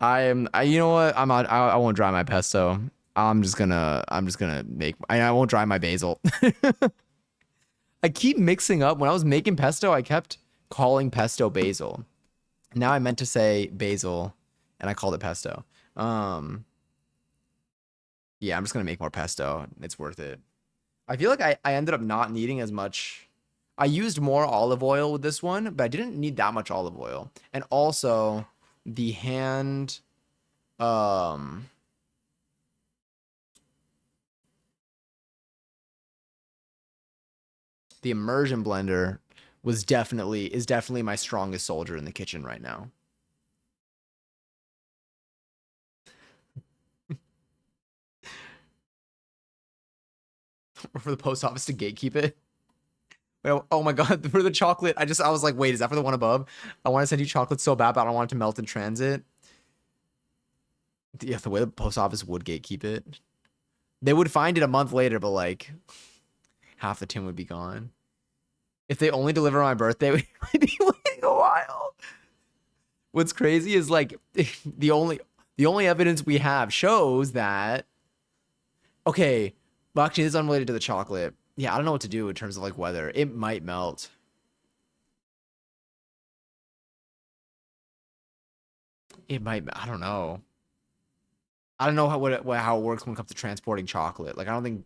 Speaker 1: know what? I won't dry my pesto. I'm just gonna make, I won't dry my basil. I keep mixing up. When I was making pesto, I kept calling pesto basil. Now I meant to say basil and I called it pesto. Um, yeah, I'm just gonna make more pesto. It's worth it. I feel like I ended up not needing as much. I used more olive oil with this one, but I didn't need that much olive oil. And also the hand um the immersion blender is definitely my strongest soldier in the kitchen right now. Or for the post office to gatekeep it. Well, oh my God, for the chocolate, I was like, wait, is that for the one above? I want to send you chocolate so bad, but I don't want it to melt in transit. Yeah, the way the post office would gatekeep it. They would find it a month later, but like half the tin would be gone. If they only deliver on my birthday, we might be waiting a while. What's crazy is like the only the only evidence we have shows that okay, well actually this is unrelated to the chocolate. Yeah, I don't know what to do in terms of like weather. It might melt. It might I don't know. I don't know how it works when it comes to transporting chocolate. Like I don't think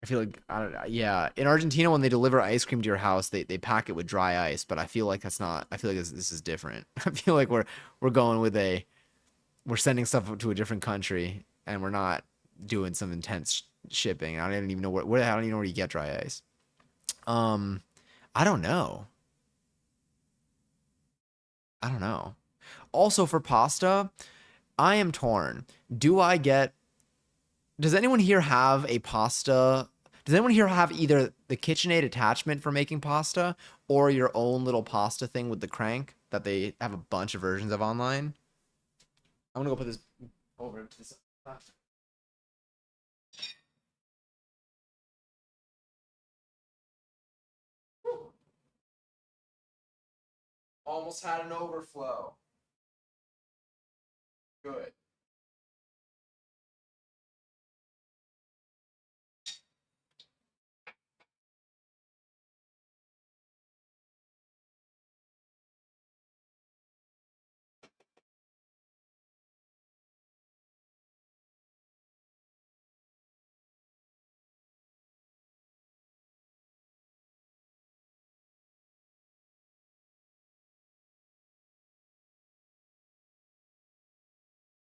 Speaker 1: I feel like I don't yeah, in Argentina when they deliver ice cream to your house, they pack it with dry ice, but I feel like that's not I feel like this is different. I feel like we're going with a we're sending stuff to a different country and we're not doing some intense shipping. I don't even know where I don't even know where you get dry ice. Um, I don't know. I don't know. Also for pasta, I am torn. Do I get does anyone here have a pasta? Does anyone here have either the KitchenAid attachment for making pasta or your own little pasta thing with the crank that they have a bunch of versions of online? I'm gonna go put this over to this. Almost had an overflow. Good.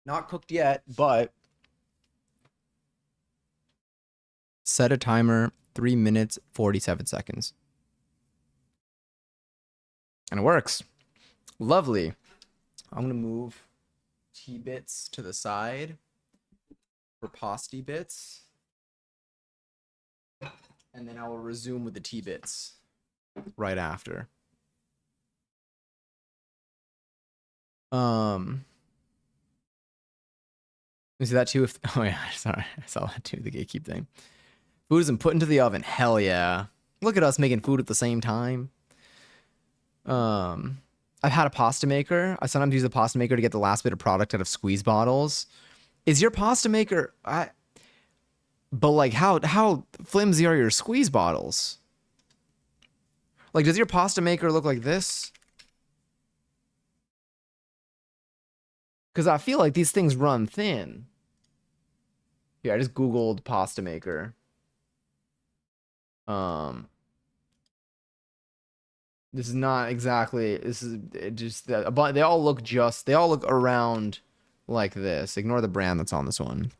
Speaker 1: Not cooked yet, but set a timer 3 minutes 47 seconds. And it works. Lovely. I'm going to move tea bits to the side for pasty bits. And then I will resume with the tea bits right after. You see that too? Oh yeah, sorry. I saw that too, the gatekeep thing. Food isn't put into the oven. Hell yeah. Look at us making food at the same time. Um, I've had a pasta maker. I sometimes use a pasta maker to get the last bit of product out of squeeze bottles. Is your pasta maker but like how flimsy are your squeeze bottles? Like does your pasta maker look like this? Cuz I feel like these things run thin. Yeah, I just googled pasta maker. Um this is not exactly this is it just but they all look around like this. Ignore the brand that's on this one.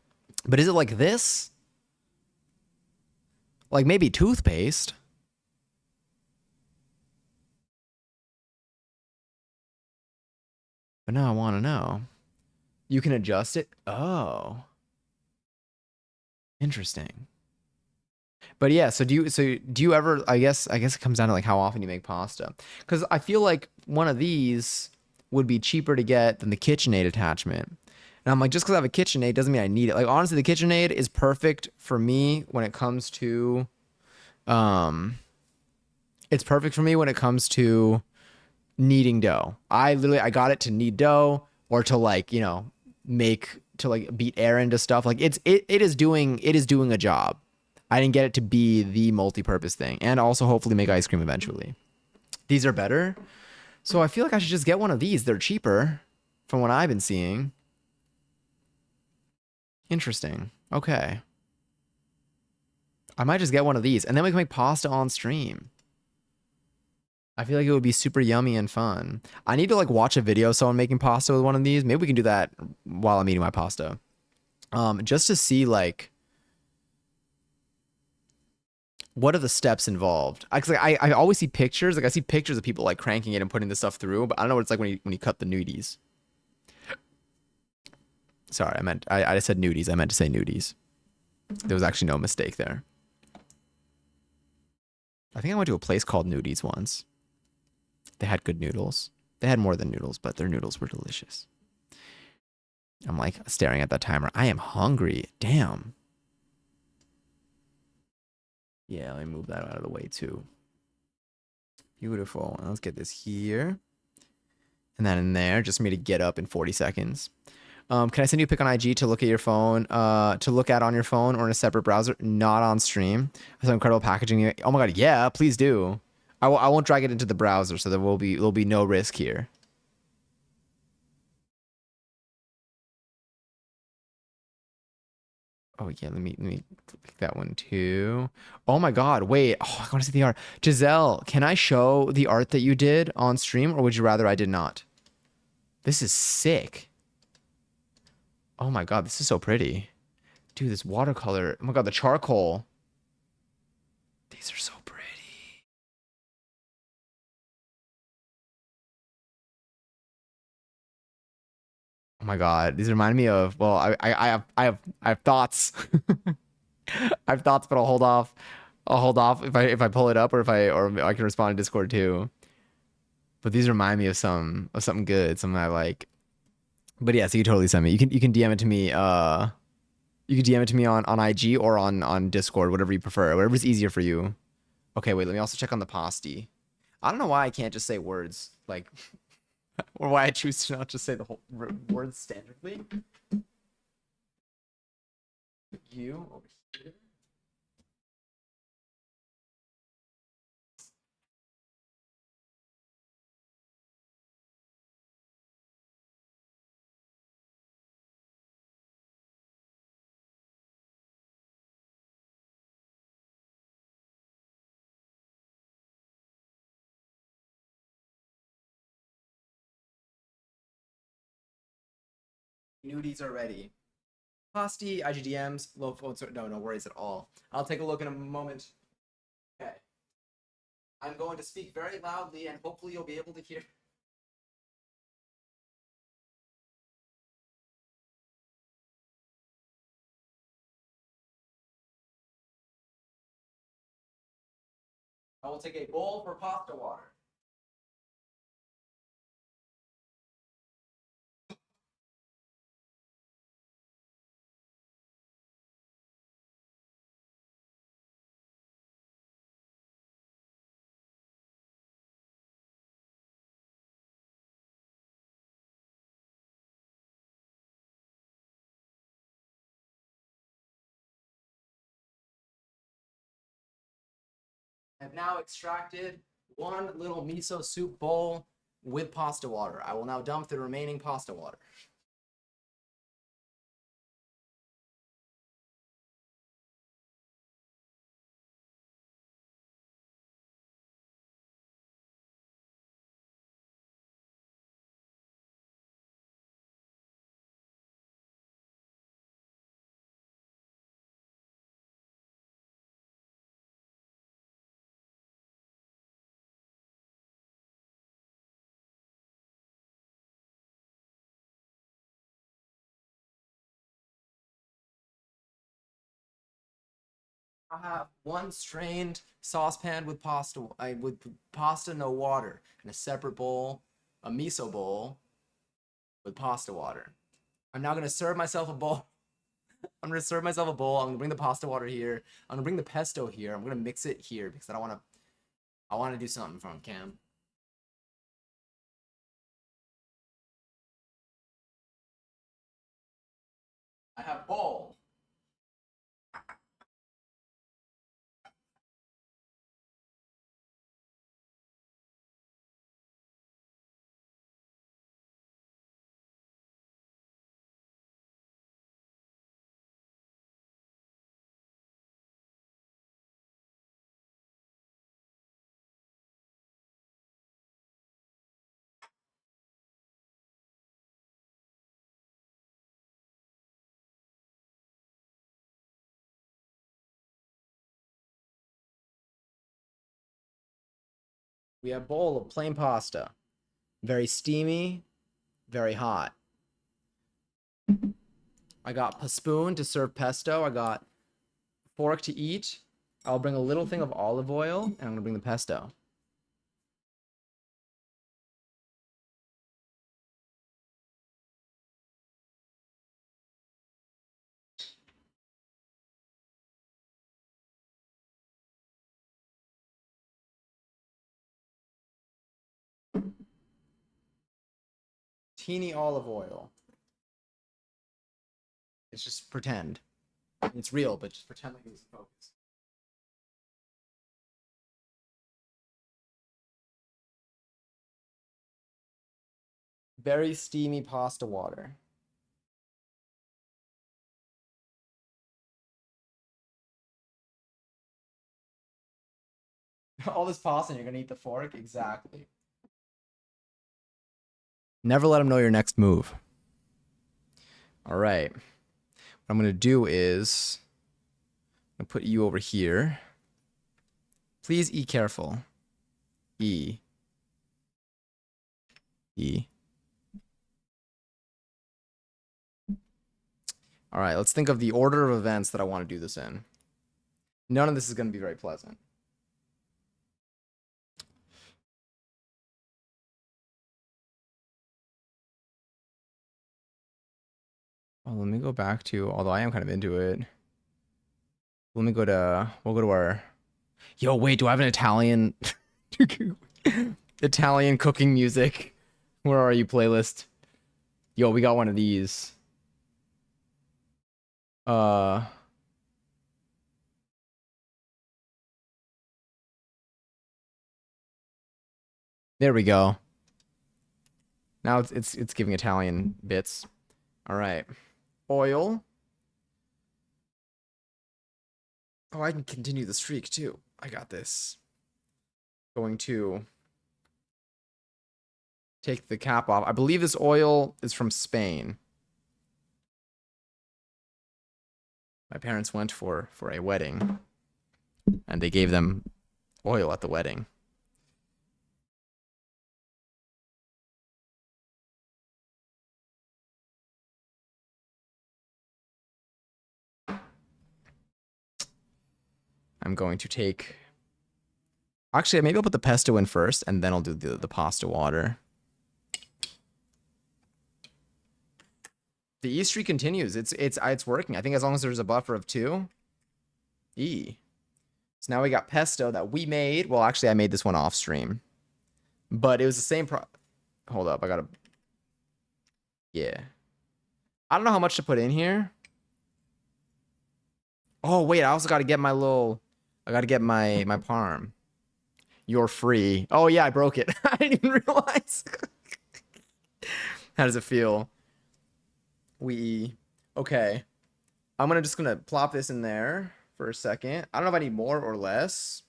Speaker 1: But is it like this? Like maybe toothpaste? But now I want to know. You can adjust it? Oh, interesting. But yeah, do you ever I guess it comes down to like how often you make pasta. Cuz I feel like one of these would be cheaper to get than the KitchenAid attachment. And I'm like just cuz I have a KitchenAid doesn't mean I need it. Like honestly, the KitchenAid is perfect for me when it comes to um it's perfect for me when it comes to kneading dough. I got it to knead dough or to like, make to like beat air into stuff. Like it is doing a job. I didn't get it to be the multi-purpose thing and also hopefully make ice cream eventually. These are better. So I feel like I should just get one of these. They're cheaper from what I've been seeing. Interesting. Okay. I might just get one of these and then we can make pasta on stream. I feel like it would be super yummy and fun. I need to like watch a video of someone making pasta with one of these. Maybe we can do that while I'm eating my pasta. Just to see like what are the steps involved. I always see pictures. Like I see pictures of people like cranking it and putting this stuff through, but I don't know what it's like when you cut the nudies. Sorry, I said nudies. I meant to say nudies. There was actually no mistake there. I think I went to a place called Nudies once. They had good noodles. They had more than noodles, but their noodles were delicious. I'm like staring at that timer. I am hungry. Damn. Yeah, let me move that out of the way too. Beautiful. Let's get this here. And then in there, just for me to get up in 40 seconds. Can I send you a pic on IG to look at your phone, to look at on your phone or in a separate browser, not on stream? Some incredible packaging. Oh my god, yeah, please do. I won't drag it into the browser, so there'll be no risk here. Oh yeah, let me click that one too. Oh my god, wait. Oh, I want to see the art. Giselle, can I show the art that you did on stream, or would you rather I did not? This is sick. Oh my god, this is so pretty. Dude, this watercolor. Oh my god, the charcoal. These are so pretty. Oh my god, these remind me of. Well, I have thoughts. I have thoughts, but I'll hold off. I'll hold off if I pull it up or I can respond in Discord too. But these remind me of something good, something I like. But yeah, so you totally send me. You can DM it to me. You can DM it to me on IG or on Discord, whatever you prefer, whatever's easier for you. Okay, wait. Let me also check on the pasty. I don't know why I can't just say words like, or why I choose to not just say the whole words standardly. You over here. Nudies are ready. Pasty, IGDMs, low phones. No worries at all. I'll take a look in a moment. Okay. I'm going to speak very loudly and hopefully you'll be able to hear. I will take a bowl for pasta water. I've now extracted one little miso soup bowl with pasta water. I will now dump the remaining pasta water. I have one strained saucepan with pasta no water, and a separate bowl, a miso bowl with pasta water. I'm now gonna serve myself a bowl. I'm gonna serve myself a bowl. I'm gonna bring the pasta water here. I'm gonna bring the pesto here. I'm gonna mix it here because I don't want to. I want to do something from Cam. I have bowl. We have bowl of plain pasta. Very steamy, very hot. I got a spoon to serve pesto. I got fork to eat. I'll bring a little thing of olive oil, and I'm gonna bring the pesto. Teeny olive oil. It's just pretend. It's real, but just pretend like it's focus. Very steamy pasta water. All this pasta and you're gonna eat the fork? Exactly. Never let them know your next move. All right. What I'm gonna do is I'm gonna put you over here. Please E careful. E. E. All right, let's think of the order of events that I want to do this in. None of this is going to be very pleasant. Oh, let me go back to, although I am kind of into it. We'll go to our, yo, wait, do I have an Italian, Italian cooking music? Where are you, playlist? Yo, we got one of these. Uh, there we go. Now it's giving Italian bits. All right. Oil. Oh, I can continue the streak too. I got this. Going to take the cap off. I believe this oil is from Spain. My parents went for a wedding, and they gave them oil at the wedding. I'm going to take... Actually, maybe I'll put the pesto in first, and then I'll do the pasta water. The E streak continues. It's working. I think as long as there's a buffer of 2. E. So now we got pesto that we made. Well, actually, I made this one off stream. But it was the same Hold up, I gotta... Yeah. I don't know how much to put in here. Oh, wait, I also gotta get my little... I gotta get my parm. You're free. Oh, yeah, I broke it. I didn't even realize. How does it feel? Okay. I'm just gonna plop this in there for a second. I don't know if I need more or less.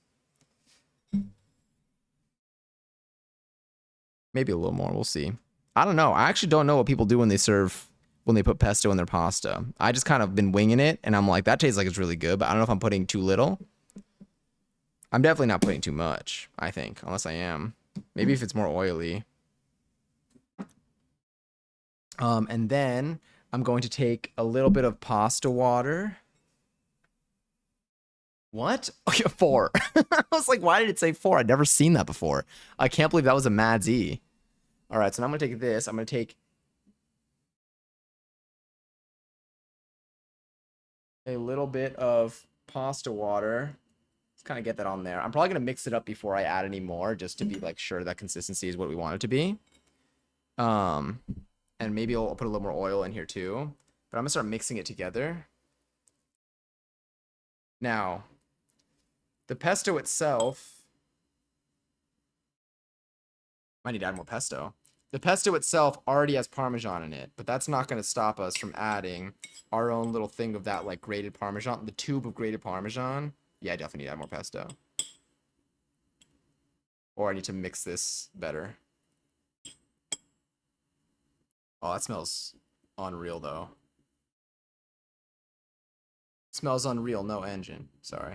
Speaker 1: Maybe a little more. We'll see. I don't know. I actually don't know what people do when they put pesto in their pasta. I just kind of been winging it, and I'm like, that tastes like it's really good, but I don't know if I'm putting too little. I'm definitely not putting too much, I think, unless I am. Maybe if it's more oily. And then I'm going to take a little bit of pasta water. What? Oh, yeah, 4. I was like, why did it say 4? I'd never seen that before. I can't believe that was a Mad Z. All right, so now I'm going to take this. I'm going to take a little bit of pasta water. Let's kind of get that on there. I'm probably going to mix it up before I add any more, just to be like sure that consistency is what we want it to be. And maybe I'll put a little more oil in here too. But I'm going to start mixing it together. Now, the pesto itself... I need to add more pesto. The pesto itself already has Parmesan in it, but that's not going to stop us from adding our own little thing of that like grated Parmesan, the tube of grated Parmesan. Yeah, I definitely need to add more pesto. Or I need to mix this better. Oh, that smells unreal though. Smells unreal, no engine. Sorry.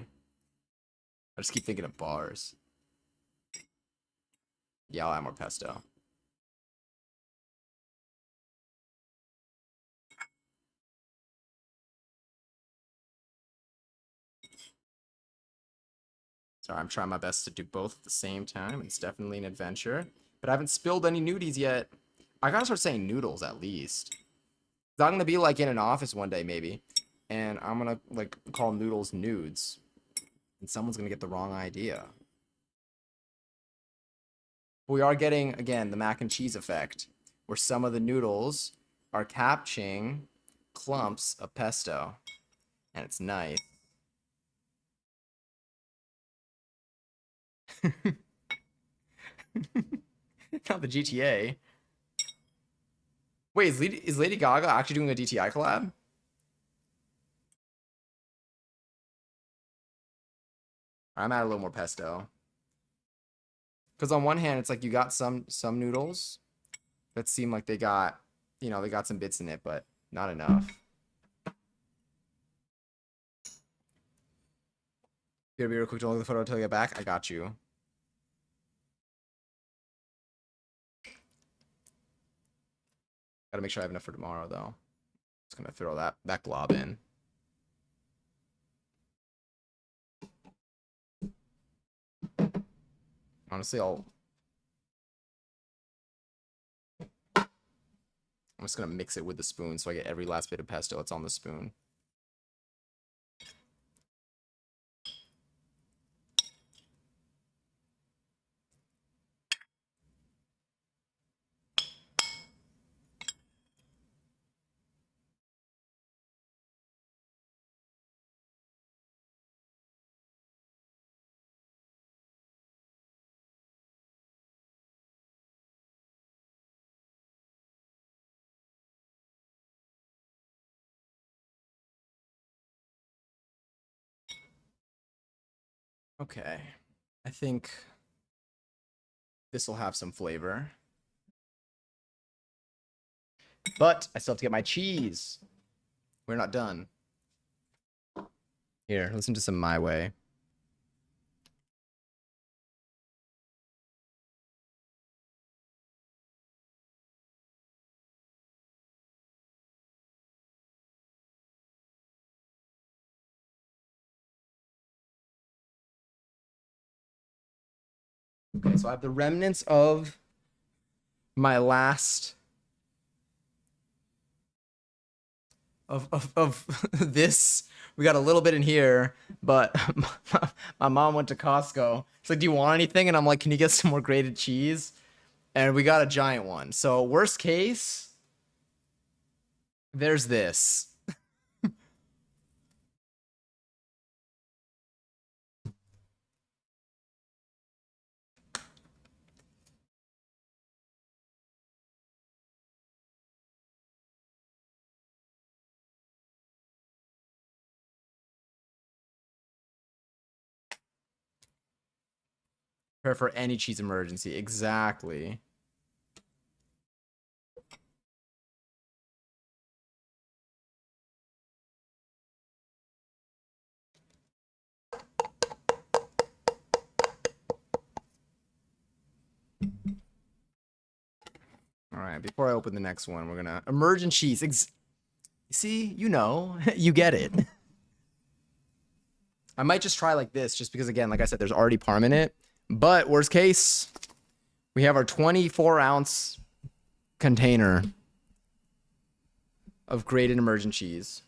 Speaker 1: I just keep thinking of bars. Yeah, I'll add more pesto. Sorry, I'm trying my best to do both at the same time. It's definitely an adventure. But I haven't spilled any nudies yet. I gotta start saying noodles at least. I'm gonna be like in an office one day maybe, and I'm gonna like call noodles nudes, and someone's gonna get the wrong idea. But we are getting again the mac and cheese effect, where some of the noodles are catching clumps of pesto, and it's nice. Not the GTA. Wait, is Lady Gaga actually doing a DTI collab? I'm at a little more pesto. Because on one hand, it's like you got some noodles that seem like they got, they got some bits in it, but not enough. Gonna be real quick to look at the photo until I get back. I got you. Gotta make sure I have enough for tomorrow, though. Just gonna throw that glob in. Honestly, I'm just gonna mix it with the spoon so I get every last bit of pesto that's on the spoon. Okay. I think this will have some flavor. But I still have to get my cheese. We're not done. Here, listen to some My Way. Okay, so I have the remnants of my last of this. We got a little bit in here, but my mom went to Costco. She's like, "Do you want anything?" And I'm like, "Can you get some more grated cheese?" And we got a giant one. So worst case, there's this. Prepare for any cheese emergency. Exactly. All right, before I open the next one, we're gonna emergent cheese. See, you get it. I might just try like this, just because again, like I said, there's already parm in it. But worst case, we have our 24-ounce container of grated emergent cheese.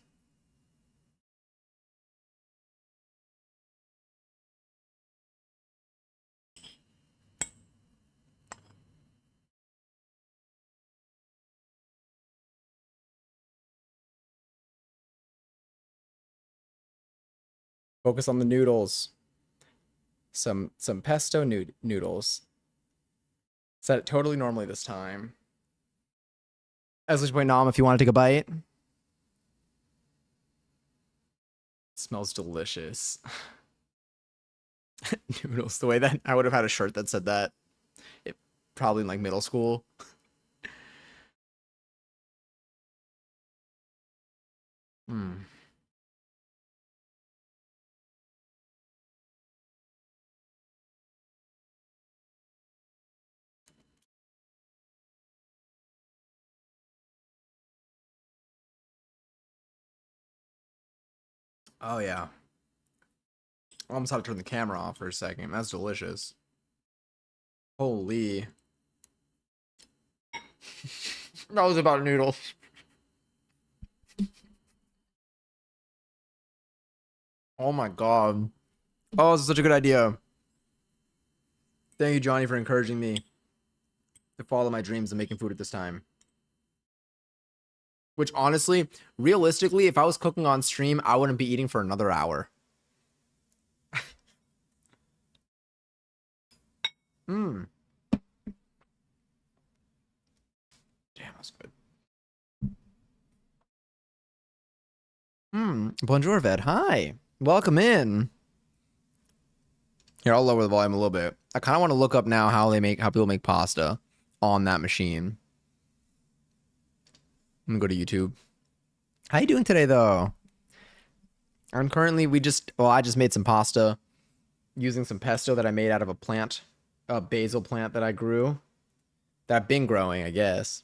Speaker 1: Focus on the noodles. Some pesto noodles. Set it totally normally this time. As which point, Nom, if you want to take a bite. It smells delicious. Noodles. The way that I would have had a shirt that said that, it, probably in like middle school. Hmm. Oh yeah. I almost had to turn the camera off for a second. That's delicious. Holy. That was about noodles. Oh my god. Oh, this is such a good idea. Thank you, Johnny, for encouraging me to follow my dreams of making food at this time. Which honestly, realistically, if I was cooking on stream, I wouldn't be eating for another hour. Mmm. Damn, that's good. Bonjour, Ved. Hi. Welcome in. Here, I'll lower the volume a little bit. I kind of want to look up now how people make pasta on that machine. I'm gonna go to YouTube. How you doing today, though? I'm currently, I just made some pasta using some pesto that I made out of a basil plant that I grew. That I've been growing, I guess.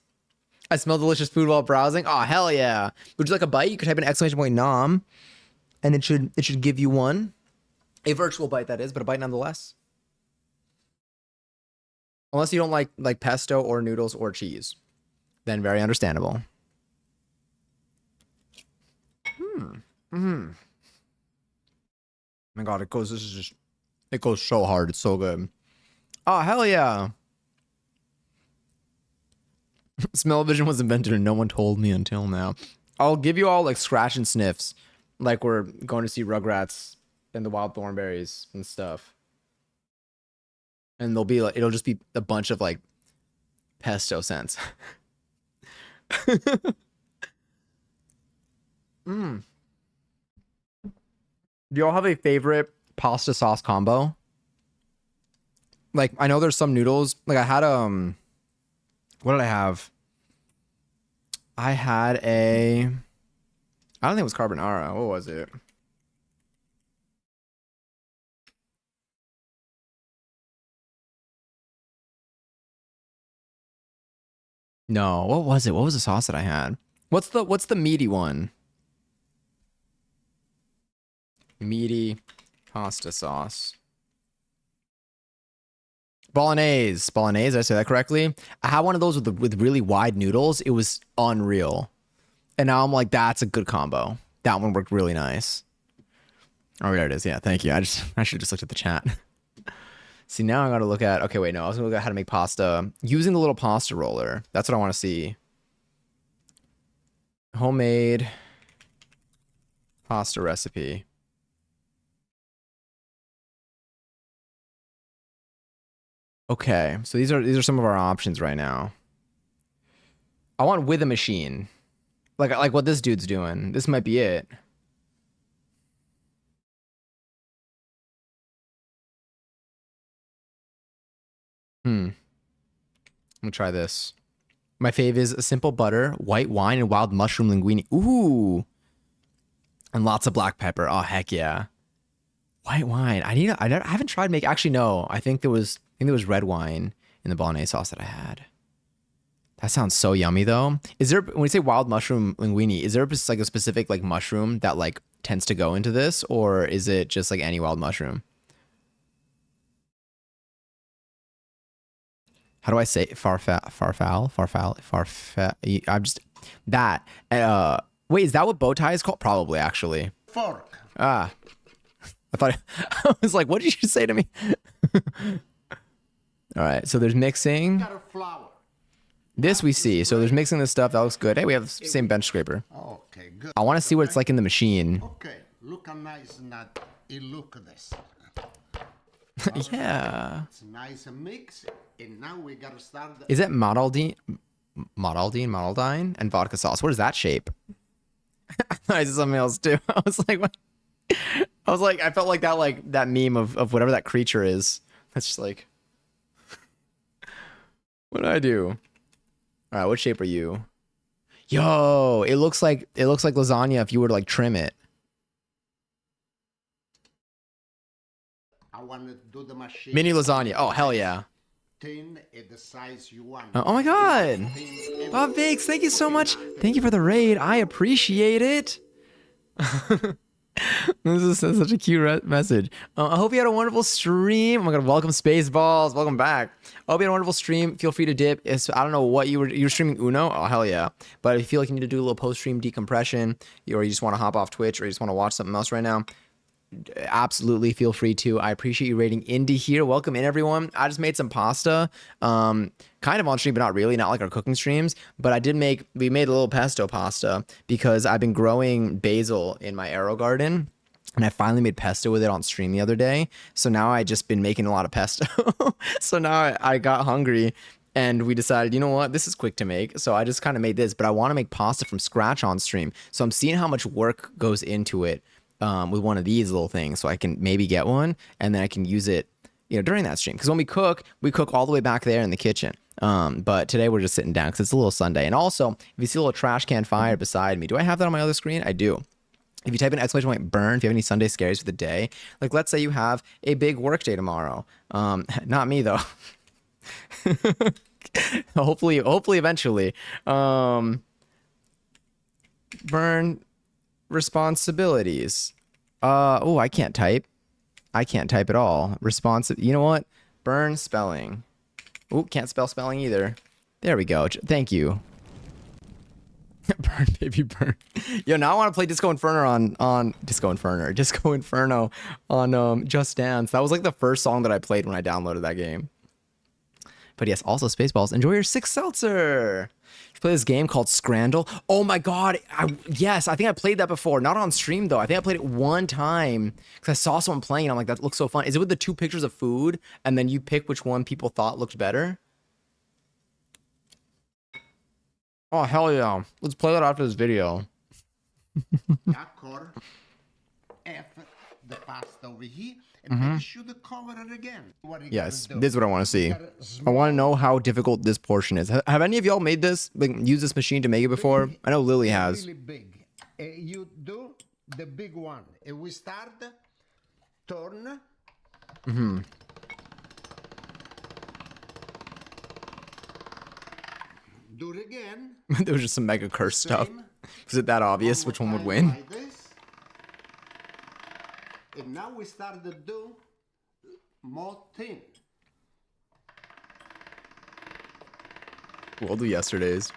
Speaker 1: I smell delicious food while browsing. Oh, hell yeah. Would you like a bite? You could type in exclamation point nom, and it should give you one. A virtual bite, that is, but a bite nonetheless. Unless you don't like pesto or noodles or cheese. Then very understandable. Oh my god, it goes so hard. It's so good. Oh, hell yeah. Smell-o-vision was invented and no one told me until now. I'll give you all like scratch and sniffs. Like we're going to see Rugrats and the Wild Thornberries and stuff. And it'll just be a bunch of like pesto scents. Do y'all have a favorite pasta sauce combo? Like, I know there's some noodles. Like I had what did I have? I had I don't think it was carbonara. What was it? No, what was it? What was the sauce that I had? What's the meaty one? Meaty pasta sauce. Bolognese. Did I say that correctly? I had one of those with really wide noodles. It was unreal. And now I'm like, that's a good combo. That one worked really nice. Oh, there it is. Yeah, thank you. I should have just looked at the chat. See, now I gotta look at, okay, wait, no, I was gonna look at how to make pasta using the little pasta roller. That's what I want to see. Homemade pasta recipe. Okay, so these are some of our options right now. I want with a machine. Like what this dude's doing. This might be it. Let me try this. My fave is a simple butter, white wine, and wild mushroom linguine. Ooh. And lots of black pepper. Oh, heck yeah. White wine. I haven't tried making, actually, no. I think there was red wine in the bolognese sauce that I had. That sounds so yummy though. Is there, when you say wild mushroom linguine, is there like a specific like mushroom that like tends to go into this, or is it just like any wild mushroom? How do I say farfal? I'm just that. Wait, is that what bow tie is called? Probably, actually.
Speaker 2: Fork.
Speaker 1: Ah, I thought I was like, what did you say to me? All right, so there's mixing.
Speaker 2: Got a flour.
Speaker 1: This we see. So there's mixing this stuff. That looks good. Hey, we have the same bench scraper.
Speaker 2: Okay, good.
Speaker 1: I want to see what it's like in the machine.
Speaker 2: Okay, look how nice that it look this.
Speaker 1: Yeah.
Speaker 2: It's nice and mix. And now we gotta start.
Speaker 1: Is it Modaldine, and vodka sauce? What is that shape? I said something else too. I was like, what? I felt like that meme of whatever that creature is. That's just like, what did I do? All right, what shape are you? Yo, it looks like lasagna if you were to like trim it.
Speaker 2: I want to do the machine.
Speaker 1: Mini lasagna. Oh, hell yeah.
Speaker 2: Thin at the size you want.
Speaker 1: Oh my god. Bob Bakes, thank you so much. Thank you for the raid. I appreciate it. This is such a cute message. I hope you had a wonderful stream. Oh my god, welcome Spaceballs. Welcome back. I hope you had a wonderful stream. Feel free to dip. I don't know what you were streaming Uno. Oh hell yeah. But if you feel like you need to do a little post stream decompression, or you just want to hop off Twitch, or you just want to watch something else right now, absolutely feel free to. I appreciate you rating Indy here. Welcome in everyone. I just made some pasta, kind of on stream, but not really, not like our cooking streams. But we made a little pesto pasta because I've been growing basil in my arrow garden. And I finally made pesto with it on stream the other day. So now I just been making a lot of pesto. So now I got hungry and we decided, you know what, this is quick to make. So I just kind of made this, but I want to make pasta from scratch on stream. So I'm seeing how much work goes into it with one of these little things. So I can maybe get one and then I can use it, during that stream. Because when we cook all the way back there in the kitchen. But today we're just sitting down because it's a little Sunday. And also, if you see a little trash can fire beside me, do I have that on my other screen? I do. If you type in exclamation point burn, if you have any Sunday scaries for the day, like let's say you have a big work day tomorrow. Not me though. hopefully eventually. Burn responsibilities. Oh, I can't type. I can't type at all. Responsive. You know what? Burn spelling. Oh, can't spell spelling either. There we go. Thank you. Burn, baby, burn. Yo, now I want to play Disco Inferno on Disco Inferno on Just Dance. That was like the first song that I played when I downloaded that game. But yes, also Spaceballs. Enjoy your 6 seltzer. Let's play this game called Scrandle. Oh my god. Yes, I think I played that before. Not on stream though. I think I played it one time because I saw someone playing and I'm like, that looks so fun. Is it with the 2 pictures of food and then you pick which one people thought looked better? Oh, hell yeah. Let's play that after this video.
Speaker 2: D'accord. F the pasta over here and make sure to cover it again.
Speaker 1: Yes, this is what I want to see. I want to know how difficult this portion is. Have any of y'all made this? Like, used this machine to make it before? I know Lily has.
Speaker 2: Really big. You do the big one. And we start turn. Do it again.
Speaker 1: There was just some mega curse stuff.
Speaker 2: Same.
Speaker 1: Was it that obvious which one would win?
Speaker 2: Like this. And now we start to do more thin.
Speaker 1: We'll do yesterday's.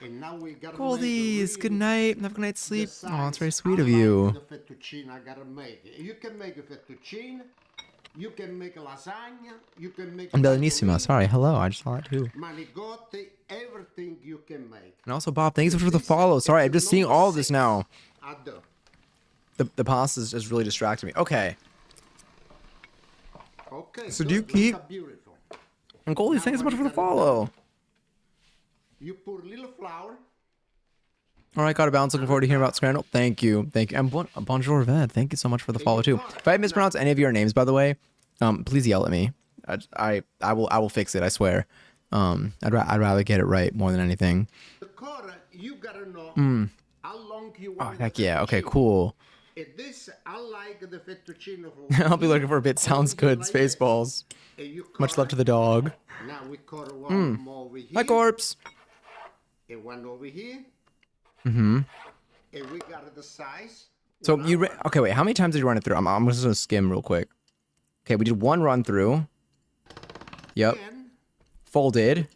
Speaker 2: And now we gotta
Speaker 1: Goldies, good night. Have a good night's sleep.
Speaker 2: the
Speaker 1: Oh, that's very
Speaker 2: size.
Speaker 1: sweet of
Speaker 2: I like
Speaker 1: you.
Speaker 2: the fettuccine I gotta make. You can make a fettuccine. You can make a lasagna. You can make.
Speaker 1: I'm Belenissima. Sorry, hello. I just saw that too.
Speaker 2: Manigotti, everything you can make.
Speaker 1: And also, Bob, thanks for the follow. Sorry, I'm just seeing all of this now.
Speaker 2: I do.
Speaker 1: The pasta is just really distracting me. Okay.
Speaker 2: Okay.
Speaker 1: So
Speaker 2: good.
Speaker 1: do you keep-
Speaker 2: Look how beautiful.
Speaker 1: And Goldie, thanks so much for the follow.
Speaker 2: You put a little flour.
Speaker 1: All right, got a bounce. Looking forward to hearing about Scrandle. Thank you. Thank you. And bonjour, Ved. Thank you so much for the follow, too. If I mispronounce any of your names, by the way, please yell at me. I will fix it, I swear. I'd rather get it right more than anything.
Speaker 2: The quarter, you gotta know how long you
Speaker 1: Oh,
Speaker 2: want.
Speaker 1: heck
Speaker 2: the
Speaker 1: yeah. Okay,
Speaker 2: fettuccine.
Speaker 1: cool.
Speaker 2: And this, I like the fettuccine. From
Speaker 1: I'll be looking for a bit. Sounds good.
Speaker 2: like this.
Speaker 1: Spaceballs.
Speaker 2: And you
Speaker 1: Much love
Speaker 2: cut
Speaker 1: to the dog.
Speaker 2: it. Now we cut one more over here.
Speaker 1: Hi, corpse.
Speaker 2: And one over here.
Speaker 1: Mm-hmm.
Speaker 2: And we got the size.
Speaker 1: So okay, wait. How many times did you run it through? I'm just gonna skim real quick. Okay, we did one run through. Yep.
Speaker 2: Again,
Speaker 1: Folded.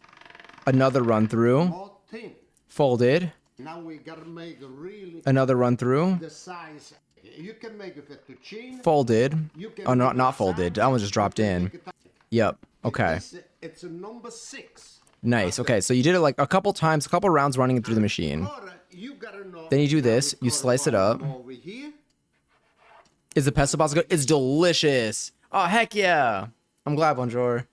Speaker 1: Another run through.
Speaker 2: more thin.
Speaker 1: Folded.
Speaker 2: Now we gotta make really
Speaker 1: Another run through.
Speaker 2: the size. You can make a fettuccine.
Speaker 1: Folded.
Speaker 2: You can
Speaker 1: Oh,
Speaker 2: make
Speaker 1: not
Speaker 2: lasagna,
Speaker 1: folded. That one just dropped
Speaker 2: you can
Speaker 1: in.
Speaker 2: make it-
Speaker 1: Yep. Okay.
Speaker 2: It's a number 6.
Speaker 1: Nice. Okay, so you did it like a couple times, a couple rounds running it through the machine.
Speaker 2: Quarter, you gotta know.
Speaker 1: Then you do
Speaker 2: Now
Speaker 1: this,
Speaker 2: we
Speaker 1: you
Speaker 2: cut
Speaker 1: slice it
Speaker 2: one
Speaker 1: up.
Speaker 2: more over here.
Speaker 1: Is the pesto pasta good? It's delicious. Oh, heck yeah. I'm glad, bonjour.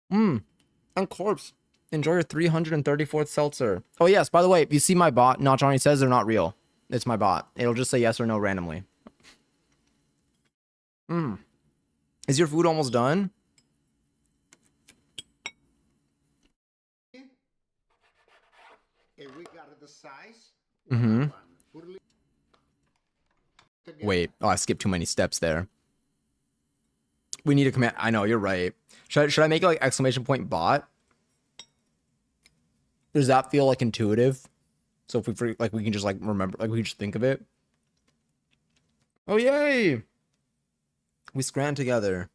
Speaker 1: And corpse. Enjoy your 334th seltzer. Oh, yes. By the way, if you see my bot, Not Johnny says they're not real. It's my bot. It'll just say yes or no randomly. Is your food almost done?
Speaker 2: And we got the size.
Speaker 1: Wait. Oh, I skipped too many steps there. We need a command. I know, you're right. Should I make it like exclamation point bot? Does that feel like intuitive? So if we can just like remember, like we can just think of it. Oh yay! We scran together.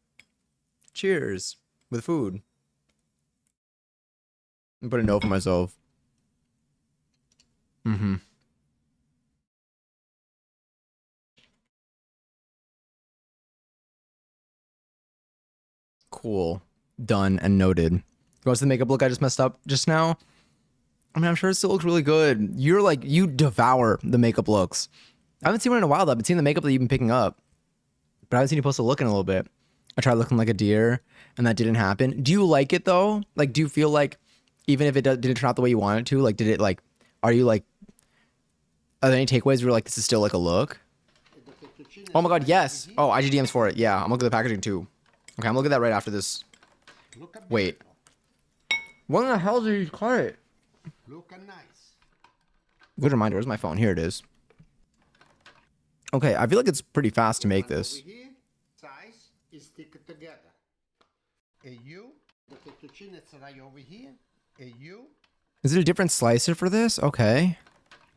Speaker 1: Cheers with food. I'm putting a note for myself. Mm-hmm. Cool. Done and noted. What's the makeup look I just messed up just now? I mean, I'm sure it still looks really good. You're like, you devour the makeup looks. I haven't seen one in a while though. I've been seeing the makeup that you've been picking up, but I haven't seen you post a look in a little bit. I tried looking like a deer and that didn't happen. Do you like it though? Like, do you feel like even if it didn't turn out the way you wanted it to, like, did it like, are you like, are there any takeaways where you're like, this is still like a look? Oh my God, yes. Oh, IGDM's for it. Yeah, I'm looking at the packaging too. Okay, I'm looking at that right after this. Wait. What in the hell did you cut it?
Speaker 2: Look nice.
Speaker 1: Good reminder. Where's my phone? Here it is. Okay, I feel like it's pretty fast to make this.
Speaker 2: Over here, size is stick together. And you, the fettuccine is right over here. And you.
Speaker 1: Is it a different slicer for this? Okay.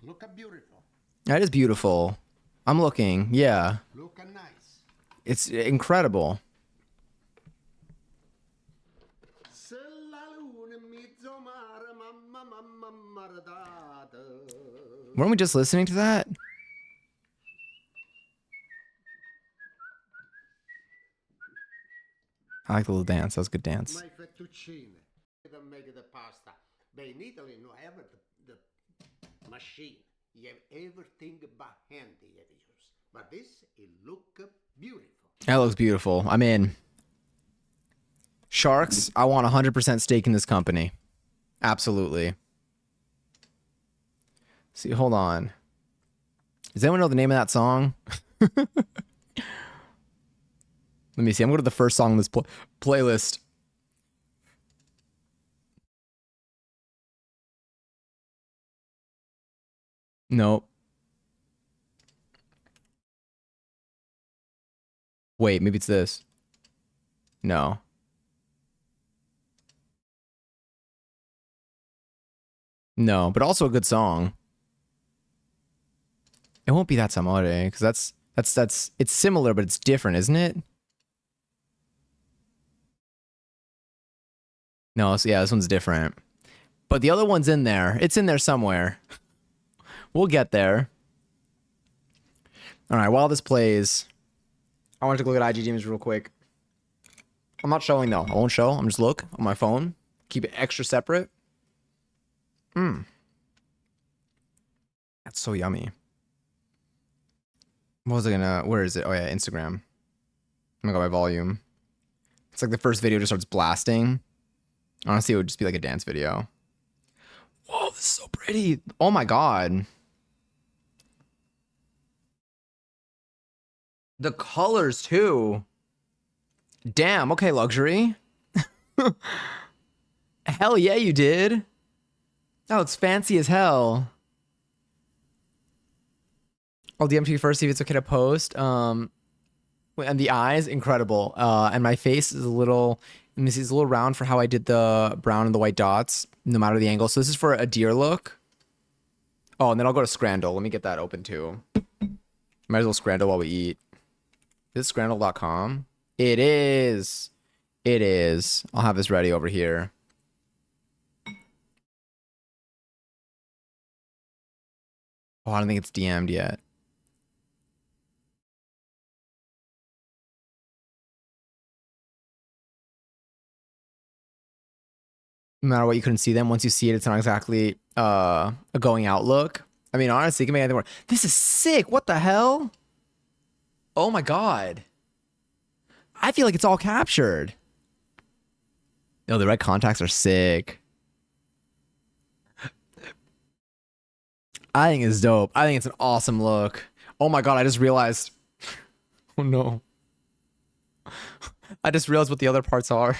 Speaker 2: Look beautiful.
Speaker 1: That is beautiful. I'm looking. Yeah.
Speaker 2: Look nice.
Speaker 1: It's incredible. Weren't we just listening to that? I like the little dance. That was a good dance.
Speaker 2: My fettuccine. They make the pasta. But in Italy, no have the machine. You have everything by hand they have used. But this, it look beautiful.
Speaker 1: That looks beautiful. I'm in. Sharks, I want 100% stake in this company. Absolutely. See, hold on. Does anyone know the name of that song? Let me see. I'm going to the first song on this playlist. Nope. Wait, maybe it's this. No. No, but also a good song. It won't be that Samore, because that's it's similar, but it's different, isn't it? No, so yeah, this one's different. But the other one's in there. It's in there somewhere. We'll get there. All right, while this plays, I want to look at IGDMs real quick. I'm not showing though. I won't show. I'm just look on my phone. Keep it extra separate. That's so yummy. What was I gonna, where is it? Oh yeah, Instagram. I'm gonna go by volume. It's like the first video just starts blasting. Honestly, it would just be like a dance video. Whoa, this is so pretty. Oh my God. The colors too. Damn, okay, luxury. Hell yeah, you did. Oh, it's fancy as hell. I'll DM to you first, see if it's okay to post. And the eyes, incredible. And my face is a little, let me see, it's a little round for how I did the brown and the white dots, no matter the angle. So this is for a deer look. Oh, and then I'll go to Scrandle. Let me get that open too. Might as well Scrandle while we eat. Is it Scrandle.com? It is. It is. I'll have this ready over here. Oh, I don't think it's DM'd yet. No matter what, you couldn't see them. Once you see it, it's not exactly a going out look. I mean, honestly, you can make anything work. This is sick. What the hell? Oh my God. I feel like it's all captured. No, the red contacts are sick. I think it's dope. I think it's an awesome look. Oh my God, I just realized. Oh no. I just realized what the other parts are.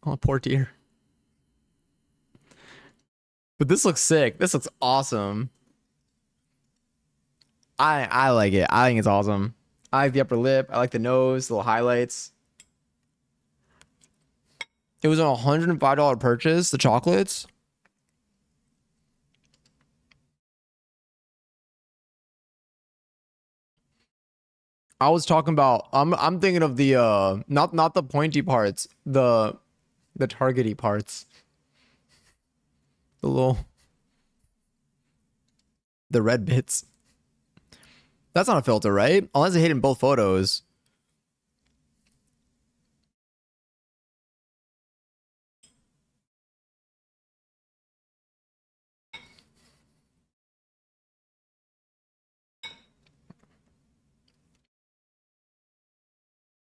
Speaker 1: Oh, poor dear. But this looks sick. This looks awesome. I like it. I think it's awesome. I like the upper lip. I like the nose, the little highlights. It was a $105 purchase, the chocolates. I was talking about I'm thinking of the not the pointy parts, the targety parts. The little the red bits. That's not a filter, right? Unless I hit in both photos.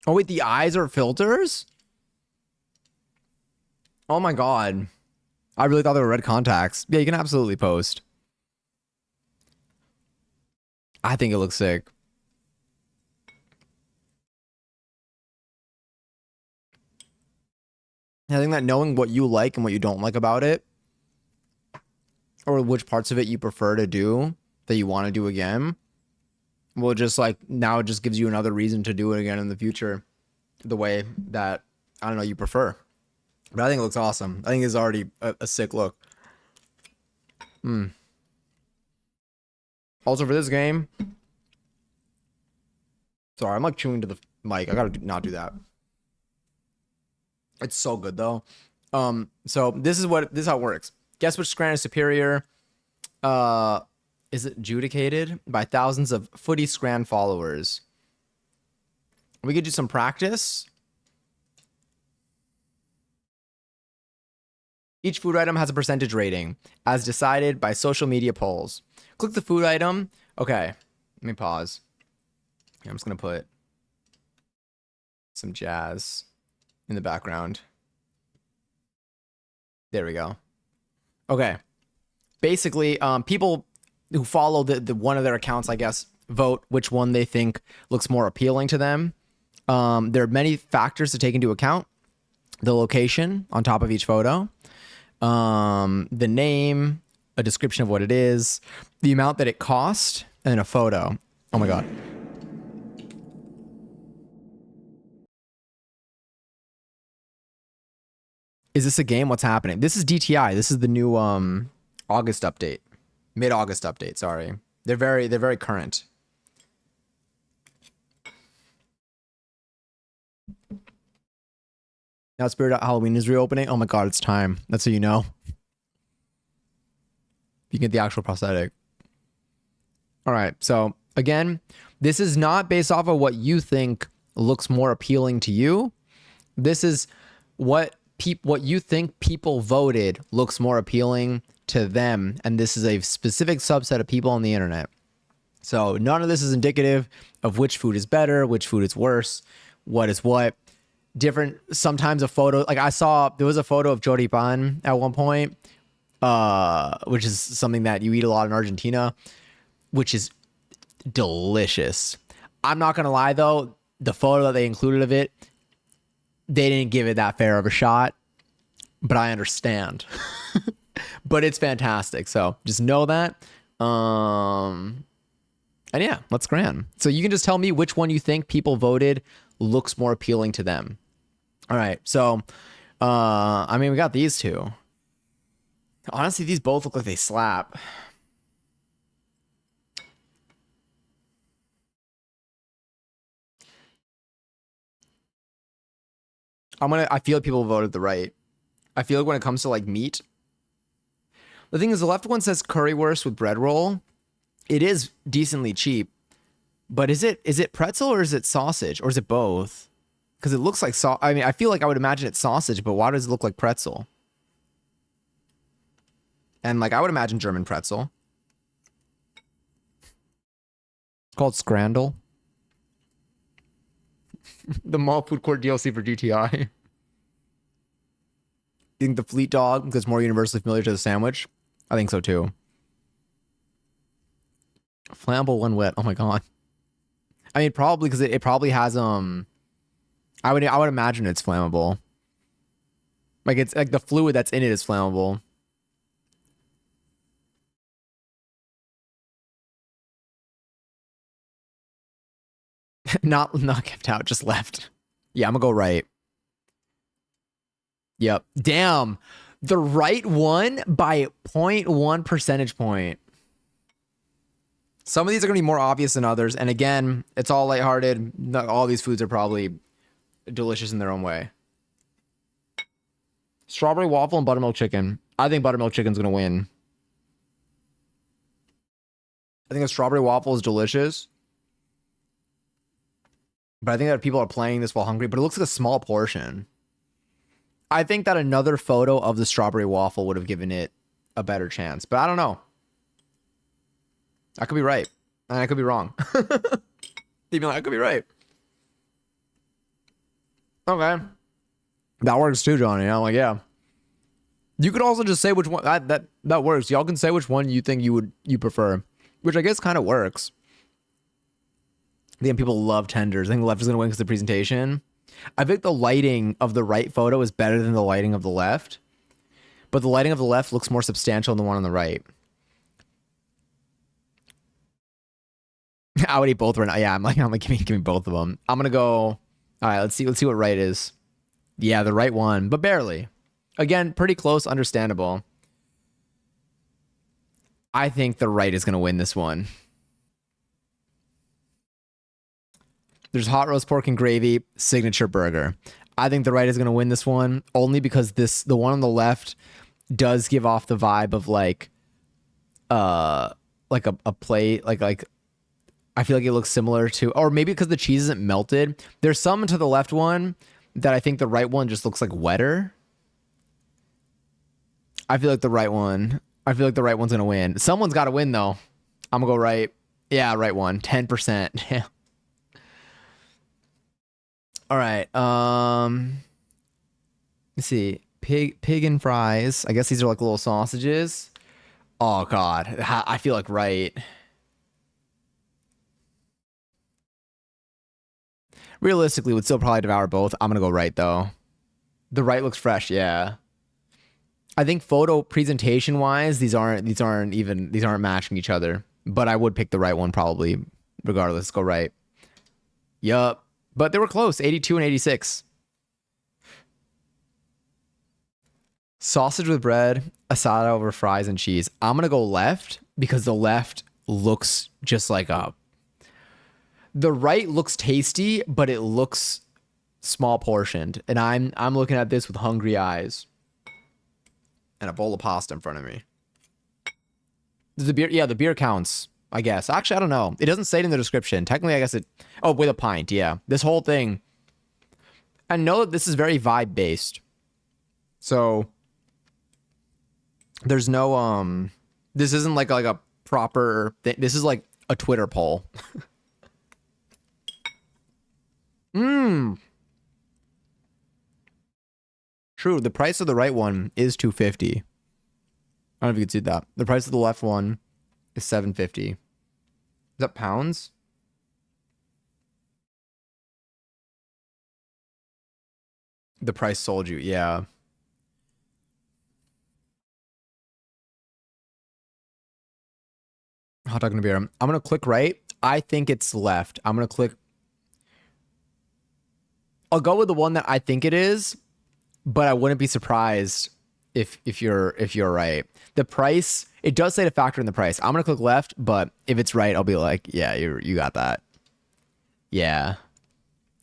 Speaker 1: Oh wait, the eyes are filters? Oh my god. I really thought they were red contacts. Yeah, you can absolutely post. I think it looks sick. I think that knowing what you like and what you don't like about it, or which parts of it you prefer to do that you want to do again, will just like now it just gives you another reason to do it again in the future the way that I don't know you prefer. But I think it looks awesome. I think it's already a sick look. Also for this game, sorry, I'm like chewing to the mic. I gotta not do that. It's so good though. So this is how it works. Guess which strand is superior? Uh, is it adjudicated by thousands of footy scran followers? We could do some practice. Each food item has a percentage rating as decided by social media polls. Click the food item. Okay, let me pause. Here, I'm just going to put some jazz in the background. There we go. Okay. Basically, people who follow the one of their accounts, I guess, vote which one they think looks more appealing to them. There are many factors to take into account. The location on top of each photo, the name, a description of what it is, the amount that it cost, and a photo. Oh my god. Is this a game? What's happening? This is DTI. This is the new August update. Mid-August update, sorry. They're very current. Now Spirit Halloween is reopening. Oh my god, it's time. That's how you know. You get the actual prosthetic. All right. So again, this is not based off of what you think looks more appealing to you. This is what what you think people voted looks more appealing to them, and this is a specific subset of people on the internet. So none of this is indicative of which food is better, which food is worse, what is what. Different sometimes a photo like I saw there was a photo of choripan at one point, which is something that you eat a lot in Argentina, which is delicious. I'm not gonna lie though, the photo that they included of it, they didn't give it that fair of a shot, but I understand. But it's fantastic. So just know that. And yeah, let's gran. So you can just tell me which one you think people voted looks more appealing to them. All right. So I mean we got these two. Honestly, these both look like they slap. I feel like people voted the right. I feel like when it comes to like meat, the thing is the left one says currywurst with bread roll. It is decently cheap, but is it pretzel or is it sausage or is it both? Because it looks like I mean, I feel like I would imagine it's sausage, but why does it look like pretzel? And like I would imagine German pretzel. It's called Scrandle. The mall food court DLC for GTI. You think the Fleet Dog because more universally familiar to the sandwich? I think so too. Flammable when wet. Oh my god. I mean, probably because it probably has I would imagine it's flammable. Like it's like the fluid that's in it is flammable. Not kept out, just left. Yeah, I'm gonna go right. Yep. Damn. The right one by 0.1 percentage point. Some of these are going to be more obvious than others. And again, it's all lighthearted. Not all these foods are probably delicious in their own way. Strawberry waffle and buttermilk chicken. I think buttermilk chicken's going to win. I think a strawberry waffle is delicious. But I think that people are playing this while hungry, but it looks like a small portion. I think that another photo of the strawberry waffle would have given it a better chance, but I don't know. I could be right. And I could be wrong. Even like, I could be right. Okay. That works too, Johnny. I'm like, yeah. You could also just say which one that works. Y'all can say which one you think you prefer, which I guess kind of works. I think people love tenders. I think the left is going to win because of the presentation. I think the lighting of the right photo is better than the lighting of the left, but the lighting of the left looks more substantial than the one on the right. I would eat both right now. Yeah, I'm like, give me both of them. I'm gonna go. All right, let's see what right is. Yeah, the right one, but barely. Again, pretty close, understandable. I think the right is gonna win this one. There's hot roast pork and gravy, signature burger. I think the right is gonna win this one only because the one on the left does give off the vibe of like a plate like I feel like it looks similar to, or maybe because the cheese isn't melted. There's some to the left one that I think the right one just looks like wetter. I feel like the right one's gonna win. Someone's got to win though. I'm gonna go right. Yeah, right one. 10%. Yeah. All right. Let's see. Pig and fries. I guess these are like little sausages. Oh God, I feel like right. Realistically, would still probably devour both. I'm gonna go right though. The right looks fresh. Yeah. I think photo presentation wise, these aren't matching each other. But I would pick the right one probably, regardless. Go right. Yup. But they were close. 82 and 86. Sausage with bread, asada over fries and cheese. I'm gonna go left because the left looks just like a. The right looks tasty, but it looks small portioned, and I'm looking at this with hungry eyes. And a bowl of pasta in front of me. The beer, yeah, the beer counts, I guess. Actually, I don't know. It doesn't say it in the description. Technically, I guess it. Oh, with a pint, yeah. This whole thing. I know that this is very vibe based, so there's no This isn't like a proper. This is like a Twitter poll. True. The price of the right one is $2.50. I don't know if you can see that. The price of the left one is $7.50. Is that pounds? The price sold you. Yeah. Hot dog and a beer. I'm gonna click right. I think it's left. I'm gonna click. I'll go with the one that I think it is, but I wouldn't be surprised if you're right. The price, it does say to factor in the price. I'm gonna click left, but if it's right, I'll be like, yeah, you got that. Yeah.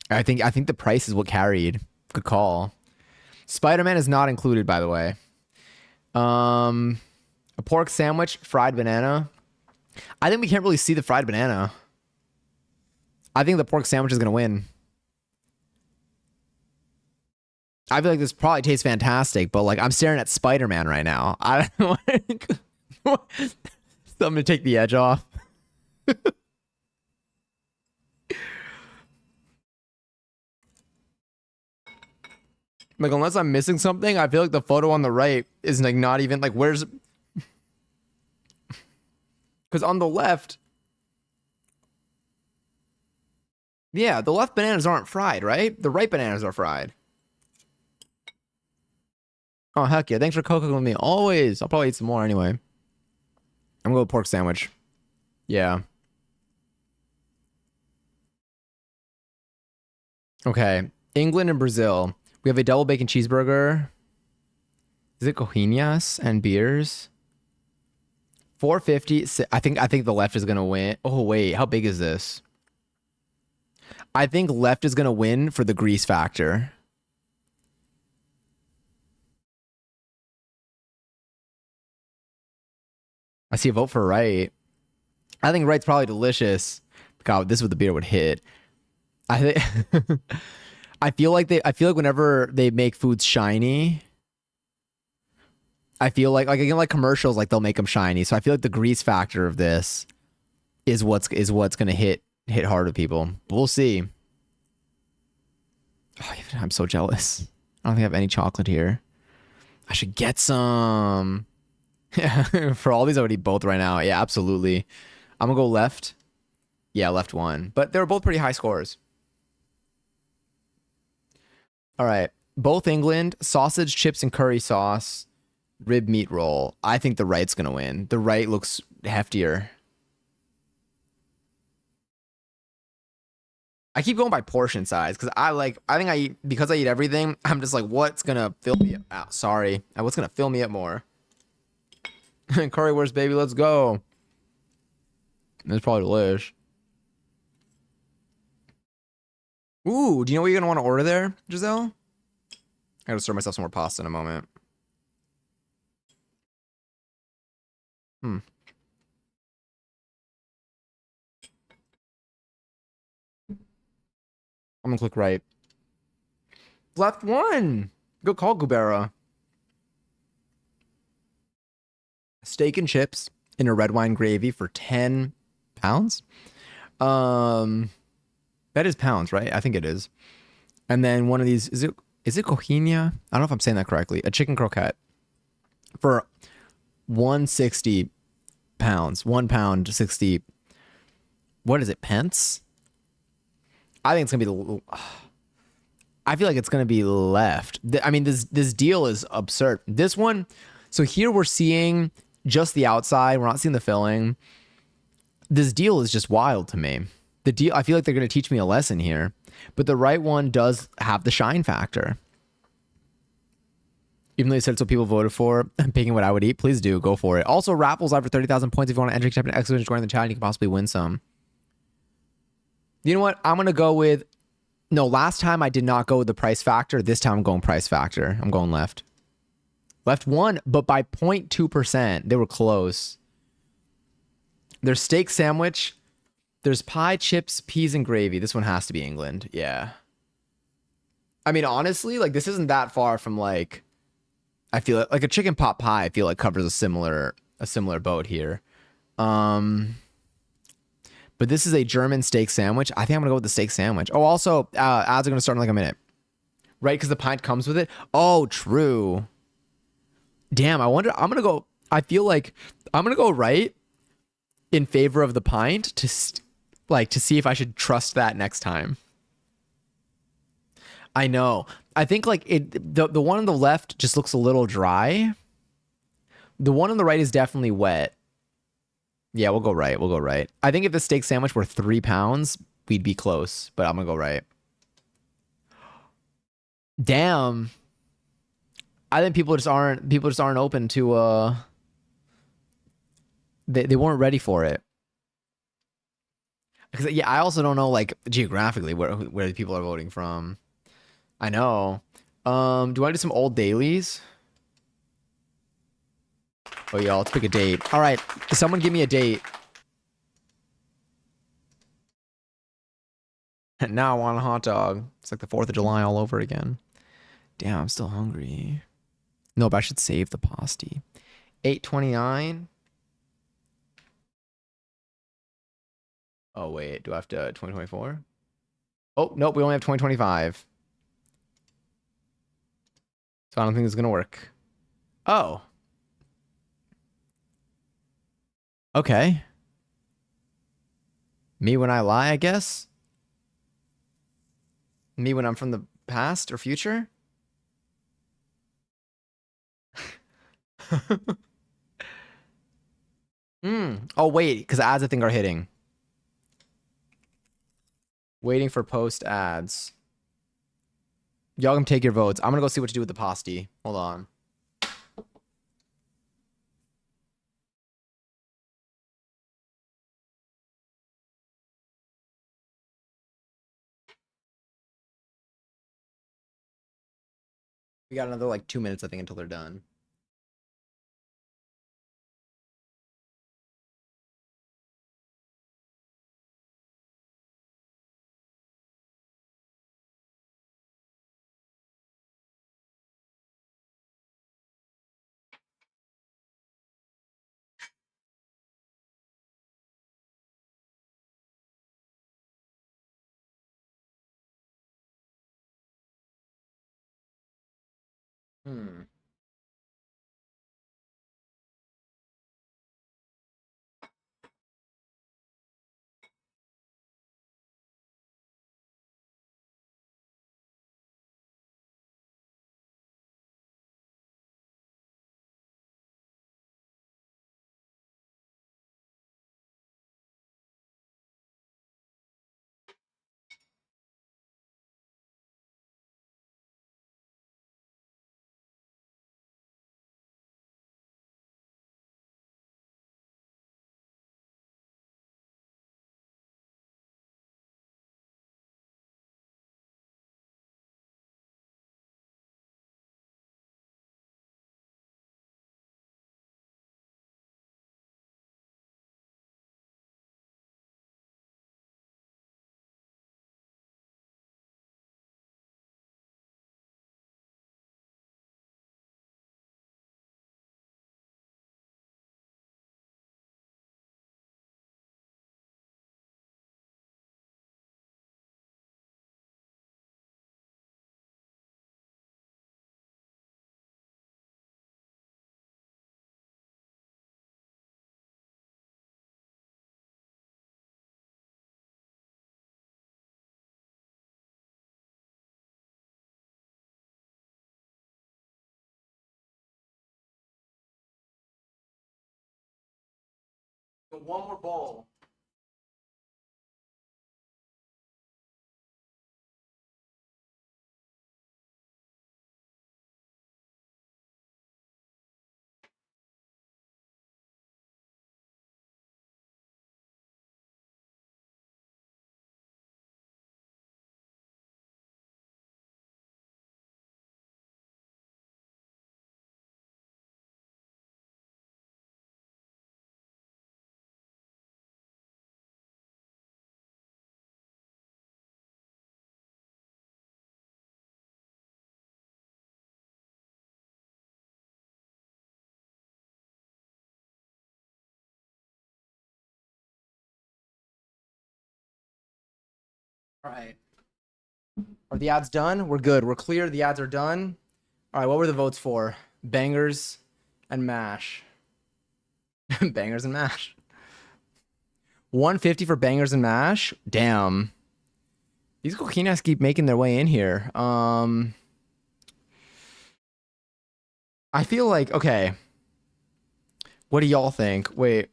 Speaker 1: I think the price is what carried. Good call. Spider-Man is not included, by the way. A pork sandwich, fried banana. I think we can't really see the fried banana. I think the pork sandwich is gonna win. I feel like this probably tastes fantastic, but like I'm staring at Spider-Man right now. I don't know. Something to take the edge off. Like unless I'm missing something, I feel like the photo on the right is like not even like where's. Because on the left, yeah, the left bananas aren't fried, right? The right bananas are fried. Oh, heck yeah. Thanks for cooking with me. Always. I'll probably eat some more anyway. I'm going to go with pork sandwich. Yeah. Okay. England and Brazil. We have a double bacon cheeseburger. Is it cohinhas and beers? 450. I think the left is gonna win. Oh wait, how big is this? I think left is gonna win for the grease factor. I see a vote for right. I think right's probably delicious. God, this is what the beer would hit. I think I feel like whenever they make foods shiny, I feel like again like commercials like they'll make them shiny. So I feel like the grease factor of this is what's gonna hit hard with people. But we'll see. Oh, I'm so jealous. I don't think I have any chocolate here. I should get some. Yeah, for all these, I would eat both right now. Yeah, absolutely. I'm gonna go left. Yeah, left one. But they were both pretty high scores. All right. Both England, sausage, chips, and curry sauce, rib meat roll. I think the right's gonna win. The right looks heftier. I keep going by portion size because I think I eat because I eat everything, I'm just like, what's gonna fill me up? Sorry. What's gonna fill me up more? Currywurst, baby, let's go. It's probably delish. Ooh, do you know what you're gonna want to order there, Giselle? I gotta serve myself some more pasta in a moment. Hmm. I'm gonna click right. Left one. Good call, Gubera. Steak and chips in a red wine gravy for 10 pounds. Um, that is pounds, right? I think it is. And then one of these, is it cojinia? I don't know if I'm saying that correctly. A chicken croquette for 160 pounds. 1 pound 60. What is it? Pence? I think it's gonna be I feel like it's gonna be left. I mean, this deal is absurd. This one, so here we're seeing just the outside. We're not seeing the filling. This deal is just wild to me. The deal, I feel like they're gonna teach me a lesson here. But the right one does have the shine factor. Even though you said it's what people voted for, I'm picking what I would eat. Please do go for it. Also, raffles live for 30,000 points. If you want to enter, accept an excellent join the chat, and you can possibly win some. You know what? I'm gonna go with. No, last time I did not go with the price factor. This time I'm going price factor. I'm going left. Left one, but by 0.2%. They were close. There's steak sandwich. There's pie, chips, peas, and gravy. This one has to be England. Yeah. I mean, honestly, like this isn't that far from like. I feel like a chicken pot pie. I feel like covers a similar boat here. But this is a German steak sandwich. I think I'm gonna go with the steak sandwich. Oh, also, ads are gonna start in like a minute, right? Because the pint comes with it. Oh, true. Damn, I wonder. I'm gonna go. I feel like I'm gonna go right in favor of the pint to see if I should trust that next time. I know. I think like the one on the left just looks a little dry. The one on the right is definitely wet. Yeah, we'll go right. We'll go right. I think if the steak sandwich were 3 pounds, we'd be close, but I'm gonna go right. Damn. I think people just aren't open to they weren't ready for it. Because yeah, I also don't know like geographically where the people are voting from. I know. Do I do some old dailies? Oh yeah, let's pick a date. All right, someone give me a date. Now I want a hot dog. It's like the 4th of July all over again. Damn, I'm still hungry. No, but I should save the pasty. 8:29. Oh wait, do I have to 2024? Oh, nope, we only have 2025. So I don't think it's gonna work. Oh. Okay. Me when I lie, I guess? Me when I'm from the past or future? Oh wait, because ads I think are hitting. Waiting for post ads. Y'all can take your votes. I'm gonna go see what to do with the pasty. Hold on. We got another like 2 minutes, I think, until they're done. Hmm. One more ball. All right. Are the ads done? We're good. We're clear. The ads are done. All right. What were the votes for? Bangers and mash. Bangers and mash. 150 for bangers and mash. Damn. These coquinas keep making their way in here. I feel like, okay. What do y'all think? Wait.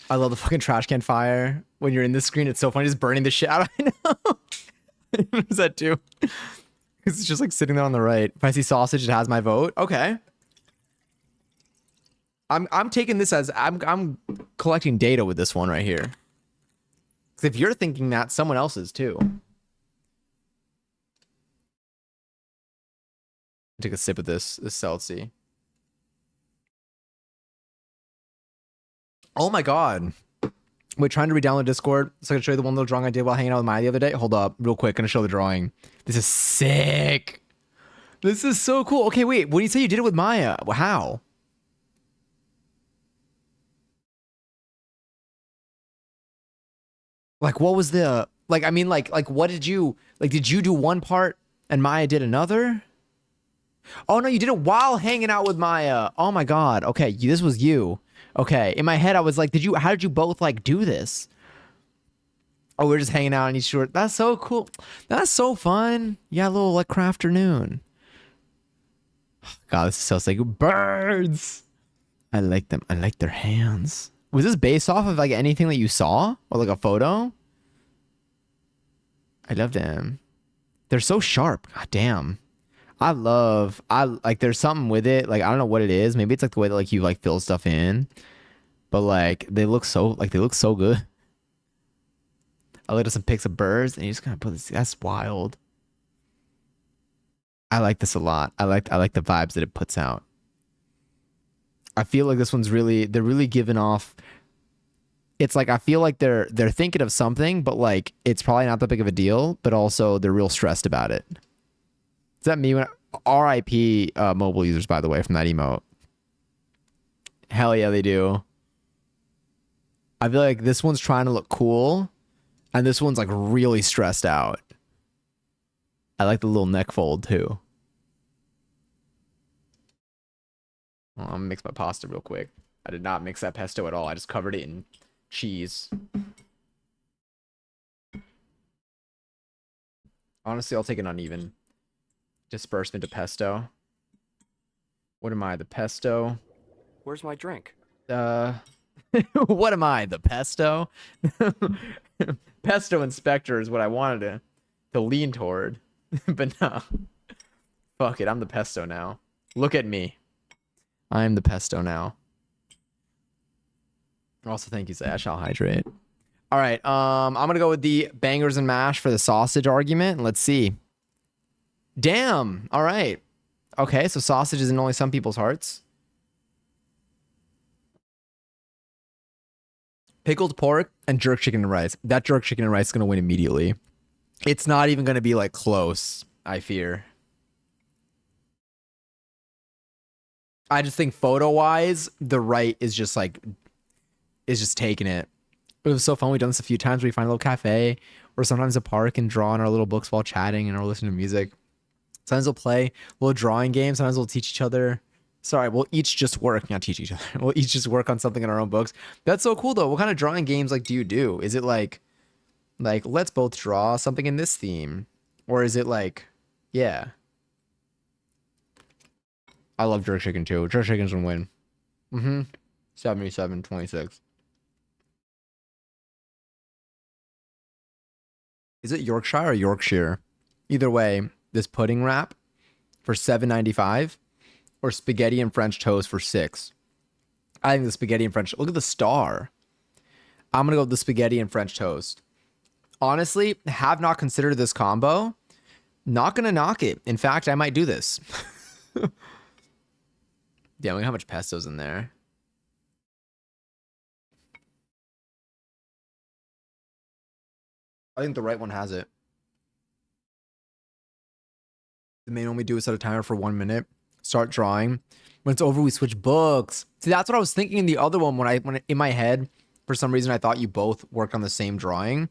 Speaker 1: I love the fucking trash can fire. When you're in this screen, it's so funny just burning the shit out. I know. Is that too? Because it's just like sitting there on the right. If I see sausage, it has my vote. Okay. I'm taking this as I'm collecting data with this one right here. Because if you're thinking that, someone else is too. Take a sip of this seltzy. Oh my god. Wait, trying to re-download Discord so I can show you the one little drawing I did while hanging out with Maya the other day. Hold up, real quick. Gonna show the drawing. This is sick. This is so cool. Okay, wait. What do you say you did it with Maya? How? Like, what was the like? I mean, like, what did you like? Did you do one part and Maya did another? Oh no, you did it while hanging out with Maya. Oh my god. Okay, this was you. Okay, in my head, I was like, did you? How did you both like do this? Oh, we're just hanging out on each short. That's so cool. That's so fun. Yeah, a little like crafternoon. God, this is so sick. Birds. I like them. I like their hands. Was this based off of like anything that you saw or like a photo? I love them. They're so sharp. God damn. I like there's something with it. Like I don't know what it is. Maybe it's like the way that like you like fill stuff in. But like they look so good. I looked at some pics of birds and you just kind of put this. That's wild. I like this a lot. I like the vibes that it puts out. I feel like this one's they're really giving off. It's like I feel like they're thinking of something, but like it's probably not that big of a deal, but also they're real stressed about it. Does that mean RIP mobile users, by the way, from that emote? Hell yeah, they do. I feel like this one's trying to look cool, and this one's like really stressed out. I like the little neck fold too. Well, I'm gonna mix my pasta real quick. I did not mix that pesto at all. I just covered it in cheese. Honestly, I'll take an uneven disbursement of pesto. What am I, the pesto?
Speaker 3: Where's my drink?
Speaker 1: Uh, what am I, the pesto? Pesto inspector is what I wanted to lean toward, but no. Fuck it, I'm the pesto now. Look at me. I'm the pesto now. Also, thank you, Zash. I'll hydrate. All right, I'm gonna go with the bangers and mash for the sausage argument. Let's see. Damn. All right. Okay, so sausage is in only some people's hearts. Pickled pork and jerk chicken and rice. That jerk chicken and rice is gonna win immediately. It's not even gonna be like close, I fear. I just think photo wise, the right is just like is just taking it. It was so fun. We've done this a few times. We find a little cafe or sometimes a park and draw on our little books while chatting and or listening to music. Sometimes we'll play little drawing games. Sometimes we'll teach each other. Sorry, we'll each just work, not teach each other. We'll each just work on something in our own books. That's so cool though. What kind of drawing games like do you do? Is it like let's both draw something in this theme? Or is it like, yeah. I love jerk chicken too. Jerk chicken's gonna win. Mm-hmm. 77-26. Is it Yorkshire or Yorkshire? Either way, this pudding wrap for $7.95 or spaghetti and French toast for $6. I think the spaghetti and French. Look at the star. I'm gonna go with the spaghetti and French toast. Honestly, have not considered this combo. Not gonna knock it. In fact, I might do this. Damn, look how much pesto's in there. I think the right one has it. The main one we do is set a timer for 1 minute. Start drawing. When it's over, we switch books. See, that's what I was thinking in the other one when in my head, for some reason, I thought you both worked on the same drawing.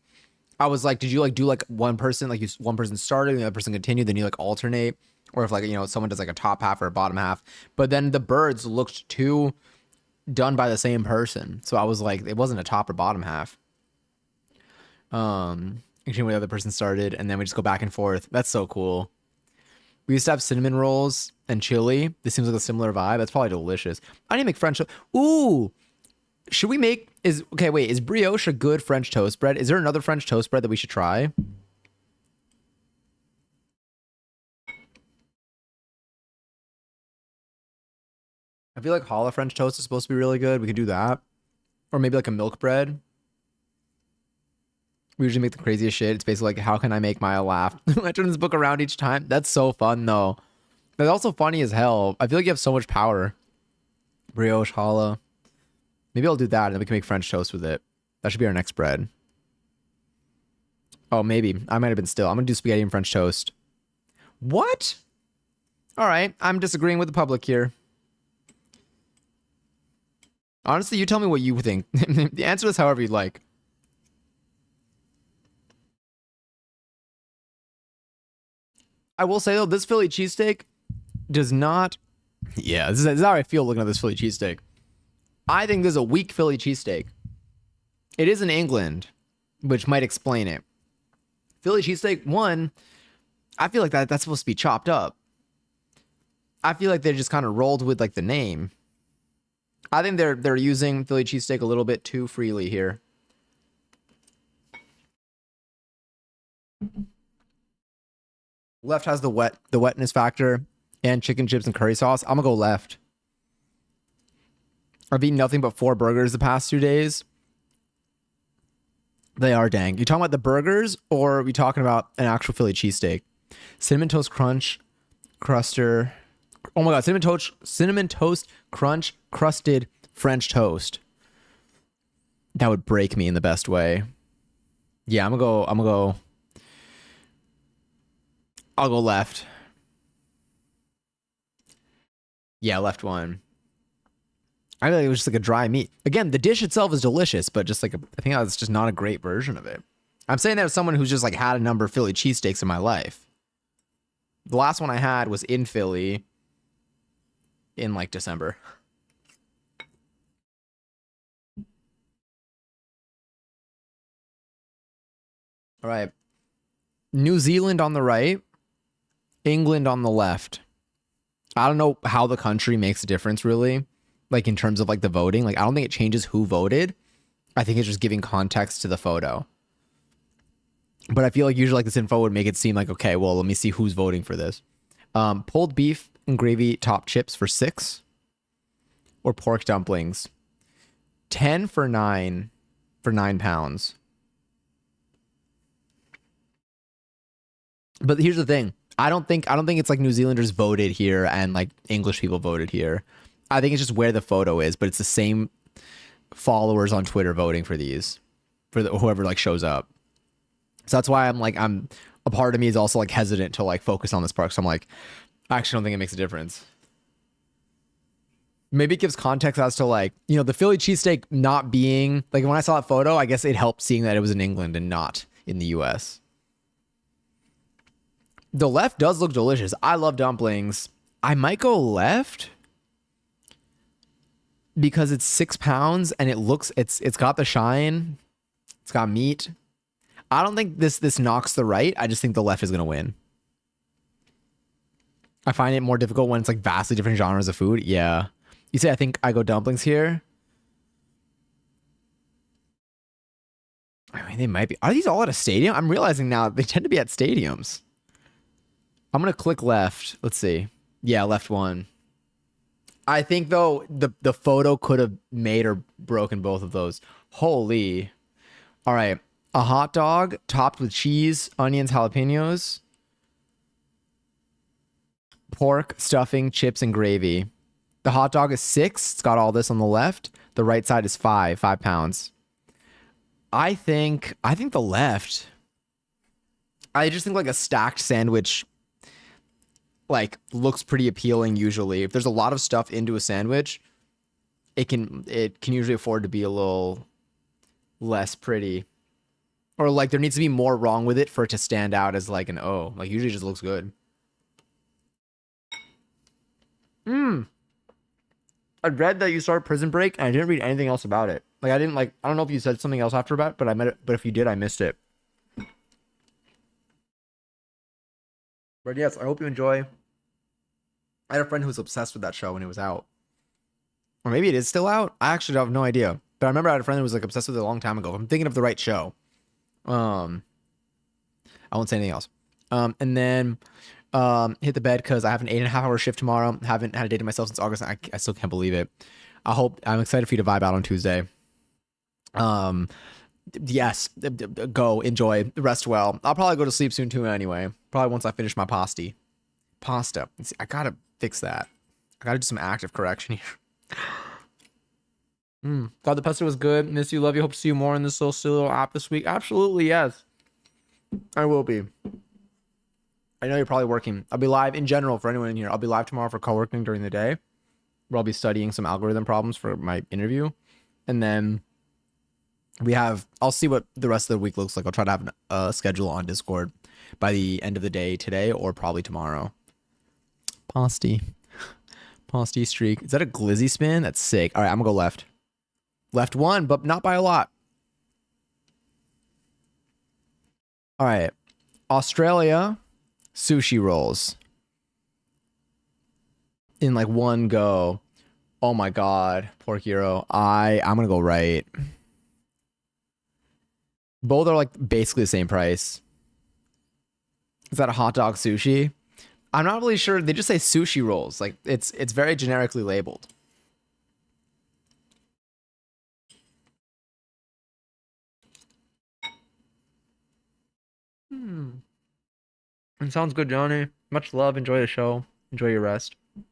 Speaker 1: I was like, did you like do like one person, like one person started and the other person continued, then you like alternate? Or if like, you know, someone does like a top half or a bottom half. But then the birds looked too done by the same person. So I was like, it wasn't a top or bottom half. Actually, when the other person started, and then we just go back and forth. That's so cool. We used to have cinnamon rolls and chili. This seems like a similar vibe. That's probably delicious. I need to make French. Ooh, should we make? Okay, wait. Is brioche a good French toast bread? Is there another French toast bread that we should try? I feel like challah French toast is supposed to be really good. We could do that, or maybe like a milk bread. We usually make the craziest shit. It's basically like, how can I make Maya laugh? I turn this book around each time. That's so fun, though. That's also funny as hell. I feel like you have so much power. Brioche, challah. Maybe I'll do that, and then we can make French toast with it. That should be our next bread. Oh, maybe. I might have been still. I'm going to do spaghetti and French toast. What? All right. I'm disagreeing with the public here. Honestly, you tell me what you think. The answer is however you'd like. I will say, though, this Philly cheesesteak does not... Yeah, this is how I feel looking at this Philly cheesesteak. I think this is a weak Philly cheesesteak. It is in England, which might explain it. Philly cheesesteak, one, I feel like that's supposed to be chopped up. I feel like they just kind of rolled with like the name. I think they're using Philly cheesesteak a little bit too freely here. Left has the wetness factor and chicken chips and curry sauce. I'm gonna go left. I've eaten nothing but 4 burgers the past 2 days. They are dang. You talking about the burgers or are we talking about an actual Philly cheesesteak? Cinnamon Toast Crunch Cruster. Oh my god, cinnamon toast crunch crusted French toast. That would break me in the best way. Yeah, I'll go left. Yeah, left one. I feel like it was just like a dry meat. Again, the dish itself is delicious, but just like I think that's just not a great version of it. I'm saying that as someone who's just like had a number of Philly cheesesteaks in my life. The last one I had was in Philly in like December. All right. New Zealand on the right, England on the left. I don't know how the country makes a difference really, like in terms of like the voting. Like I don't think it changes who voted. I think it's just giving context to the photo. But I feel like usually like this info would make it seem like, okay, well, let me see who's voting for this. Pulled beef and gravy top chips for 6 or pork dumplings. 10 for 9 £9. But here's the thing. I don't think it's like New Zealanders voted here and like English people voted here. I think it's just where the photo is, but it's the same followers on Twitter voting for these for whoever like shows up. So that's why I'm a part of me is also like hesitant to like focus on this part. So I'm like, I actually don't think it makes a difference. Maybe it gives context as to like, the Philly cheesesteak not being like when I saw that photo, I guess it helped seeing that it was in England and not in the US. The left does look delicious. I love dumplings. I might go left because it's £6 and it's got the shine. It's got meat. I don't think this knocks the right. I just think the left is gonna win. I find it more difficult when it's like vastly different genres of food. Yeah. You say I think I go dumplings here. I mean, they might be. Are these all at a stadium? I'm realizing now they tend to be at stadiums. I'm gonna click left. Let's see. Yeah, left one. I think though the photo could have made or broken both of those. Holy. All right. A hot dog topped with cheese, onions, jalapenos, pork, stuffing, chips, and gravy. The hot dog is 6. It's got all this on the left. The right side is 5 £5. I think the left. I just think like a stacked sandwich like looks pretty appealing usually. If there's a lot of stuff into a sandwich, it can usually afford to be a little less pretty. Or like there needs to be more wrong with it for it to stand out as like an O. Like usually it just looks good. I read that you started Prison Break and I didn't read anything else about it. Like I don't know if you said something else after about it, but if you did, I missed it. But yes, I hope you enjoy. I had a friend who was obsessed with that show when it was out. Or maybe it is still out. I actually have no idea. But I remember I had a friend who was like obsessed with it a long time ago. If I'm thinking of the right show. Um, I won't say anything else. And then hit the bed because I have an 8.5 hour shift tomorrow. Haven't had a day to myself since August. I still can't believe it. I'm excited for you to vibe out on Tuesday. Yes, go enjoy, rest well. I'll probably go to sleep soon too. Anyway, probably once I finish my pasta. I gotta fix that. I gotta do some active correction here. God, the pesto was good. Miss you, love you. Hope to see you more in this little silly little app this week. Absolutely, yes. I will be. I know you're probably working. I'll be live in general for anyone in here. I'll be live tomorrow for co-working during the day, where I'll be studying some algorithm problems for my interview. And then I'll see what the rest of the week looks like. I'll try to have a schedule on Discord by the end of the day today or probably tomorrow. Posty streak. Is that a glizzy spin? That's sick. All right, I'm gonna go left. Left one, but not by a lot. All right. Australia sushi rolls in like one go. Oh my god, pork gyro. I'm gonna go right. Both are like basically the same price. Is that a hot dog sushi? I'm not really sure. They just say sushi rolls. Like it's very generically labeled. It sounds good, Johnny. Much love. Enjoy the show. Enjoy your rest. I'm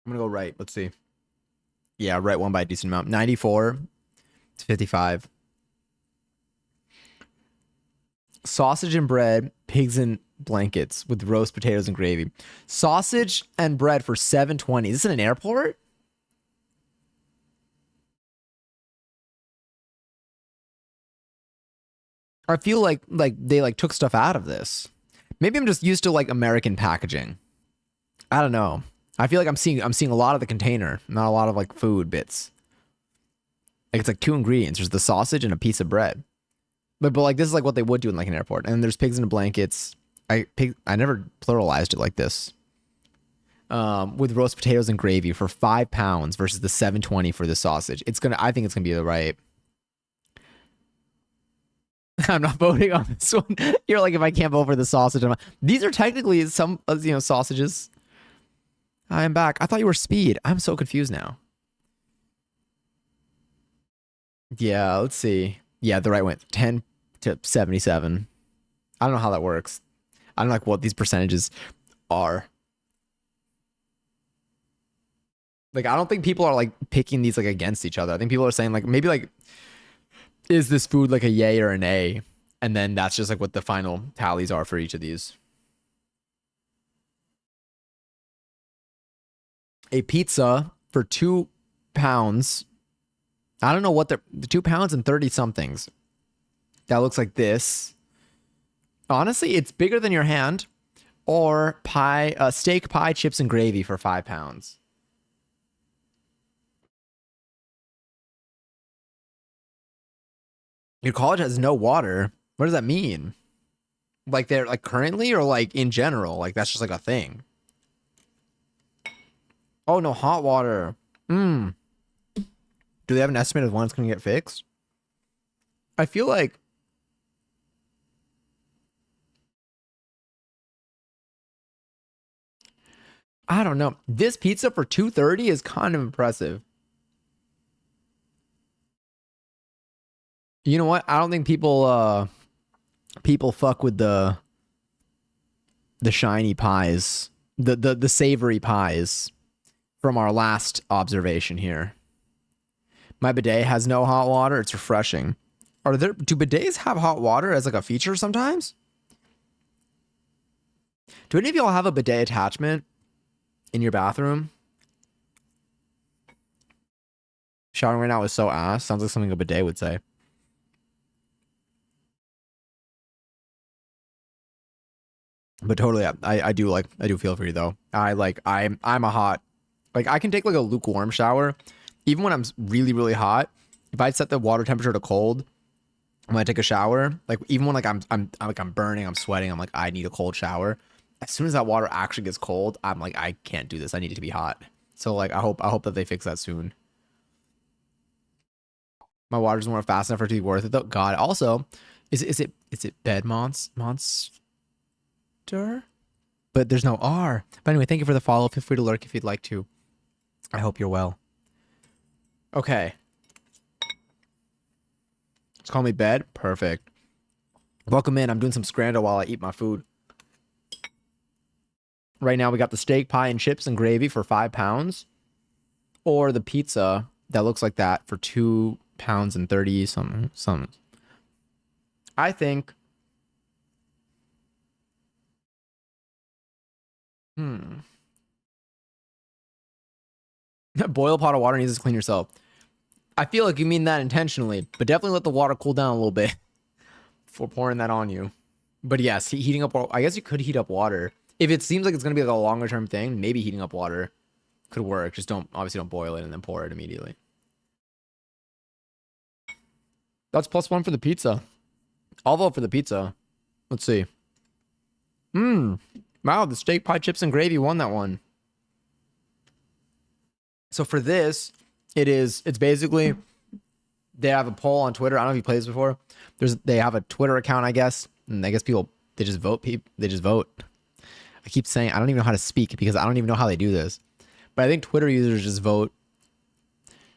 Speaker 1: gonna go right. Let's see. Yeah, right one by a decent amount. 94 to 55. Sausage and bread, pigs in blankets with roast potatoes and gravy. Sausage and bread for 720. Is this in an airport? I feel like they like took stuff out of this. Maybe I'm just used to like American packaging. I don't know. I feel like I'm seeing a lot of the container, not a lot of like food bits. Like it's like two ingredients. There's the sausage and a piece of bread. But like this is like what they would do in like an airport. And there's pigs in the blankets. I never pluralized it like this. With roast potatoes and gravy for £5 versus the 720 for the sausage. I think it's gonna be the right. I'm not voting on this one. You're like, if I can't vote for the sausage, these are technically some sausages. I am back. I thought you were speed. I'm so confused now. Yeah, let's see. Yeah, the right went 10 to 77. I don't know how that works. I don't know like what these percentages are. Like, I don't think people are like picking these like against each other. I think people are saying like maybe like is this food like a yay or an A? And then that's just like what the final tallies are for each of these. A pizza for £2. I don't know what the £2 and 30 somethings. That looks like this. Honestly, it's bigger than your hand. Or steak pie, chips, and gravy for £5. Your college has no water. What does that mean? Like they're like currently or like in general? Like that's just like a thing. Oh no, hot water. Hmm. Do they have an estimate of when it's gonna get fixed? I feel like I don't know. This pizza for 230 is kind of impressive. You know what? I don't think people fuck with the shiny pies, the savory pies from our last observation here. My bidet has no hot water. It's refreshing. Do bidets have hot water as like a feature sometimes? Do any of y'all have a bidet attachment in your bathroom? Showering right now is so ass. Sounds like something a bidet would say. But totally, I do feel for you though. I'm a hot, like I can take like a lukewarm shower, even when I'm really really hot. If I set the water temperature to cold when I take a shower, like even when like I'm burning, I'm sweating, I'm like I need a cold shower. As soon as that water actually gets cold, I'm like I can't do this. I need it to be hot. So like I hope that they fix that soon. My water doesn't work fast enough for it to be worth it though. God, also, is it bed monster? But there's no R. But anyway, thank you for the follow. Feel free to lurk if you'd like to. I hope you're well. Okay. Just call me bed. Perfect. Welcome in. I'm doing some scrandle while I eat my food. Right now, we got the steak, pie, and chips and gravy for £5. Or the pizza that looks like that for £2 and 30 something. I think. Hmm. Boil a pot of water needs to clean yourself. I feel like you mean that intentionally, but definitely let the water cool down a little bit before pouring that on you. But yes, heating up. I guess you could heat up water if it seems like it's gonna be like a longer term thing. Maybe heating up water could work. Just don't boil it and then pour it immediately. That's +1 for the pizza. I'll vote for the pizza. Let's see. Wow, the steak, pie, chips, and gravy won that one. So for this, it's basically they have a poll on Twitter. I don't know if you played this before. They have a Twitter account, I guess, and I guess people they just vote. They just vote. I keep saying I don't even know how to speak because I don't even know how they do this. But I think Twitter users just vote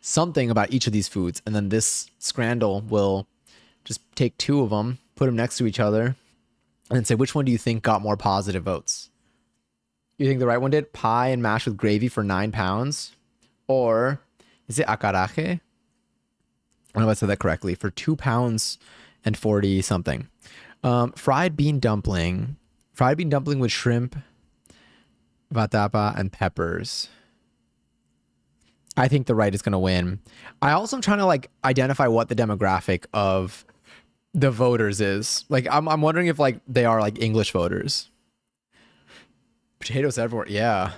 Speaker 1: something about each of these foods, and then this scrandle will Just take two of them, put them next to each other, and say, which one do you think got more positive votes? You think the right one did? Pie and mash with gravy for £9? Or is it acaraje? I don't know if I said that correctly. For £2 and 40 something. Fried bean dumpling. Fried bean dumpling with shrimp, vatapa, and peppers. I think the right is going to win. I also am trying to like identify what the demographic of the voters is. Like, I'm wondering if like they are like English voters. Potatoes everywhere. Yeah.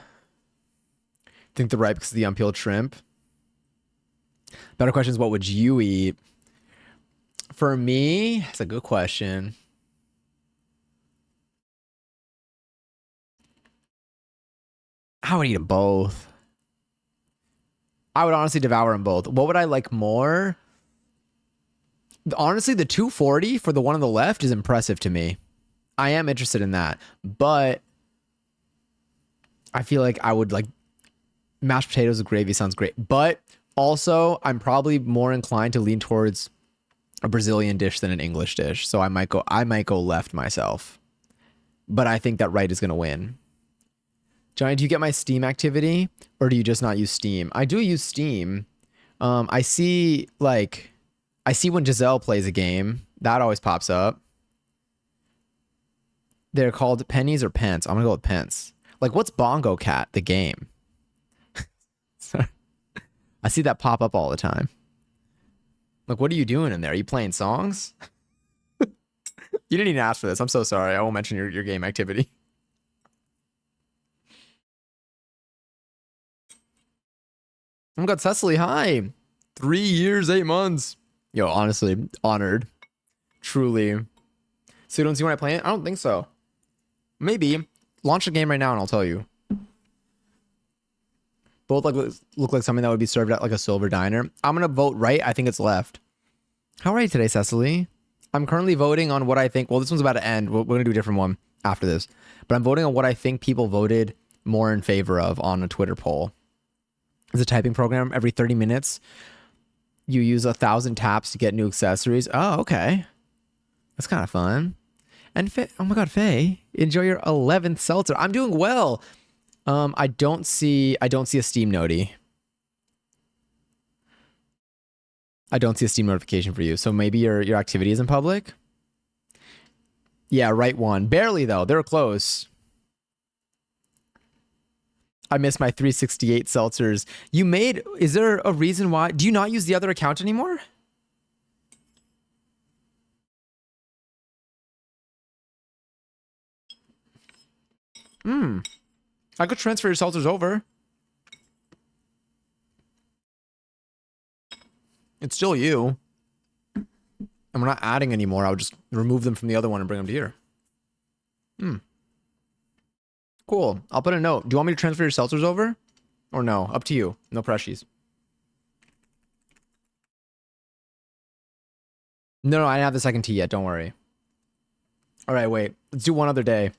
Speaker 1: Think the right because of the unpeeled shrimp. Better question is, what would you eat? For me, that's a good question. I would eat them both. I would honestly devour them both. What would I like more? Honestly, the 240 for the one on the left is impressive to me. I am interested in that. But I feel like I would like mashed potatoes with gravy sounds great. But also, I'm probably more inclined to lean towards a Brazilian dish than an English dish. So I might go left myself. But I think that right is going to win. Johnny, do you get my Steam activity or do you just not use Steam? I do use Steam. I see when Giselle plays a game. That always pops up. They're called pennies or pence. I'm going to go with pence. Like, what's Bongo Cat, the game? Sorry. I see that pop up all the time. Like, what are you doing in there? Are you playing songs? You didn't even ask for this. I'm so sorry. I won't mention your game activity. Oh my God, Cecily, hi. 3 years, 8 months. Yo, honestly, honored. Truly. So you don't see when I play it? I don't think so. Maybe. Launch a game right now and I'll tell you. Both look like something that would be served at like a silver diner. I'm going to vote right. I think it's left. How are you today, Cecily? I'm currently voting on what I think. Well, this one's about to end. We're going to do a different one after this. But I'm voting on what I think people voted more in favor of on a Twitter poll. It's a typing program. Every 30 minutes, you use 1,000 taps to get new accessories. Oh, okay. That's kind of fun. And Faye, oh my God, Faye, enjoy your 11th seltzer. I'm doing well. I don't see a Steam noti. I don't see a Steam notification for you. So maybe your activity is in public. Yeah, right one. Barely though. They're close. I missed my 368 seltzers. Is there a reason why? Do you not use the other account anymore? I could transfer your seltzers over. It's still you. And we're not adding anymore. I would just remove them from the other one and bring them to here. Cool. I'll put a note. Do you want me to transfer your seltzers over? Or no? Up to you. No pressures. No, I didn't have the second tea yet. Don't worry. All right, wait. Let's do one other day.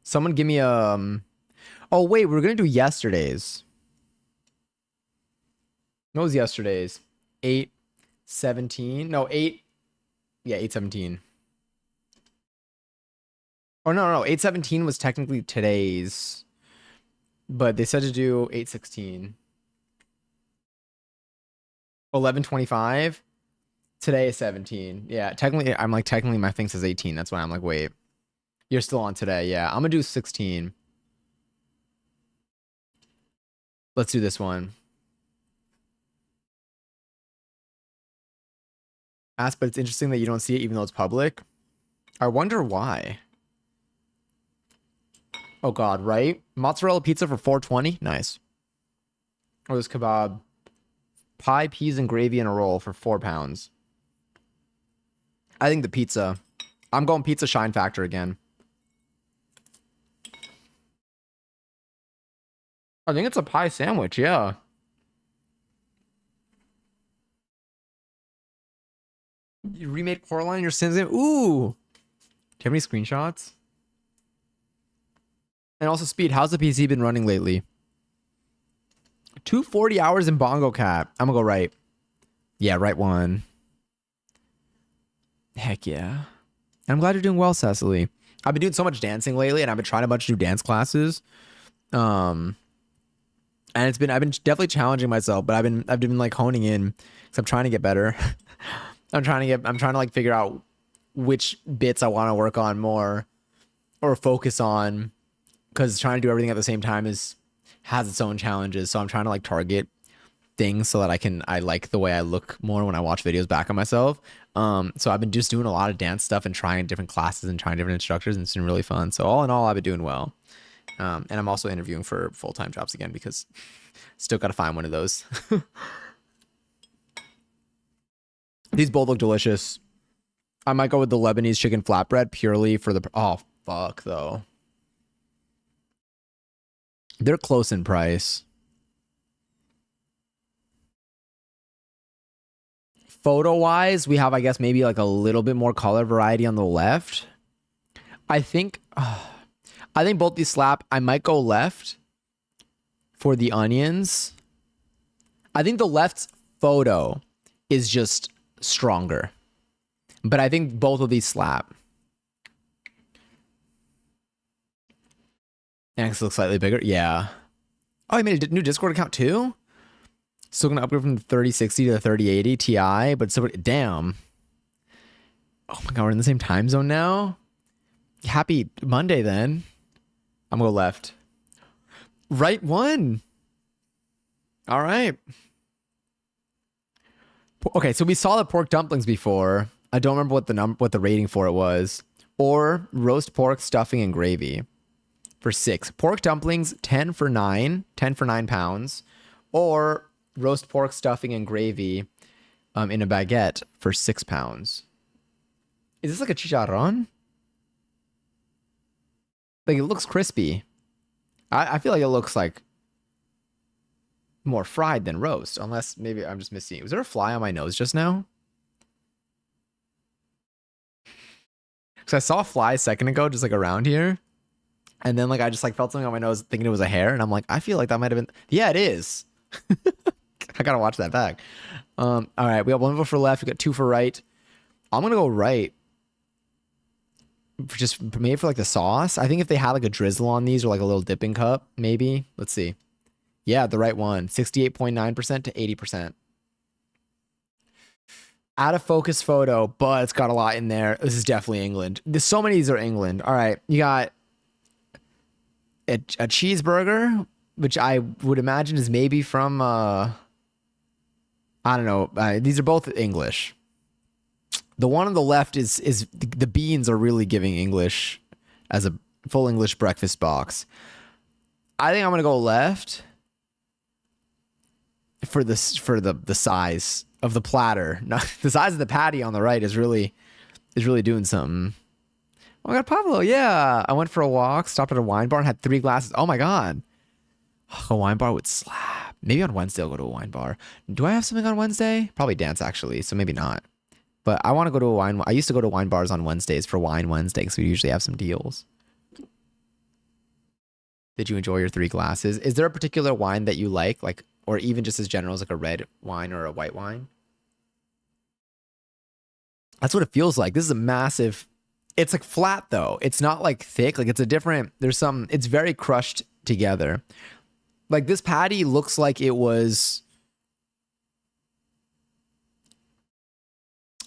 Speaker 1: Someone give me a... Oh, wait. We're going to do yesterday's. What was yesterday's? 8/17. No, 8. Yeah, 8/17. Oh, no. 8/17 was technically today's. But they said to do 8/16. 11/25. Today is 17. Yeah, technically my thing says 18. That's why I'm like, wait. You're still on today. Yeah, I'm gonna do 16. Let's do this one. But it's interesting that you don't see it even though it's public. I wonder why. Oh God, right? Mozzarella pizza for $4.20. Nice. Or this kebab. Pie, peas, and gravy in a roll for £4. I think the pizza. I'm going pizza shine factor again. I think it's a pie sandwich, yeah. You remade Coraline in your Sims game? Ooh! Do you have any screenshots? And also, Speed, how's the PC been running lately? 240 hours in Bongo Cat. I'm gonna go right. Yeah, right one. Heck yeah. I'm glad you're doing well, Cecily. I've been doing so much dancing lately, and I've been trying a bunch of new dance classes. Um, and I've been definitely challenging myself, but I've been like honing in because I'm trying to get better. I'm trying to like figure out which bits I want to work on more or focus on because trying to do everything at the same time has its own challenges. So I'm trying to like target things so that I like the way I look more when I watch videos back on myself. So I've been just doing a lot of dance stuff and trying different classes and trying different instructors, and it's been really fun. So all in all, I've been doing well. And I'm also interviewing for full-time jobs again because still got to find one of those. These both look delicious. I might go with the Lebanese chicken flatbread purely for the. Oh fuck though, they're close in price. Photo wise, we have I guess maybe like a little bit more color variety on the left. I think I think both these slap. I might go left for the onions. I think the left's photo is just stronger, but I think both of these slap. X looks slightly bigger. Yeah. Oh, he made a new Discord account too? Still gonna upgrade from the 3060 to the 3080 Ti, but so damn. Oh my god, we're in the same time zone now. Happy Monday then. I'm gonna go left. Right one. All right. Okay, so we saw the pork dumplings before. I don't remember what the rating for it was. Or roast pork stuffing and gravy for 6. Pork dumplings 10 for 9, 10 for 9 pounds. Or roast pork stuffing and gravy in a baguette for 6 pounds. Is this like a chicharron? Like it looks crispy. I feel like it looks like more fried than roast, unless maybe I'm just missing it. Was there a fly on my nose just now? Because I saw a fly a second ago, just like around here. And then like I just like felt something on my nose thinking it was a hair. And I'm like, I feel like that might have been. Yeah, it is. I gotta watch that back. All right, we got 1 vote for left, we got 2 for right. I'm gonna go right. Just maybe for like the sauce. I think if they had like a drizzle on these or like a little dipping cup, maybe. Let's see. Yeah, the right one. 68.9% to 80%. Out of focus photo, but it's got a lot in there. This is definitely England. There's so many of these are England. All right, you got a cheeseburger, which I would imagine is maybe from I don't know. These are both English. The one on the left is the beans are really giving English as a full English breakfast box. I think I'm gonna go left for this for the size of the platter. Not, the size of the patty on the right is really doing something. Oh my god, Pablo, yeah. I went for a walk, stopped at a wine bar, and had 3 glasses. Oh my god. A wine bar would slap. Maybe on Wednesday I'll go to a wine bar. Do I have something on Wednesday? Probably dance actually, so maybe not. But I want to go to a wine. I used to go to wine bars on Wednesdays for Wine Wednesday because we usually have some deals. Did you enjoy your 3 glasses? Is there a particular wine that you like, or even just as general as like a red wine or a white wine? That's what it feels like. This is a massive. It's like flat though. It's not like thick. Like it's a different. There's some. It's very crushed together. Like this patty looks like it was.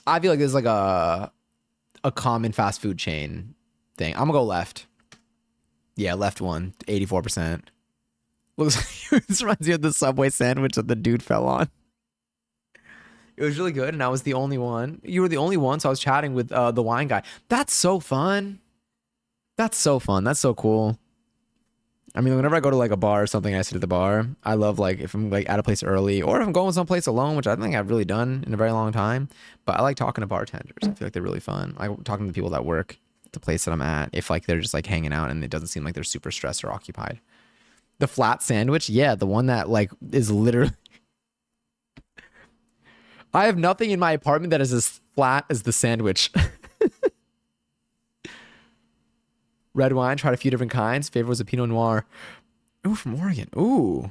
Speaker 1: I feel like this is like a common fast food chain thing. I'm gonna go left. Yeah, left one, 84%. Looks like this reminds me of the Subway sandwich that the dude fell on. It was really good, and I was the only one. You were the only one, so I was chatting with the wine guy. That's so fun. That's so fun. That's so cool. I mean, whenever I go to like a bar or something, I sit at the bar. I love like if I'm like at a place early, or if I'm going someplace alone, which I don't think I've really done in a very long time. But I like talking to bartenders. I feel like they're really fun. I like talking to the people that work at the place that I'm at. If like they're just like hanging out and it doesn't seem like they're super stressed or occupied. The flat sandwich, yeah, the one that like is literally. I have nothing in my apartment that is as flat as the sandwich. Red wine, tried a few different kinds. Favorite was a Pinot Noir. Ooh, from Oregon. Ooh.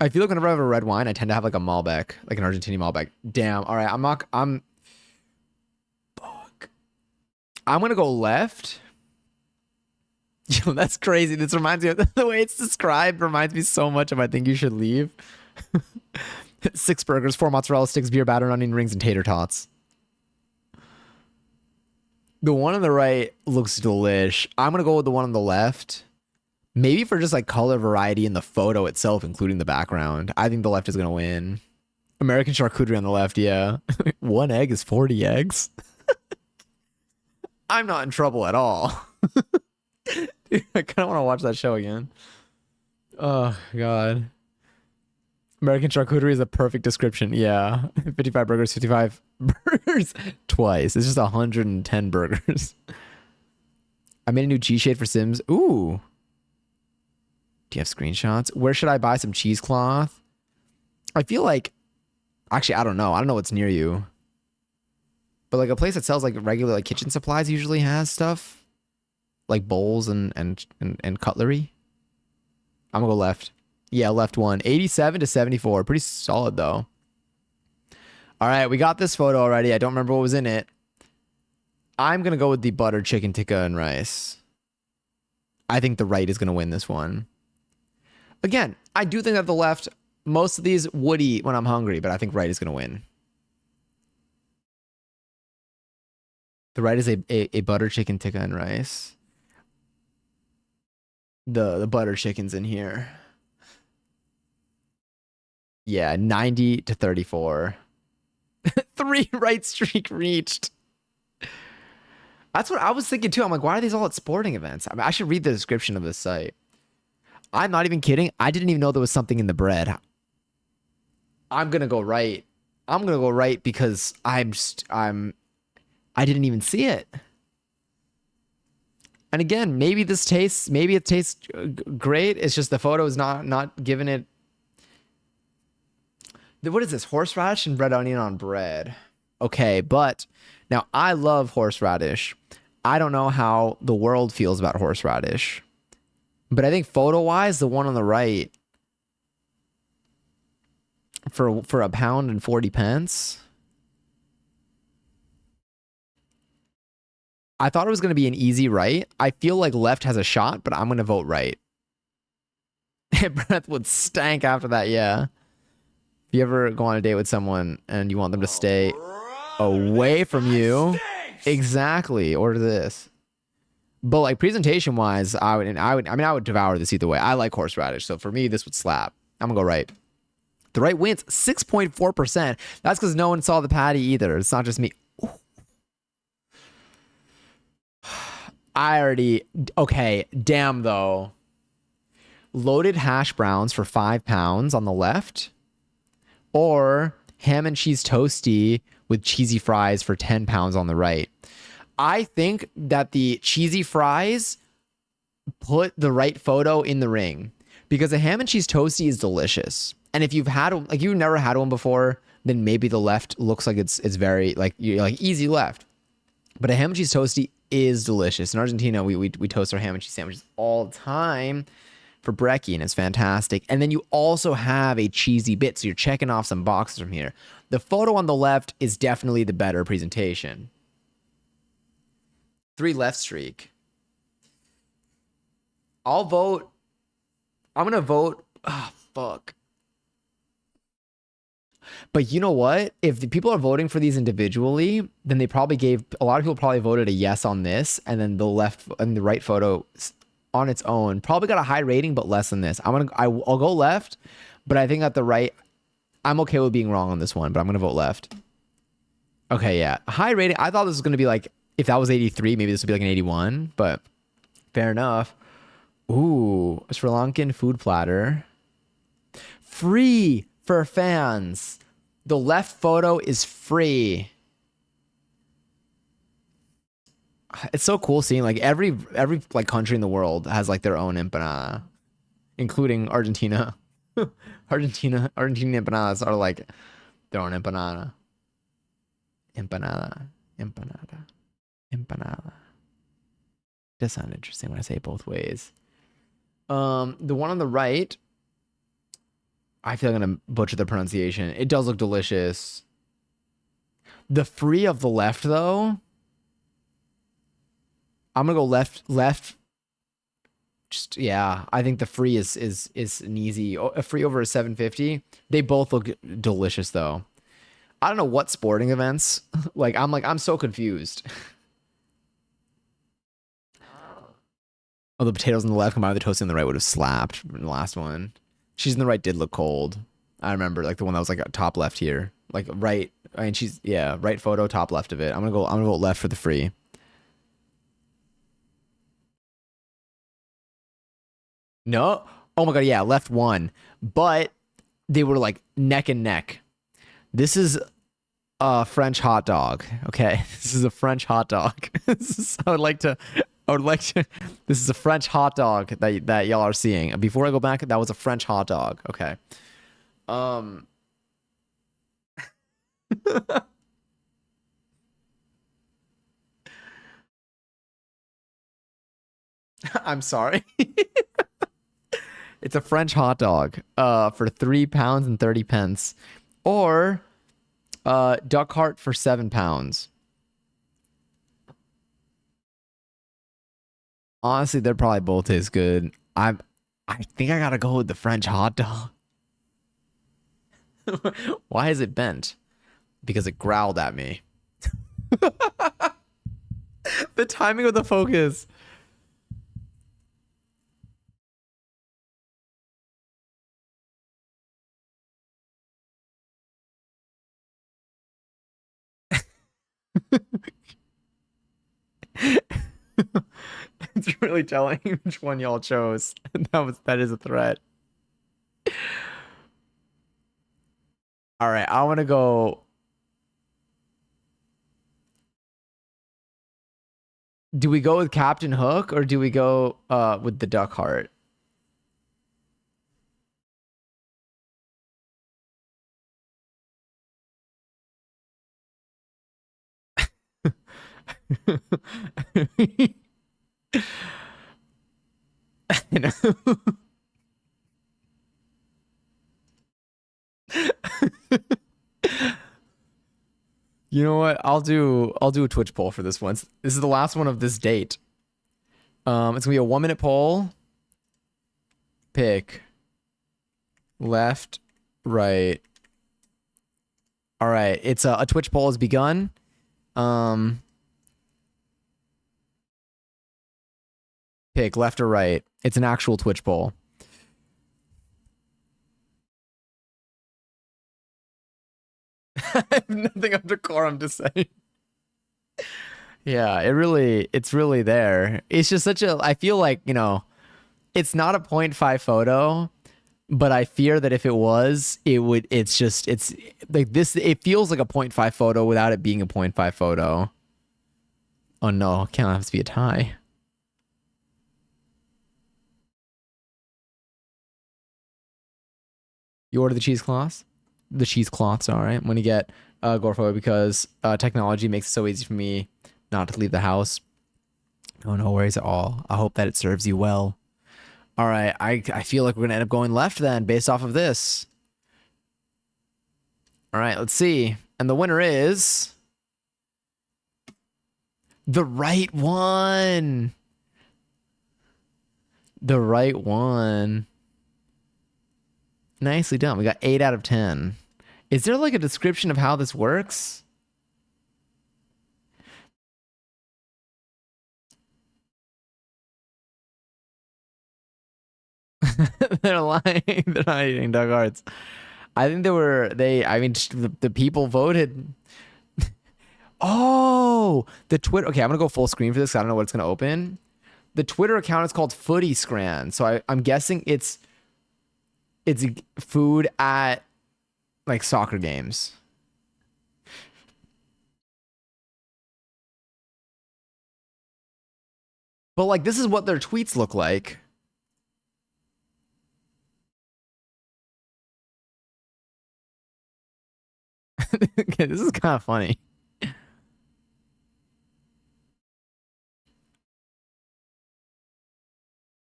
Speaker 1: I feel like whenever I have a red wine, I tend to have like a Malbec, like an Argentinian Malbec. Damn. All right, I'm not. I'm. I'm gonna go left. Yo, that's crazy. This reminds me of the way it's described reminds me so much of I Think You Should Leave. 6 burgers, 4 mozzarella sticks, beer batter, onion rings, and tater tots. The one on the right looks delish. I'm gonna go with the one on the left. Maybe for just like color variety in the photo itself, including the background. I think the left is gonna win. American charcuterie on the left, yeah. 1 egg is 40 eggs. I'm not in trouble at all. Dude, I kind of want to watch that show again. Oh, God. American charcuterie is a perfect description. Yeah. 55 burgers, 55 burgers twice. It's just 110 burgers. I made a new cheese shade for Sims. Ooh. Do you have screenshots? Where should I buy some cheesecloth? I feel like... Actually, I don't know. I don't know what's near you. But like a place that sells like regular like kitchen supplies usually has stuff. Like bowls and cutlery. I'm gonna go left. Yeah, left one. 87 to 74. Pretty solid though. All right, we got this photo already. I don't remember what was in it. I'm gonna go with the butter chicken tikka and rice. I think the right is gonna win this one. Again, I do think that the left, most of these would eat when I'm hungry, but I think right is gonna win. The right is a butter chicken tikka and rice. The butter chicken's in here. Yeah, 90 to 34. 3 right streak reached. That's what I was thinking too. I'm like, why are these all at sporting events? I mean, I should read the description of this site. I'm not even kidding. I didn't even know there was something in the bread. I'm gonna go right. I'm gonna go right because I didn't even see it. And again, maybe it tastes great. It's just the photo is not giving it. What is this? Horseradish and red onion on bread. Okay, but now I love horseradish. I don't know how the world feels about horseradish. But I think photo-wise, the one on the right for £1.40. I thought it was going to be an easy right. I feel like left has a shot, but I'm going to vote right. Breath would stank after that, yeah. If you ever go on a date with someone and you want them to stay away from you, exactly, order this. But like presentation wise, I would devour this either way. I like horseradish, so for me, this would slap. I'm gonna go right. The right wins 6.4%. That's because no one saw the patty either. It's not just me. Okay, damn though. Loaded hash browns for £5 on the left, or ham and cheese toasty with cheesy fries for £10 on the right. I think that the cheesy fries put the right photo in the ring because a ham and cheese toasty is delicious. And if you've never had one before, then maybe the left looks like it's very like you're like easy left. But a ham and cheese toasty is delicious. In Argentina, we toast our ham and cheese sandwiches all the time for brekkie, and it's fantastic. And then you also have a cheesy bit, so you're checking off some boxes from here. The photo on the left is definitely the better presentation. 3 left streak. I'm gonna vote. Oh, fuck. But you know what? If the people are voting for these individually, then a lot of people probably voted a yes on this, and then the left and the right photo on its own probably got a high rating, but less than this. I'll go left, but I think that the right, I'm okay with being wrong on this one, but I'm gonna vote left. Okay, yeah, high rating. I thought this was gonna be like, if that was 83, maybe this would be like an 81, but fair enough. Ooh, Sri Lankan food platter. Free for fans. The left photo is free. It's so cool seeing like every like country in the world has like their own empanada, including Argentina. Argentina empanadas are like their own empanada. Empanada. Does sound interesting when I say it both ways. The one on the right, I feel like I'm gonna butcher the pronunciation. It does look delicious. The free of the left, though, I'm gonna go left. Just yeah, I think the free is an easy a free over a 750. They both look delicious though. I don't know what sporting events. Like I'm so confused. Oh, the potatoes on the left combined with the toast on the right would have slapped in the last one. She's in the right did look cold. I remember like the one that was like top left here. Like right. I mean she's yeah, right photo, top left of it. I'm gonna go left for the free. No. Oh my god, yeah, left one. But they were like neck and neck. This is a French hot dog. Okay. This is a French hot dog. I would like to this is a French hot dog that y'all are seeing. Before I go back, that was a French hot dog. Okay. Um I'm sorry. It's a French hot dog for £3 and 30 pence. Or duck heart for £7. Honestly, they're probably both as good. I think I gotta go with the French hot dog. Why is it bent? Because it growled at me. The timing of the focus. It's really telling which one y'all chose. That is a threat. All right, I want to go. Do we go with Captain Hook or do we go with the Duck Heart? You know? You know what? I'll do a Twitch poll for this one. This is the last one of this date. It's gonna be a 1 minute poll. Pick left, right. All right, it's a Twitch poll has begun. Um, Pick left or right. It's an actual Twitch poll. I have nothing of decorum to say. Yeah, it's really there. It's just such a, I feel like, it's not a point 0.5 photo, but I fear that if it was, it's like this, it feels like a point 0.5 photo without it being a point 0.5 photo. Oh no, can't have to be a tie. You order the cheesecloths? The cheesecloths, all right. I'm gonna get Gorfo because technology makes it so easy for me not to leave the house. Oh, no worries at all. I hope that it serves you well. All right, I feel like we're gonna end up going left then, based off of this. All right, let's see. And the winner is the right one. The right one. Nicely done. We got 8 out of 10. Is there like a description of how this works? They're lying. They're not eating dog hearts. I think I mean, the people voted. Oh, the Twitter. Okay, I'm going to go full screen for this. I don't know what it's going to open. The Twitter account is called Footy Scran. So I'm guessing it's food at like soccer games. But like, this is what their tweets look like. Okay, this is kind of funny.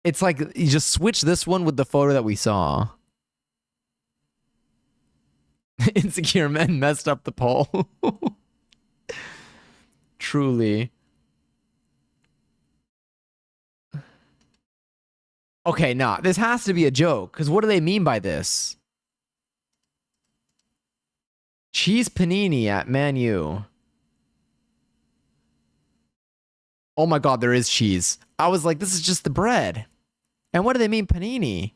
Speaker 1: It's like you just switch this one with the photo that we saw. Insecure men messed up the poll. Truly. Okay, nah, this has to be a joke. Because what do they mean by this? Cheese panini at Man U. Oh my god, there is cheese. I was like, this is just the bread. And what do they mean panini?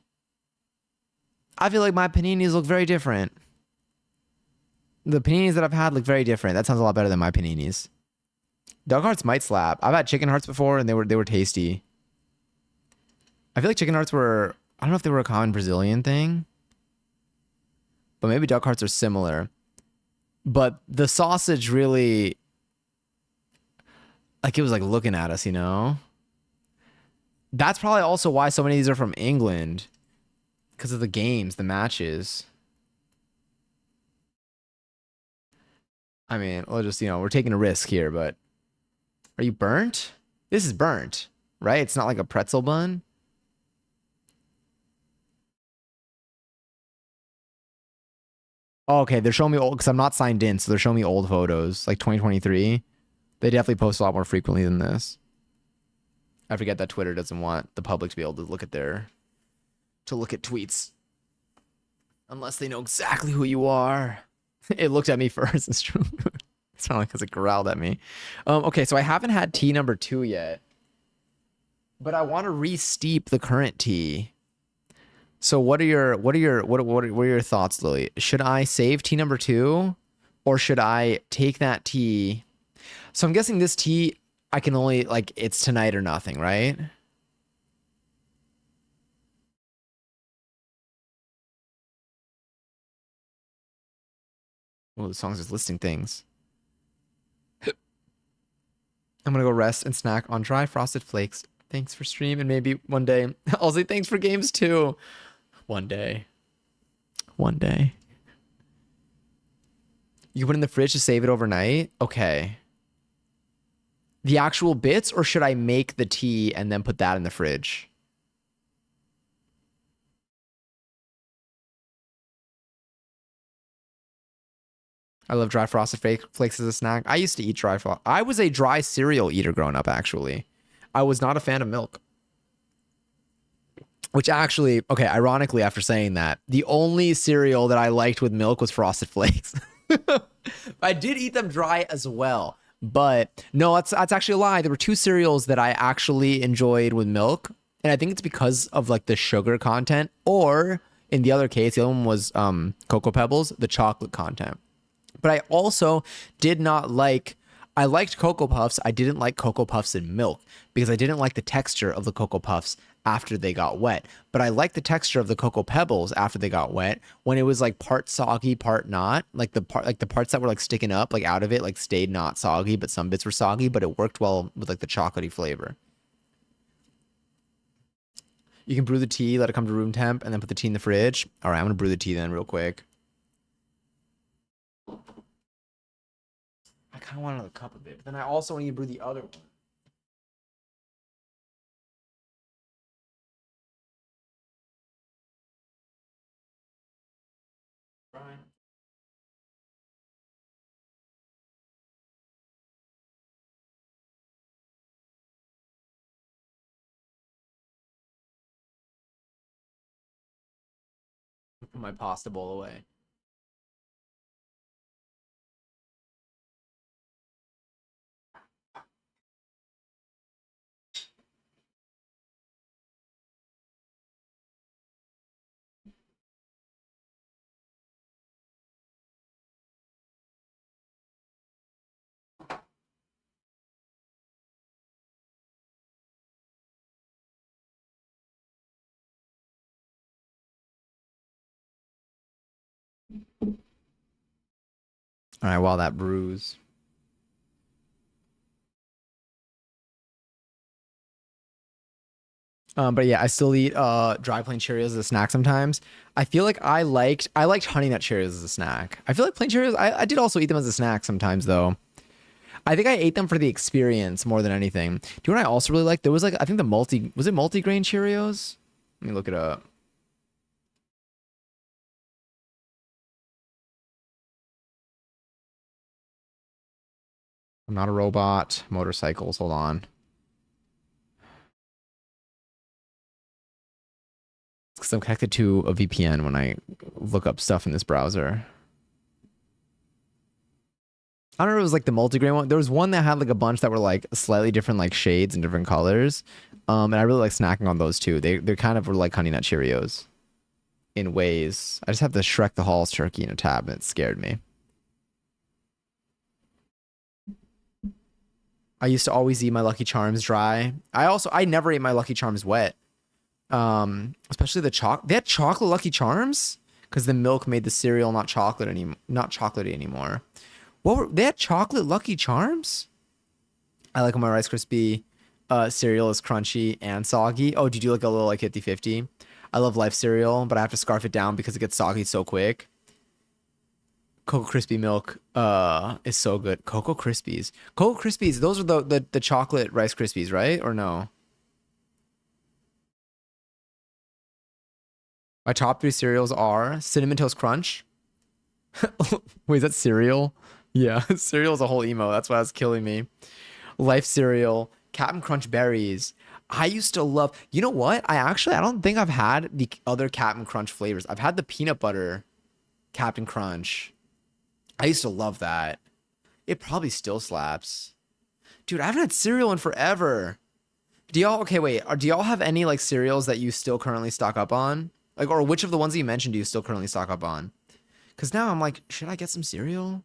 Speaker 1: I feel like my paninis look very different. The paninis that I've had look very different. That sounds a lot better than my paninis. Dog hearts might slap. I've had chicken hearts before and they were tasty. I feel like chicken hearts were, I don't know if they were a common Brazilian thing, but maybe duck hearts are similar. But the sausage really, like, it was like looking at us, you know? That's probably also why so many of these are from England, because of the games, the matches. I mean, we'll just, we're taking a risk here, but are you burnt? This is burnt, right? It's not like a pretzel bun. Oh, okay, they're showing me old because I'm not signed in, so they're showing me old photos, like 2023. They definitely post a lot more frequently than this. I forget that Twitter doesn't want the public to be able to look at tweets unless they know exactly who you are. It looked at me first. It's true. It's not like because it growled at me. Okay, so I haven't had tea number 2 yet, but I want to re-steep the current tea. So what are your thoughts, Lily? Should I save tea number 2, or should I take that tea? So I'm guessing this tea I can only like it's tonight or nothing, right? Well, the song's just listing things. I'm gonna go rest and snack on dry frosted flakes. Thanks for stream, and maybe one day I'll say thanks for games too. One day. One day. You put it in the fridge to save it overnight? Okay. The actual bits, or should I make the tea and then put that in the fridge? I love dry frosted flakes as a snack. I used to eat dry frost. I was a dry cereal eater growing up, actually. I was not a fan of milk. Which actually, okay, ironically, after saying that, the only cereal that I liked with milk was Frosted Flakes. I did eat them dry as well. But no, that's actually a lie. There were two cereals that I actually enjoyed with milk. And I think it's because of like the sugar content. Or in the other case, the other one was Cocoa Pebbles, the chocolate content. But I also did not like, I liked Cocoa Puffs. I didn't like Cocoa Puffs in milk because I didn't like the texture of the Cocoa Puffs after they got wet. But I liked the texture of the Cocoa Pebbles after they got wet when it was like part soggy, part not. Like the parts that were like sticking up, like out of it, like stayed not soggy, but some bits were soggy, but it worked well with like the chocolatey flavor. You can brew the tea, let it come to room temp, and then put the tea in the fridge. All right, I'm gonna brew the tea then real quick. I kind of want another cup of it, but then I also need to brew the other one. Brian. Put my pasta bowl away. All right, while that brews. But yeah, I still eat dry plain Cheerios as a snack sometimes. I feel like I liked honey nut Cheerios as a snack. I feel like plain Cheerios, I did also eat them as a snack sometimes though. I think I ate them for the experience more than anything. Do you know what I also really like? There was like I think the multi-grain Cheerios? Let me look it up. I'm not a robot. Motorcycles, hold on. Because I'm connected to a VPN when I look up stuff in this browser. I don't know if it was like the multigrain one. There was one that had like a bunch that were like slightly different like shades and different colors. And I really like snacking on those too. They kind of were like Honey Nut Cheerios in ways. I just have the Shrek the Halls turkey in a tab and it scared me. I used to always eat my Lucky Charms dry. I never ate my Lucky Charms wet. Especially they had chocolate Lucky Charms because the milk made the cereal not chocolatey anymore. They had chocolate Lucky Charms? I like when my Rice Krispie cereal is crunchy and soggy. Oh, do you do like a little like 50-50? I love Life cereal, but I have to scarf it down because it gets soggy so quick. Cocoa Krispie milk is so good. Cocoa Krispies. Cocoa Krispies, those are the chocolate Rice Krispies, right? Or no? My top 3 cereals are Cinnamon Toast Crunch. Wait, is that cereal? Yeah, cereal is a whole emo. That's why it's killing me. Life cereal, Captain Crunch berries. I used to love. You know what? I don't think I've had the other Captain Crunch flavors. I've had the peanut butter Captain Crunch. I used to love that. It probably still slaps. Dude, I haven't had cereal in forever. Do y'all have any like cereals that you still currently stock up on? Like, or which of the ones that you mentioned do you still currently stock up on? Because now I'm like, should I get some cereal?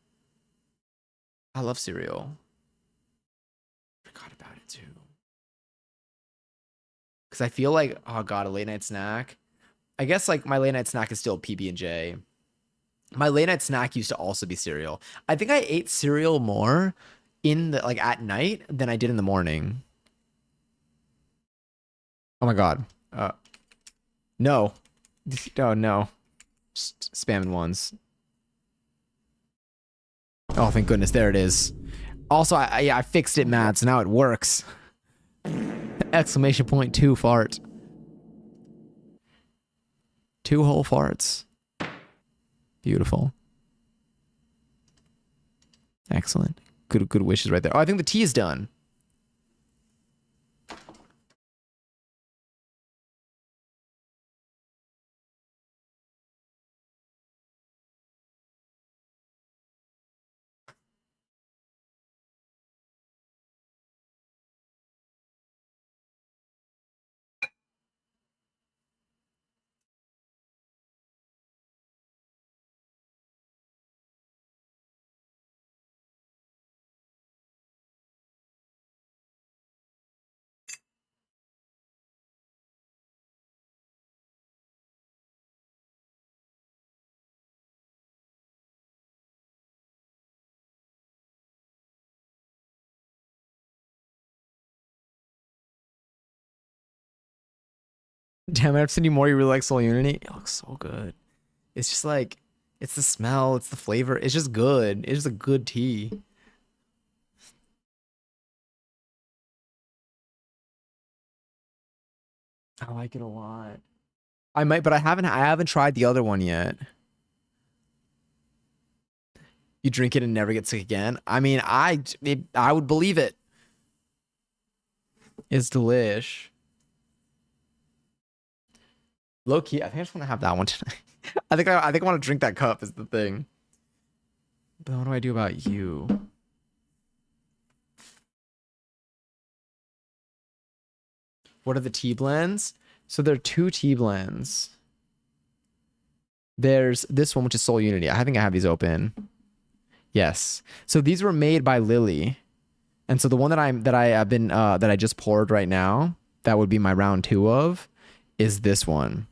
Speaker 1: I love cereal. Forgot about it too. Because I feel like, oh god, a late night snack. I guess like my late night snack is still PB&J. My late night snack used to also be cereal. I think I ate cereal more in the like at night than I did in the morning. Oh my god. No. Oh no. Just spamming ones. Oh, thank goodness. There it is. Also, I fixed it, Matt, so now it works. Exclamation point 2 fart. 2 whole farts. Beautiful. Excellent. Good wishes right there. Oh, I think the tea is done. Damn, I've seen you more. You really like Soul Unity? It looks so good. It's just like, it's the smell, it's the flavor. It's just good. It's just a good tea. I like it a lot. I might, but I haven't tried the other one yet. You drink it and never get sick again. I mean, I would believe it. It's delish. Low key, I think I just want to have that one tonight. I think I want to drink that cup is the thing. But what do I do about you? What are the tea blends? So there are 2 tea blends. There's this one, which is Soul Unity. I think I have these open. Yes. So these were made by Lily. And so the one that I just poured right now, that would be my round 2 of, is this one.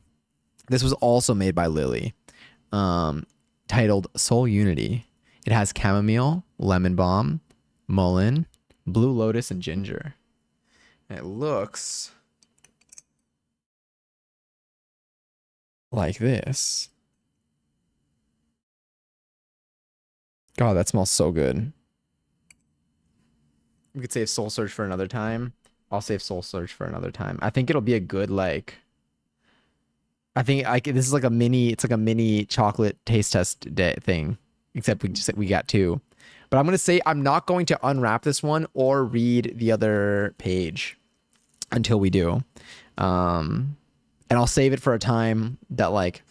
Speaker 1: This was also made by Lily. Titled Soul Unity. It has chamomile, lemon balm, mullein, blue lotus, and ginger. And it looks like this. God, that smells so good. We could save Soul Search for another time. I'll save Soul Search for another time. I think it'll be a good like. I think this is like it's like a mini chocolate taste test day thing, except we got 2. But I'm gonna say I'm not going to unwrap this one or read the other page until we do. and I'll save it for a time that like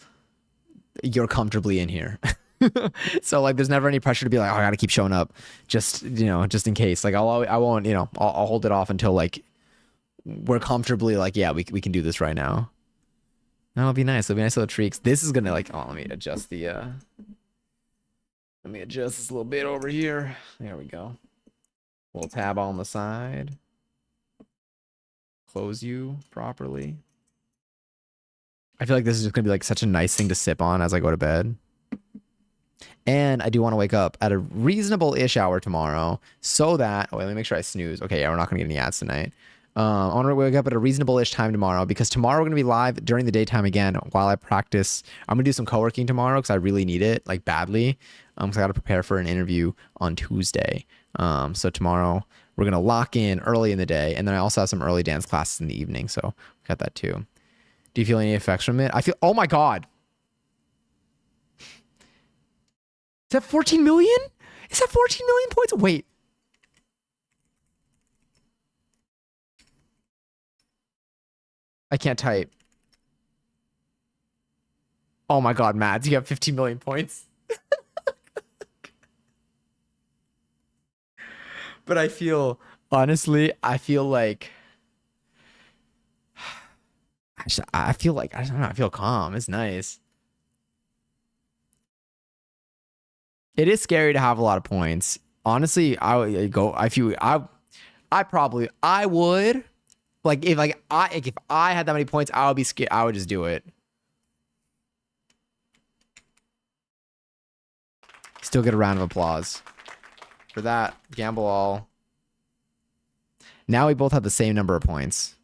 Speaker 1: you're comfortably in here. So like there's never any pressure to be like, oh, I gotta keep showing up just just in case. Like I won't I'll hold it off until like we're comfortably like, yeah, we can do this right now. That'll be nice. It'll be nice little treats. This is gonna like, oh, let me adjust this a little bit over here. There we go. Little tab on the side. Close you properly. I feel like this is just gonna be like such a nice thing to sip on as I go to bed. And I do want to wake up at a reasonable-ish hour tomorrow so that... Oh, wait, let me make sure I snooze. Okay, yeah, we're not going to get any ads tonight. I want to wake up at a reasonable-ish time tomorrow because tomorrow we're going to be live during the daytime again while I practice. I'm going to do some co-working tomorrow because I really need it, like, badly. Because I got to prepare for an interview on Tuesday. So tomorrow we're going to lock in early in the day. And then I also have some early dance classes in the evening. So we got that too. Do you feel any effects from it? I feel... Oh, my God. Is that 14 million? Is that 14 million points? Wait. I can't type. Oh my God, Mads, you have 15 million points. But honestly, I feel like, I don't know, I feel calm. It's nice. It is scary to have a lot of points. Honestly, I would like if I had that many points, I would be scared. I would just do it. Still get a round of applause for that. Gamble all. Now we both have the same number of points.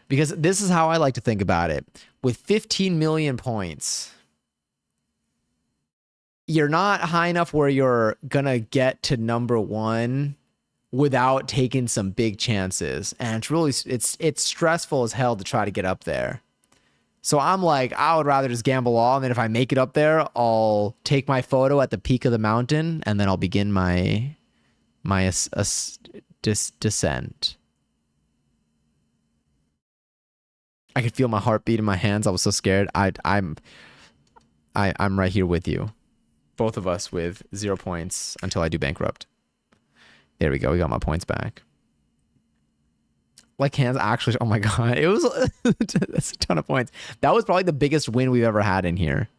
Speaker 1: Because this is how I like to think about it. With 15 million points, you're not high enough where you're gonna get to number one without taking some big chances. And it's really, it's stressful as hell to try to get up there. So I'm like, I would rather just gamble all. And then if I make it up there, I'll take my photo at the peak of the mountain and then I'll begin my descent. I could feel my heartbeat in my hands. I was so scared. I'm right here with you. Both of us with 0 points until I do bankrupt. There we go. We got my points back. Like hands actually. Oh my God. It was that's a ton of points. That was probably the biggest win we've ever had in here.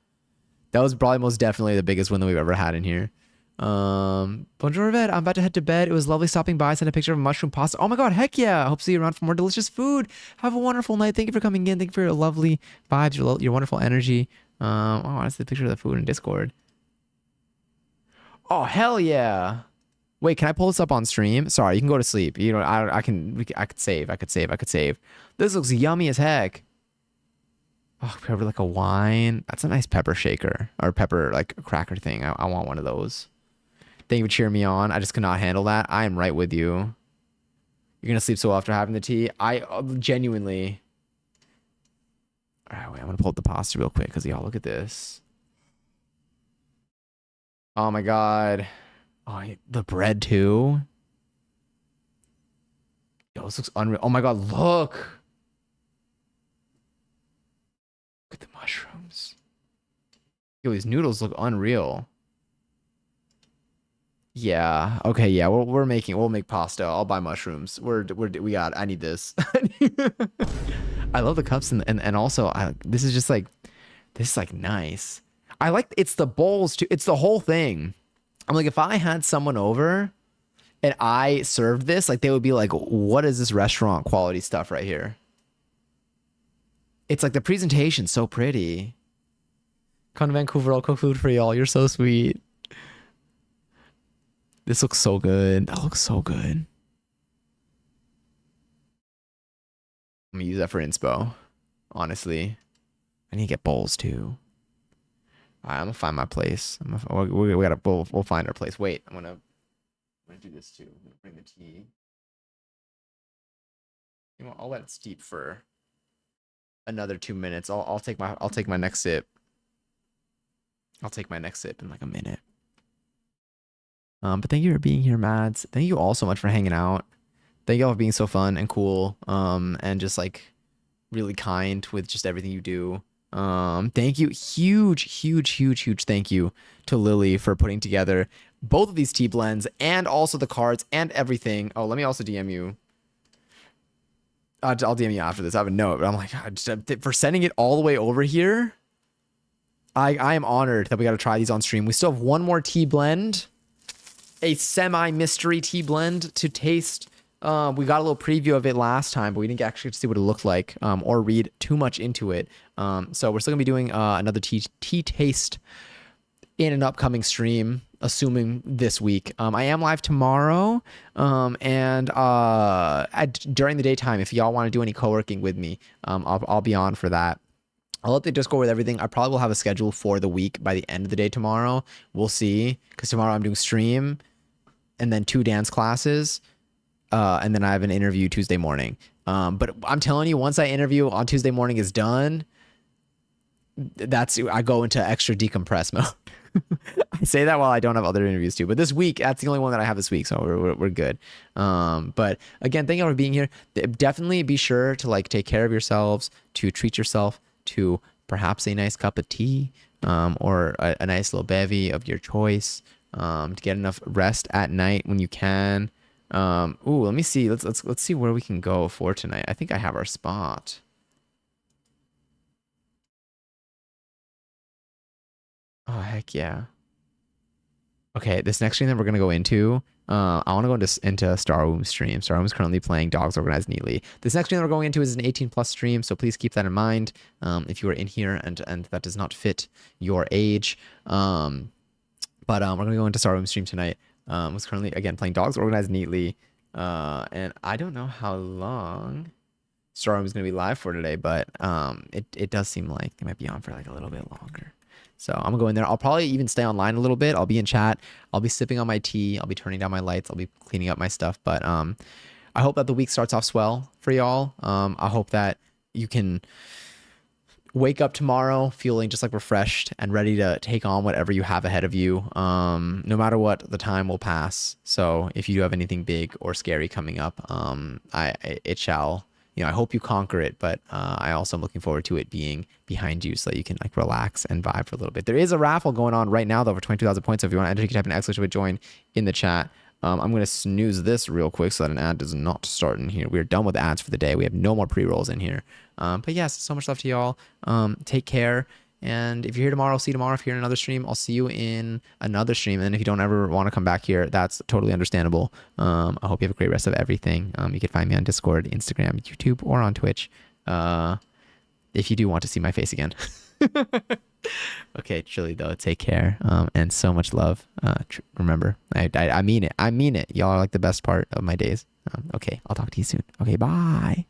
Speaker 1: That was probably most definitely the biggest win that we've ever had in here. Bonjour, Vet. I'm about to head to bed. It was lovely stopping by. Send a picture of mushroom pasta. Oh my God. Heck yeah. I hope to see you around for more delicious food. Have a wonderful night. Thank you for coming in. Thank you for your lovely vibes, your wonderful energy. Oh, I see the picture of the food in Discord. Oh, hell yeah. Wait, can I pull this up on stream? Sorry, you can go to sleep. You know, I could save. This looks yummy as heck. Oh, pepper like a wine. That's a nice pepper shaker or pepper like cracker thing. I want one of those. Thank you for cheering me on. I just cannot handle that. I am right with you. You're gonna sleep so well after having the tea. I genuinely. All right, wait. I'm gonna pull up the pasta real quick because y'all look at this. Oh my God. Oh, the bread too. Yo, this looks unreal. Oh my God, look. Look at the mushrooms. Yo, these noodles look unreal. Yeah. Okay. Yeah. We'll make pasta. I'll buy mushrooms. I need this. I love the cups and also this is like nice. I like it's the bowls too. It's the whole thing. I'm like, if I had someone over and I served this, like they would be like, what is this restaurant quality stuff right here? It's like the presentation's so pretty. Come to Vancouver, I'll cook food for y'all. You're so sweet. This looks so good. That looks so good. I'm gonna use that for inspo. Honestly. I need to get bowls too. All right, I'm gonna find my place. We'll find our place. Wait, I'm gonna do this too. I'm gonna bring the tea. You know, I'll let it steep for another 2 minutes. I'll take my next sip. I'll take my next sip in like a minute. But thank you for being here, Mads. Thank you all so much for hanging out. Thank y'all for being so fun and cool. And just like really kind with just everything you do. Thank you. Huge thank you to Lily for putting together both of these tea blends and also the cards and everything. Oh, let me also DM you. I'll DM you after this. I have a note, but I'm like, God, for sending it all the way over here. I am honored that we got to try these on stream. We still have one more tea blend, a semi-mystery tea blend to taste. We got a little preview of it last time, but we didn't actually get to see what it looked like or read too much into it. So we're still gonna be doing another tea taste in an upcoming stream, assuming this week. I am live tomorrow, and during the daytime, if y'all want to do any co-working with me, I'll be on for that. I'll let the Discord with everything. I probably will have a schedule for the week by the end of the day tomorrow. We'll see, because tomorrow I'm doing stream and then 2 dance classes, and then I have an interview Tuesday morning. But I'm telling you, once I interview on Tuesday morning is done, I go into extra decompress mode. I say that while I don't have other interviews too, but this week that's the only one that I have this week, so we're good. But again, thank you all for being here. Definitely be sure to like take care of yourselves, to treat yourself to perhaps a nice cup of tea, or a nice little bevy of your choice, to get enough rest at night when you can. Ooh, let me see. Let's see where we can go for tonight. I think I have our spot. Oh, heck yeah. Okay, this next stream that we're gonna go into, I want to go into Star Wars stream. Star Wars is currently playing Dogs Organized Neatly. This next stream that we're going into is an 18 plus stream, so please keep that in mind if you are in here and that does not fit your age. But we're gonna go into Star Wars stream tonight. Was currently again playing Dogs Organized Neatly, and I don't know how long Star Wars is gonna be live for today, but it does seem like they might be on for like a little bit longer. So I'm gonna go in there. I'll probably even stay online a little bit. I'll be in chat. I'll be sipping on my tea. I'll be turning down my lights. I'll be cleaning up my stuff. But I hope that the week starts off swell for y'all. I hope that you can wake up tomorrow feeling just like refreshed and ready to take on whatever you have ahead of you. No matter what, the time will pass. So if you do have anything big or scary coming up, it shall. I hope you conquer it, but I also am looking forward to it being behind you so that you can like relax and vibe for a little bit. There is a raffle going on right now though for 22,000 points. So if you want to enter, you can type in exclamation with join in the chat. I'm going to snooze this real quick so that an ad does not start in here. We're done with ads for the day. We have no more pre-rolls in here. But yes, so much love to y'all. Take care. And if you're here tomorrow, I'll see you tomorrow. If you're in another stream, I'll see you in another stream. And if you don't ever want to come back here, that's totally understandable. I hope you have a great rest of everything. You can find me on Discord, Instagram, YouTube, or on Twitch. If you do want to see my face again. Okay, truly though, take care. And so much love. Remember, I mean it. I mean it. Y'all are like the best part of my days. Okay, I'll talk to you soon. Okay, bye.